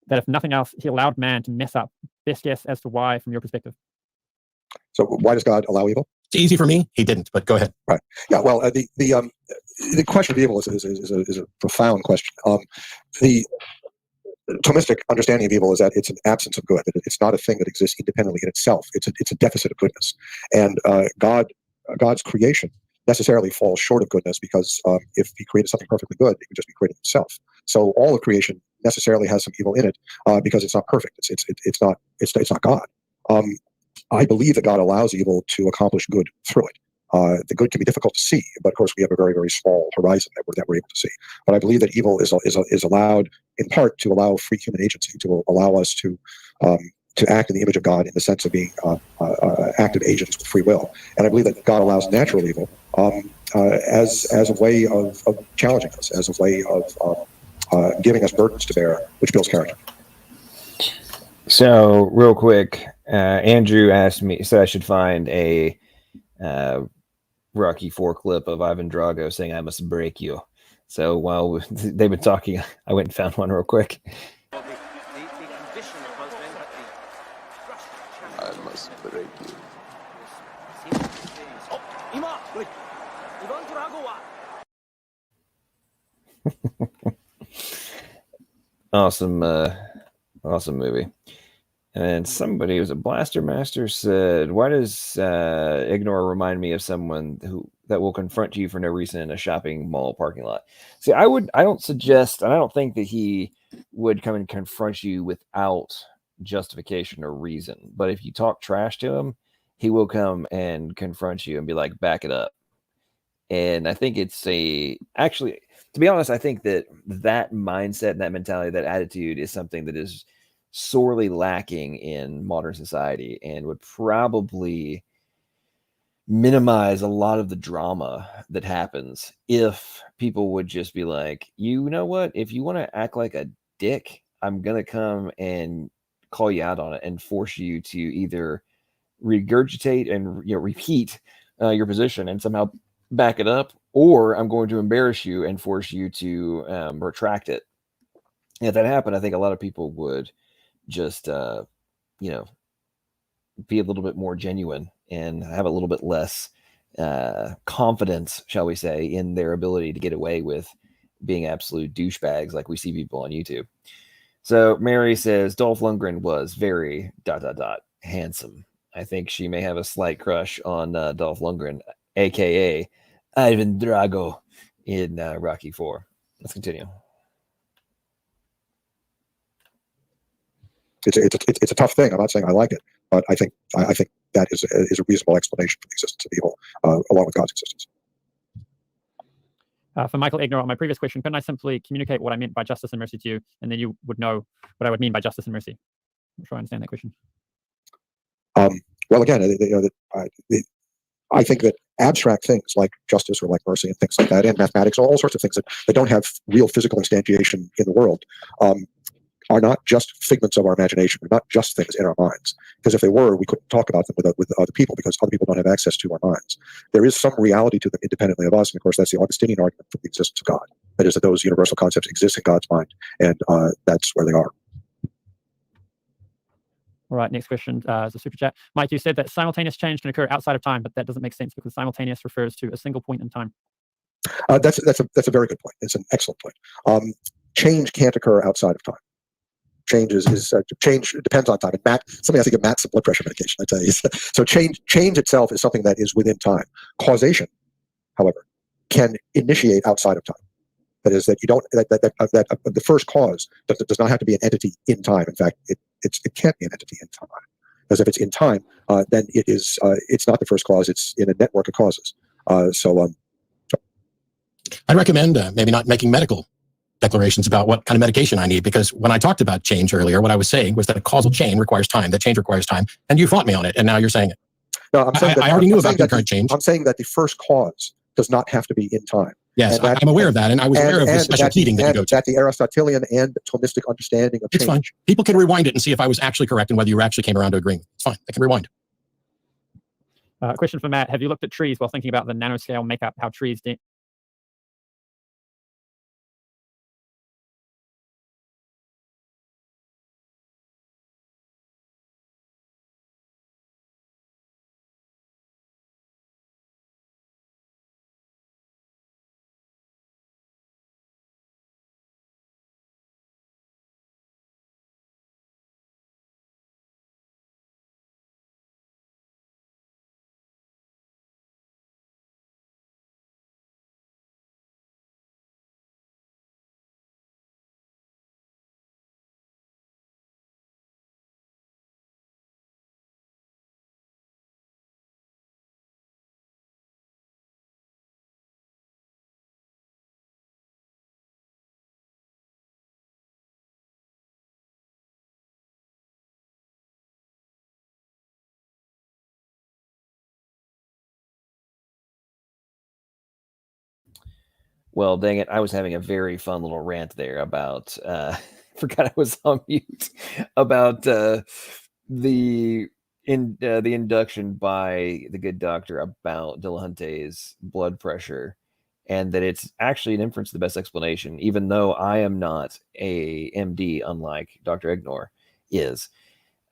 that if nothing else, he allowed man to mess up. Best guess as to why from your perspective. So why does God allow evil? It's easy for me. He didn't, but go ahead. Right. Yeah. Well, the question of evil is a profound question. The Thomistic understanding of evil is that it's an absence of good. It's not a thing that exists independently in itself. It's a deficit of goodness, and God's creation necessarily falls short of goodness, because if he created something perfectly good, it would just be creating himself. So all of creation necessarily has some evil in it, because it's not perfect. It's not God. I believe that God allows evil to accomplish good through it. The good can be difficult to see, but of course we have a very, very small horizon that we're able to see. But I believe that evil is allowed in part to allow free human agency, to allow us to act in the image of God, in the sense of being active agents with free will. And I believe that God allows natural evil as a way of challenging us, as a way of giving us burdens to bear, which builds character. So, real quick, Andrew asked me, so I should find a Rocky IV clip of Ivan Drago saying, "I must break you." So while they've been talking, I went and found one real quick. I must break you. Awesome movie. And somebody who's a Blaster Master said, "Why does Egnor remind me of someone that will confront you for no reason in a shopping mall parking lot?" See, I don't suggest, and I don't think that he would come and confront you without justification or reason. But if you talk trash to him, he will come and confront you and be like, "Back it up." And I think actually, to be honest, I think that mindset and that mentality, that attitude is something that is sorely lacking in modern society, and would probably minimize a lot of the drama that happens if people would just be like, you know what, if you want to act like a dick, I'm gonna come and call you out on it and force you to either regurgitate and repeat your position and somehow back it up, or I'm going to embarrass you and force you to retract it. And if that happened, I think a lot of people would just be a little bit more genuine and have a little bit less confidence, shall we say, in their ability to get away with being absolute douchebags like we see people on YouTube. So Mary says Dolph Lundgren was very ... handsome. I think she may have a slight crush on Dolph Lundgren, aka Ivan Drago in Rocky IV. Let's continue. It's a tough thing. I'm not saying I like it, but I think that is a reasonable explanation for the existence of evil, along with God's existence. For Michael Egnor, on my previous question, couldn't I simply communicate what I meant by justice and mercy to you, and then you would know what I would mean by justice and mercy? I'm sure I understand that question. Well, again, I think that abstract things like justice or like mercy and things like that, and mathematics, all sorts of things that don't have real physical instantiation in the world, are not just figments of our imagination. They're not just things in our minds. Because if they were, we couldn't talk about them with other people, because other people don't have access to our minds. There is some reality to them independently of us, and of course that's the Augustinian argument for the existence of God. That is, that those universal concepts exist in God's mind, and that's where they are. All right, next question is a super chat. Mike, you said that simultaneous change can occur outside of time, but that doesn't make sense because simultaneous refers to a single point in time. That's a very good point. It's an excellent point. Change can't occur outside of time. Change change depends on time. And Matt, something I think of Matt's blood pressure medication. I tell you, so change itself is something that is within time. Causation, however, can initiate outside of time. That is, that you don't that the first cause does not have to be an entity in time. In fact, it can't be an entity in time, because if it's in time, then it's not the first cause. It's in a network of causes. I'd recommend maybe not making medical declarations about what kind of medication I need, because when I talked about change earlier, what I was saying was that a causal chain requires time. That change requires time, and you fought me on it, and now you're saying it. No, I'm saying I already knew about concurrent change. I'm saying that the first cause does not have to be in time. Yes, I'm aware of that, and I was aware of the special pleading that you go to. That the Aristotelian and Thomistic understanding of change. It's fine. People can rewind it and see if I was actually correct and whether you actually came around to agreeing. It's fine. They can rewind. Question for Matt. Have you looked at trees while thinking about the nanoscale makeup, how trees Well, dang it, I was having a very fun little rant there about forgot I was on mute, about the induction by the good doctor about Dillahunty's blood pressure, and that it's actually an inference the best explanation, even though I am not a MD, unlike Dr. Egnor is.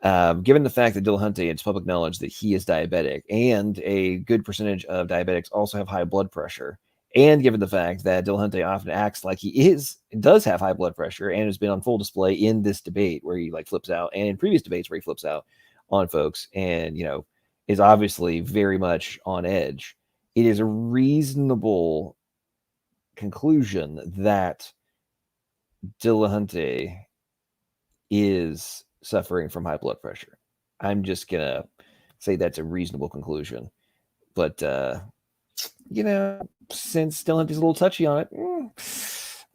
Given the fact that Dillahunty, it's public knowledge that he is diabetic, and a good percentage of diabetics also have high blood pressure, and given the fact that Dillahunty often acts like he does have high blood pressure and has been on full display in this debate where he like flips out, and in previous debates where he flips out on folks, and is obviously very much on edge, it is a reasonable conclusion that Dillahunty is suffering from high blood pressure. I'm just gonna say that's a reasonable conclusion, but since Dillahunty's a little touchy on it,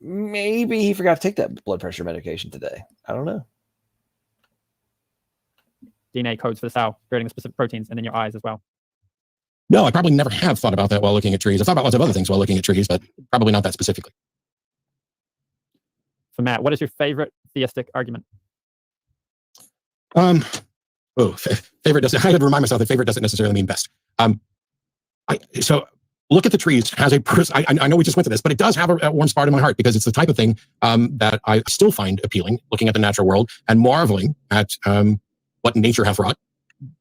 maybe he forgot to take that blood pressure medication today. I don't know. DNA codes for the cell, creating the specific proteins, and then your eyes as well. No, I probably never have thought about that while looking at trees. I've thought about lots of other things while looking at trees, but probably not that specifically. For Matt, what is your favorite theistic argument? Favorite doesn't. I had to remind myself that favorite doesn't necessarily mean best. So look at the trees has I know we just went to this, but it does have a warm spot in my heart, because it's the type of thing that I still find appealing, looking at the natural world and marveling at what nature has wrought,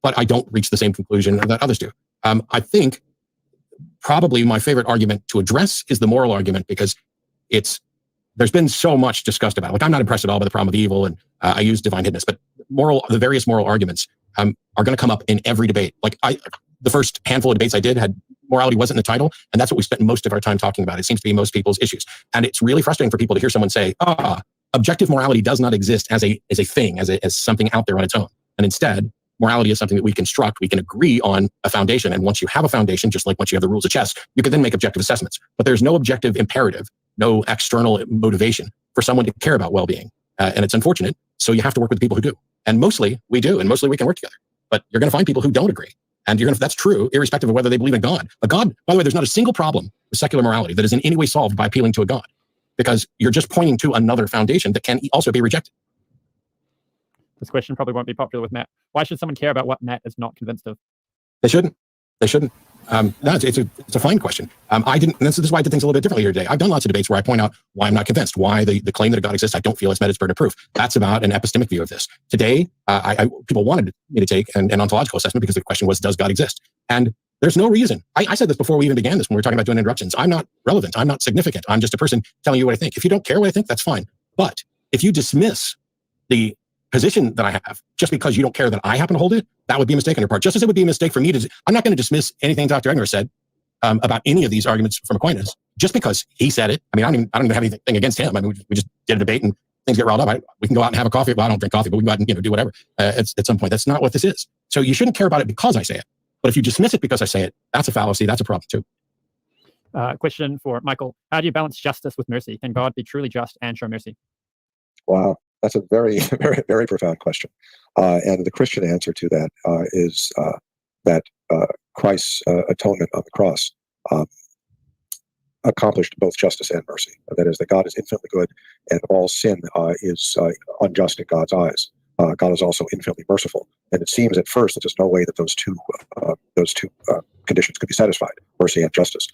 but I don't reach the same conclusion that others do. I think probably my favorite argument to address is the moral argument, because there's been so much discussed about it. Like, I'm not impressed at all by the problem of evil, and I use divine hiddenness, but the various moral arguments are going to come up in every debate. Like, the first handful of debates I did had morality wasn't in the title, and that's what we spent most of our time talking about. It seems to be most people's issues, and it's really frustrating for people to hear someone say, objective morality does not exist as a thing, as something out there on its own, and instead morality is something that we construct. We can agree on a foundation, and once you have a foundation, just like once you have the rules of chess, you can then make objective assessments. But there's no objective imperative, no external motivation for someone to care about well-being, and it's unfortunate. So you have to work with people who do, and mostly we do, and mostly we can work together. But you're going to find people who don't agree. And that's true, irrespective of whether they believe in God. A God, by the way, there's not a single problem with secular morality that is in any way solved by appealing to a God, because you're just pointing to another foundation that can also be rejected. This question probably won't be popular with Matt. Why should someone care about what Matt is not convinced of? They shouldn't. No, it's a fine question. I didn't. This is why I did things a little bit differently here today. I've done lots of debates where I point out why I'm not convinced, why the claim that a God exists, I don't feel it's met its burden of proof. That's about an epistemic view of this. Today, people wanted me to take an ontological assessment because the question was, does God exist? And there's no reason. I said this before we even began this when we were talking about doing interruptions. I'm not relevant. I'm not significant. I'm just a person telling you what I think. If you don't care what I think, that's fine. But if you dismiss the position that I have just because you don't care that I happen to hold it, that would be a mistake on your part. Just as it would be a mistake for me to, I'm not going to dismiss anything Dr. Egnor said about any of these arguments from Aquinas just because he said it. I mean, I don't even have anything against him. I mean, we just did a debate and things get riled up. We can go out and have a coffee. Well, I don't drink coffee, but we can go out and do whatever at some point. That's not what this is. So you shouldn't care about it because I say it. But if you dismiss it because I say it, that's a fallacy. That's a problem too. Question for Michael. How do you balance justice with mercy? Can God be truly just and show mercy? Wow, that's a very, very, very profound question. And the Christian answer to that is that Christ's atonement on the cross accomplished both justice and mercy. That is, that God is infinitely good, and all sin is unjust in God's eyes. God is also infinitely merciful, and it seems at first that there's no way that those two conditions could be satisfied: mercy and justice.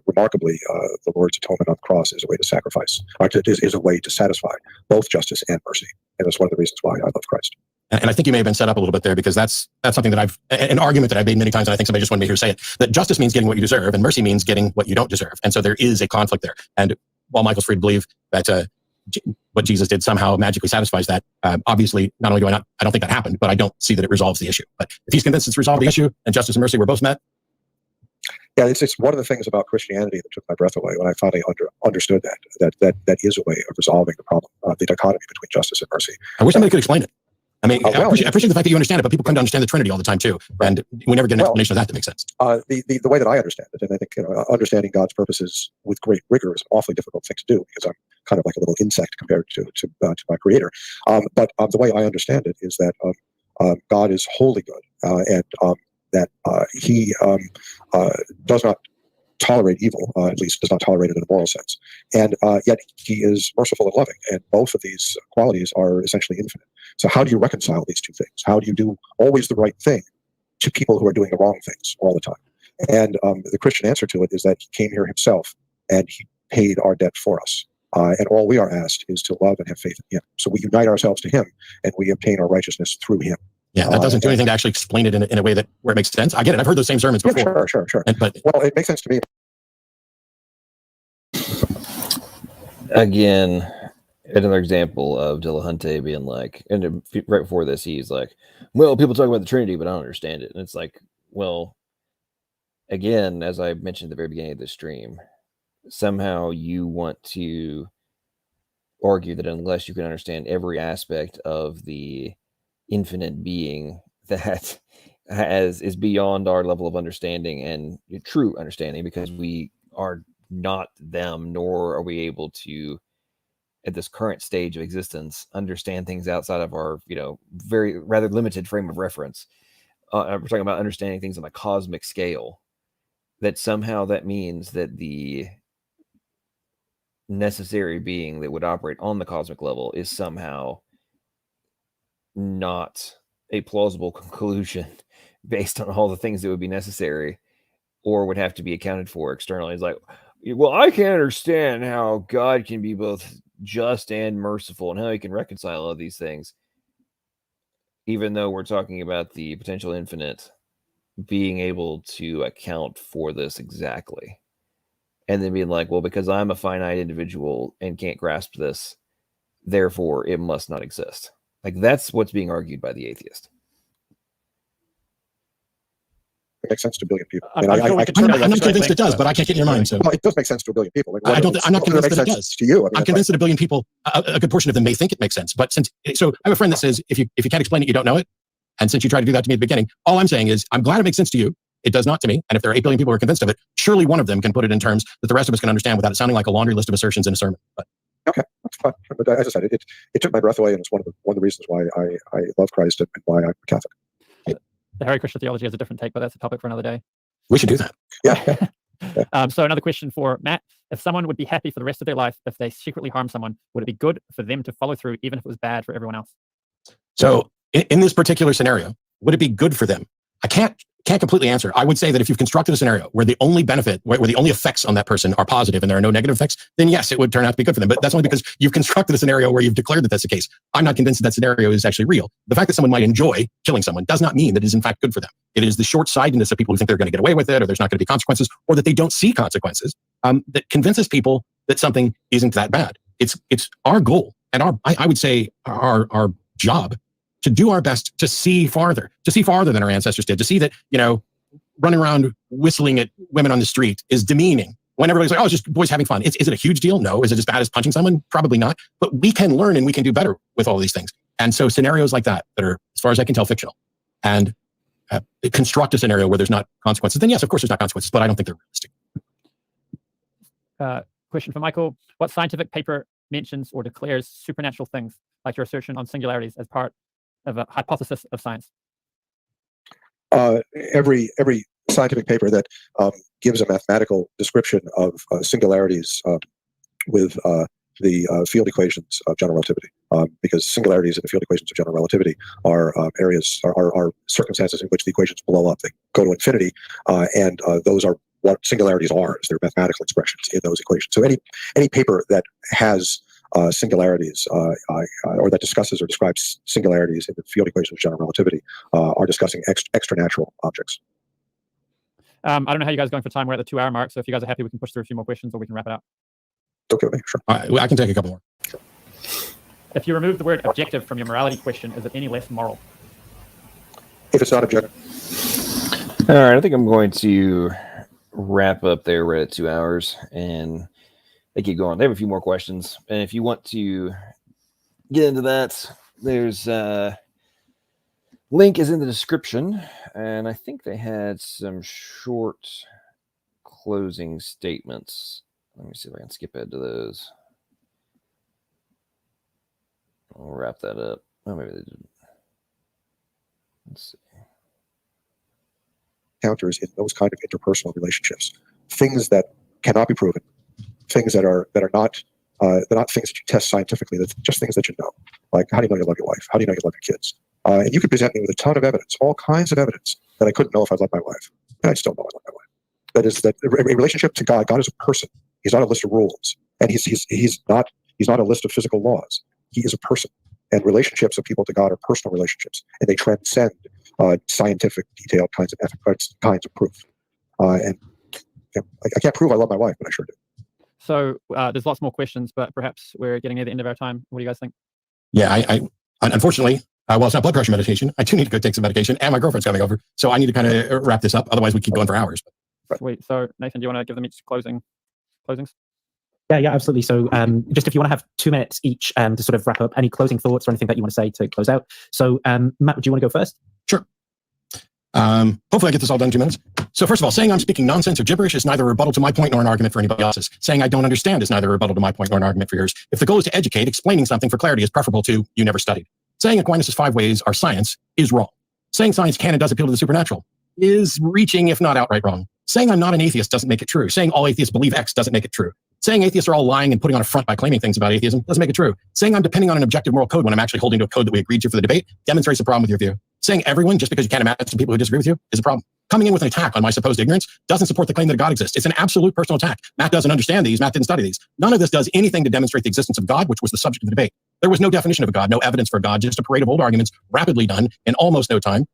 Remarkably, the Lord's atonement on the cross is a way to sacrifice, is a way to satisfy both justice and mercy, and that's one of the reasons why I love Christ. And I think you may have been set up a little bit there because that's something that an argument that I've made many times, and I think somebody just wanted me to hear say it, that justice means getting what you deserve, and mercy means getting what you don't deserve. And so there is a conflict there. And while Michael's free to believe that what Jesus did somehow magically satisfies that, obviously, not only I don't think that happened, but I don't see that it resolves the issue. But if he's convinced it's resolved the issue, and justice and mercy were both met. Yeah, it's one of the things about Christianity that took my breath away when I finally understood that is a way of resolving the problem, the dichotomy between justice and mercy. I wish somebody could explain it. I mean, well, I appreciate the fact that you understand it, but people come to understand the Trinity all the time too, and we never get an explanation of that makes sense. The way that I understand it, and I think understanding God's purposes with great rigor is an awfully difficult thing to do because I'm kind of like a little insect compared to my Creator. But the way I understand it is that God is wholly good, and that He does not tolerate evil, at least does not tolerate it in a moral sense. And yet he is merciful and loving. And both of these qualities are essentially infinite. So how do you reconcile these two things? How do you do always the right thing to people who are doing the wrong things all the time? And the Christian answer to it is that he came here himself and he paid our debt for us. And all we are asked is to love and have faith in him. So we unite ourselves to him and we obtain our righteousness through him. Yeah, that doesn't do anything to actually explain it in a way where it makes sense. I get it. I've heard those same sermons before. Yeah, sure. But well, it makes sense to me. Again, another example of Dillahunty being like, and right before this, he's like, well, people talk about the Trinity, but I don't understand it. And it's like, well, again, as I mentioned at the very beginning of the stream, somehow you want to argue that unless you can understand every aspect of the infinite being that is beyond our level of understanding and true understanding, because we are not them, nor are we able to, at this current stage of existence, understand things outside of our, very rather limited frame of reference. We're talking about understanding things on a cosmic scale. That somehow that means that the necessary being that would operate on the cosmic level is somehow not a plausible conclusion based on all the things that would be necessary or would have to be accounted for externally. It's like, well, I can't understand how God can be both just and merciful and how he can reconcile all these things, even though we're talking about the potential infinite being able to account for this exactly. And then being like, well, because I'm a finite individual and can't grasp this, therefore it must not exist. Like, that's what's being argued by the atheist. It makes sense to a billion people. I'm not convinced it does, but I can't get in your mind. So well, it does make sense to a billion people. Like, I'm not convinced that it does. To you, I'm convinced that a billion people, a good portion of them may think it makes sense. But I have a friend that says, if you can't explain it, you don't know it. And since you tried to do that to me at the beginning, all I'm saying is, I'm glad it makes sense to you. It does not to me. And if there are 8 billion people who are convinced of it, surely one of them can put it in terms that the rest of us can understand without it sounding like a laundry list of assertions in a sermon. But okay, that's fine. But as I said, it took my breath away, and it's one of the reasons why I love Christ and why I'm Catholic. The Hare Krishna theology has a different take, but that's a topic for another day. We should do that. Yeah. So another question for Matt. If someone would be happy for the rest of their life if they secretly harm someone, would it be good for them to follow through, even if it was bad for everyone else? So in this particular scenario, would it be good for them I can't completely answer. I would say that if you've constructed a scenario where the only benefit, where the only effects on that person are positive and there are no negative effects, then yes, it would turn out to be good for them. But that's only because you've constructed a scenario where you've declared that that's the case. I'm not convinced that scenario is actually real. The fact that someone might enjoy killing someone does not mean that it is in fact good for them. It is the short-sightedness of people who think they're going to get away with it, or there's not going to be consequences, or that they don't see consequences, that convinces people that something isn't that bad. It's our goal and I would say our job to do our best to see farther than our ancestors did, to see that, running around whistling at women on the street is demeaning. When everybody's like, oh, it's just boys having fun. Is it a huge deal? No. Is it as bad as punching someone? Probably not. But we can learn and we can do better with all these things. And so scenarios like that are, as far as I can tell, fictional, and construct a scenario where there's not consequences, then yes, of course there's not consequences, but I don't think they're realistic. Question for Michael. What scientific paper mentions or declares supernatural things, like your assertion on singularities, as part of a hypothesis of science? Every scientific paper that gives a mathematical description of singularities with the field equations of general relativity, because singularities in the field equations of general relativity are circumstances in which the equations blow up. They go to infinity, and those are what singularities are. They're mathematical expressions in those equations. So any paper that has singularities or that discusses or describes singularities in the field equations of general relativity are discussing extranatural objects. I don't know how you guys are going for time. We're at the 2-hour mark, so if you guys are happy, we can push through a few more questions, or we can wrap it up. Okay, sure. I can take a couple more. Sure. If you remove the word objective from your morality question, is it any less moral? If it's not objective. All right, I think I'm going to wrap up there. We're at 2 hours, and they keep going. They have a few more questions, and if you want to get into that, there's link is in the description, and I think they had some short closing statements. Let me see if I can skip ahead to those. I'll wrap that up. Oh, maybe they didn't. Let's see. Encounters in those kind of interpersonal relationships, things that cannot be proven, things that are not they're not things that you test scientifically. That's just things that you know. Like, how do you know you love your wife? How do you know you love your kids? And you could present me with a ton of evidence, all kinds of evidence that I couldn't know if I loved my wife. And I still know I love my wife. That is that a relationship to God. God is a person. He's not a list of rules, and he's not a list of physical laws. He is a person, and relationships of people to God are personal relationships, and they transcend scientific, detailed kinds of proof. And I can't prove I love my wife, but I sure do. So there's lots more questions, but perhaps we're getting near the end of our time. What do you guys think? Yeah, I unfortunately, well, it's not blood pressure medication. I do need to go take some medication, and my girlfriend's coming over, so I need to kind of wrap this up. Otherwise, we keep going for hours. Sweet. So Nathan, do you want to give them each closings? Yeah, absolutely. So just if you want to have 2 minutes each to sort of wrap up, any closing thoughts or anything that you want to say to close out. So Matt, do you want to go first? Sure. Hopefully I get this all done in 2 minutes. So first of all, saying I'm speaking nonsense or gibberish is neither a rebuttal to my point nor an argument for anybody else's. Saying I don't understand is neither a rebuttal to my point nor an argument for yours. If the goal is to educate, explaining something for clarity is preferable to you never studied. Saying Aquinas' 5 ways are science is wrong. Saying science can and does appeal to the supernatural is reaching, if not outright wrong. Saying I'm not an atheist doesn't make it true. Saying all atheists believe X doesn't make it true. Saying atheists are all lying and putting on a front by claiming things about atheism doesn't make it true. Saying I'm depending on an objective moral code when I'm actually holding to a code that we agreed to for the debate demonstrates a problem with your view. Saying everyone, just because you can't imagine people who disagree with you, is a problem. Coming in with an attack on my supposed ignorance doesn't support the claim that a God exists. It's an absolute personal attack. Matt doesn't understand these. Matt didn't study these. None of this does anything to demonstrate the existence of God, which was the subject of the debate. There was no definition of a God, no evidence for a God, just a parade of old arguments, rapidly done in almost no time,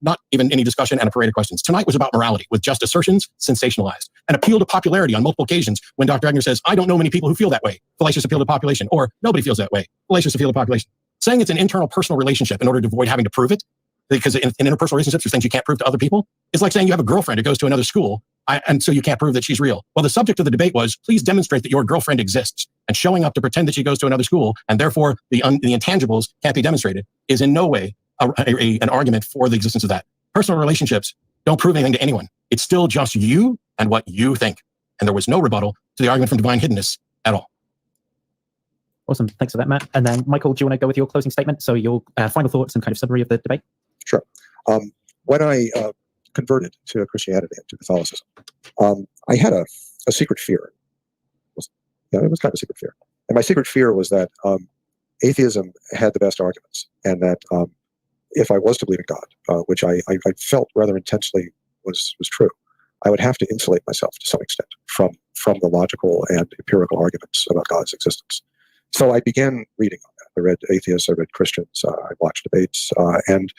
not even any discussion, and a parade of questions. Tonight was about morality, with just assertions sensationalized. An appeal to popularity on multiple occasions when Dr. Egnor says, I don't know many people who feel that way. Fallacious appeal to population. Or nobody feels that way. Fallacious appeal to population. Saying it's an internal personal relationship in order to avoid having to prove it, because in interpersonal relationships, there's things you can't prove to other people. It's like saying you have a girlfriend who goes to another school, and so you can't prove that she's real. Well, the subject of the debate was, please demonstrate that your girlfriend exists. And showing up to pretend that she goes to another school, and therefore the intangibles can't be demonstrated, is in no way an argument for the existence of that. Personal relationships don't prove anything to anyone. It's still just you and what you think. And there was no rebuttal to the argument from divine hiddenness at all. Awesome. Thanks for that, Matt. And then, Michael, do you want to go with your closing statement? So your final thoughts and kind of summary of the debate? Sure. When I converted to Christianity, to Catholicism, I had a secret fear. It was kind of a secret fear. And my secret fear was that atheism had the best arguments, and that if I was to believe in God, which I felt rather intensely was true, I would have to insulate myself to some extent from the logical and empirical arguments about God's existence. So I began reading on that. I read atheists, I read Christians, I watched debates, and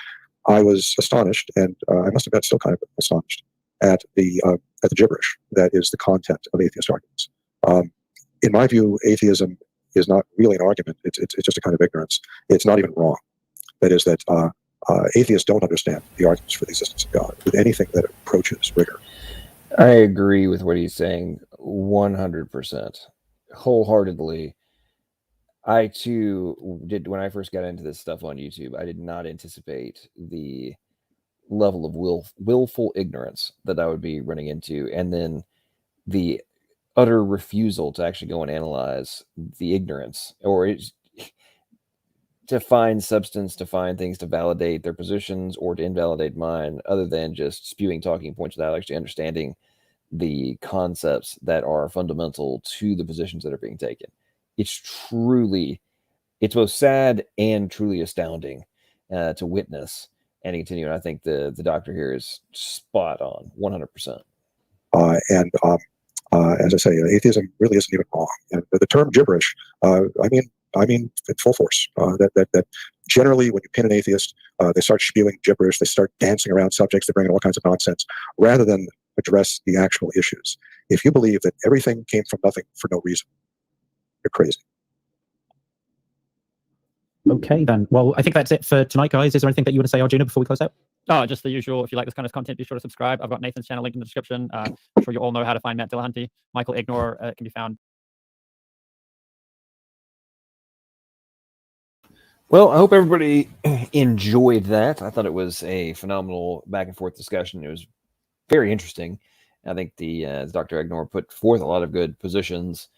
I was astonished, and I must have been still kind of astonished at the gibberish that is the content of atheist arguments. In my view, atheism is not really an argument. It's just a kind of ignorance. It's not even wrong. That is that atheists don't understand the arguments for the existence of God with anything that approaches rigor. I agree with what he's saying 100%, wholeheartedly. I too did, when I first got into this stuff on YouTube, I did not anticipate the level of willful ignorance that I would be running into, and then the utter refusal to actually go and analyze the ignorance, or to find substance, to find things to validate their positions or to invalidate mine, other than just spewing talking points without actually understanding the concepts that are fundamental to the positions that are being taken. It's both sad and truly astounding to witness and continue. And I think the doctor here is spot on, 100%. As I say, atheism really isn't even wrong. And the term gibberish, I mean in full force. That generally, when you pin an atheist, they start spewing gibberish. They start dancing around subjects. They bring in all kinds of nonsense, rather than address the actual issues. If you believe that everything came from nothing for no reason, you're crazy. Okay, then. Well, I think that's it for tonight, guys. Is there anything that you want to say, Arjuna, before we close out? Oh, just the usual. If you like this kind of content, be sure to subscribe. I've got Nathan's channel linked in the description. I'm sure you all know how to find Matt Dillahunty. Michael Egnor can be found. Well, I hope everybody enjoyed that. I thought it was a phenomenal back and forth discussion. It was very interesting. I think the Dr. Egnor put forth a lot of good positions,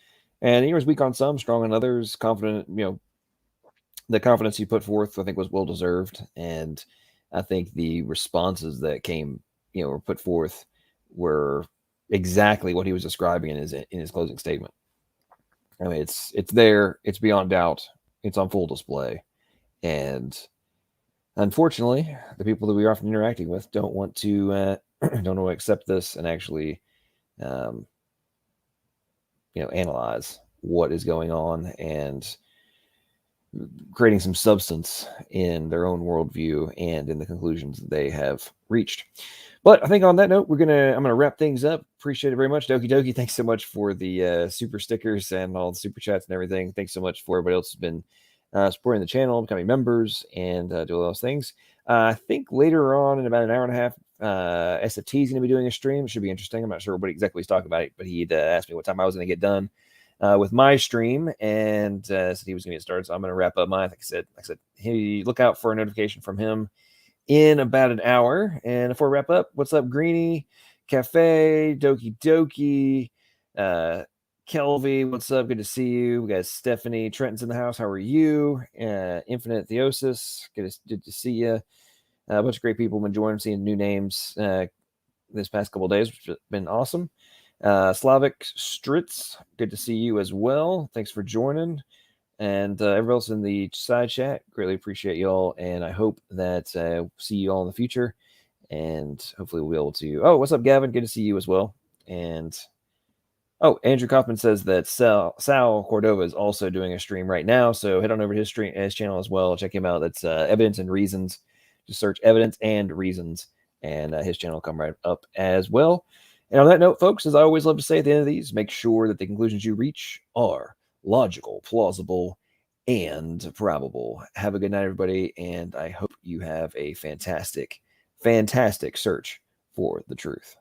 and he was weak on some, strong on others, confident. The confidence he put forth, I think, was well deserved, and I think the responses that came, were put forth were exactly what he was describing in his closing statement. I mean, it's there, it's beyond doubt, it's on full display, and unfortunately, the people that we are often interacting with don't want to accept this and actually, analyze what is going on and creating some substance in their own worldview and in the conclusions that they have reached. But I think on that note, I'm gonna wrap things up. Appreciate it very much, Doki Doki. Thanks so much for the super stickers and all the super chats and everything. Thanks so much for everybody else who's been supporting the channel, becoming members, and do all those things. I think later on in about an hour and a half, SFT is going to be doing a stream. It should be interesting. I'm not sure what exactly he's talking about, but he'd asked me what time I was going to get done with my stream, and said he was going to get started. So I'm going to wrap up mine. Like I said, hey, look out for a notification from him in about an hour. And before we wrap up, what's up, Greeny, Cafe, Doki Doki, Kelvy, what's up? Good to see you. We got Stephanie, Trenton's in the house. How are you? Infinite Theosis, good to see you. A bunch of great people have been joining, seeing new names this past couple of days, which has been awesome. Slavic Stritz, good to see you as well. Thanks for joining. And everybody else in the side chat, greatly appreciate y'all. And I hope that see you all in the future. And hopefully we'll be able to. Oh, what's up, Gavin? Good to see you as well. And Andrew Kaufman says that Sal Cordova is also doing a stream right now. So head on over to his channel as well. Check him out. That's Evidence and Reasons. Just search Evidence and Reasons, and his channel will come right up as well. And on that note, folks, as I always love to say at the end of these, make sure that the conclusions you reach are logical, plausible, and probable. Have a good night, everybody, and I hope you have a fantastic, fantastic search for the truth.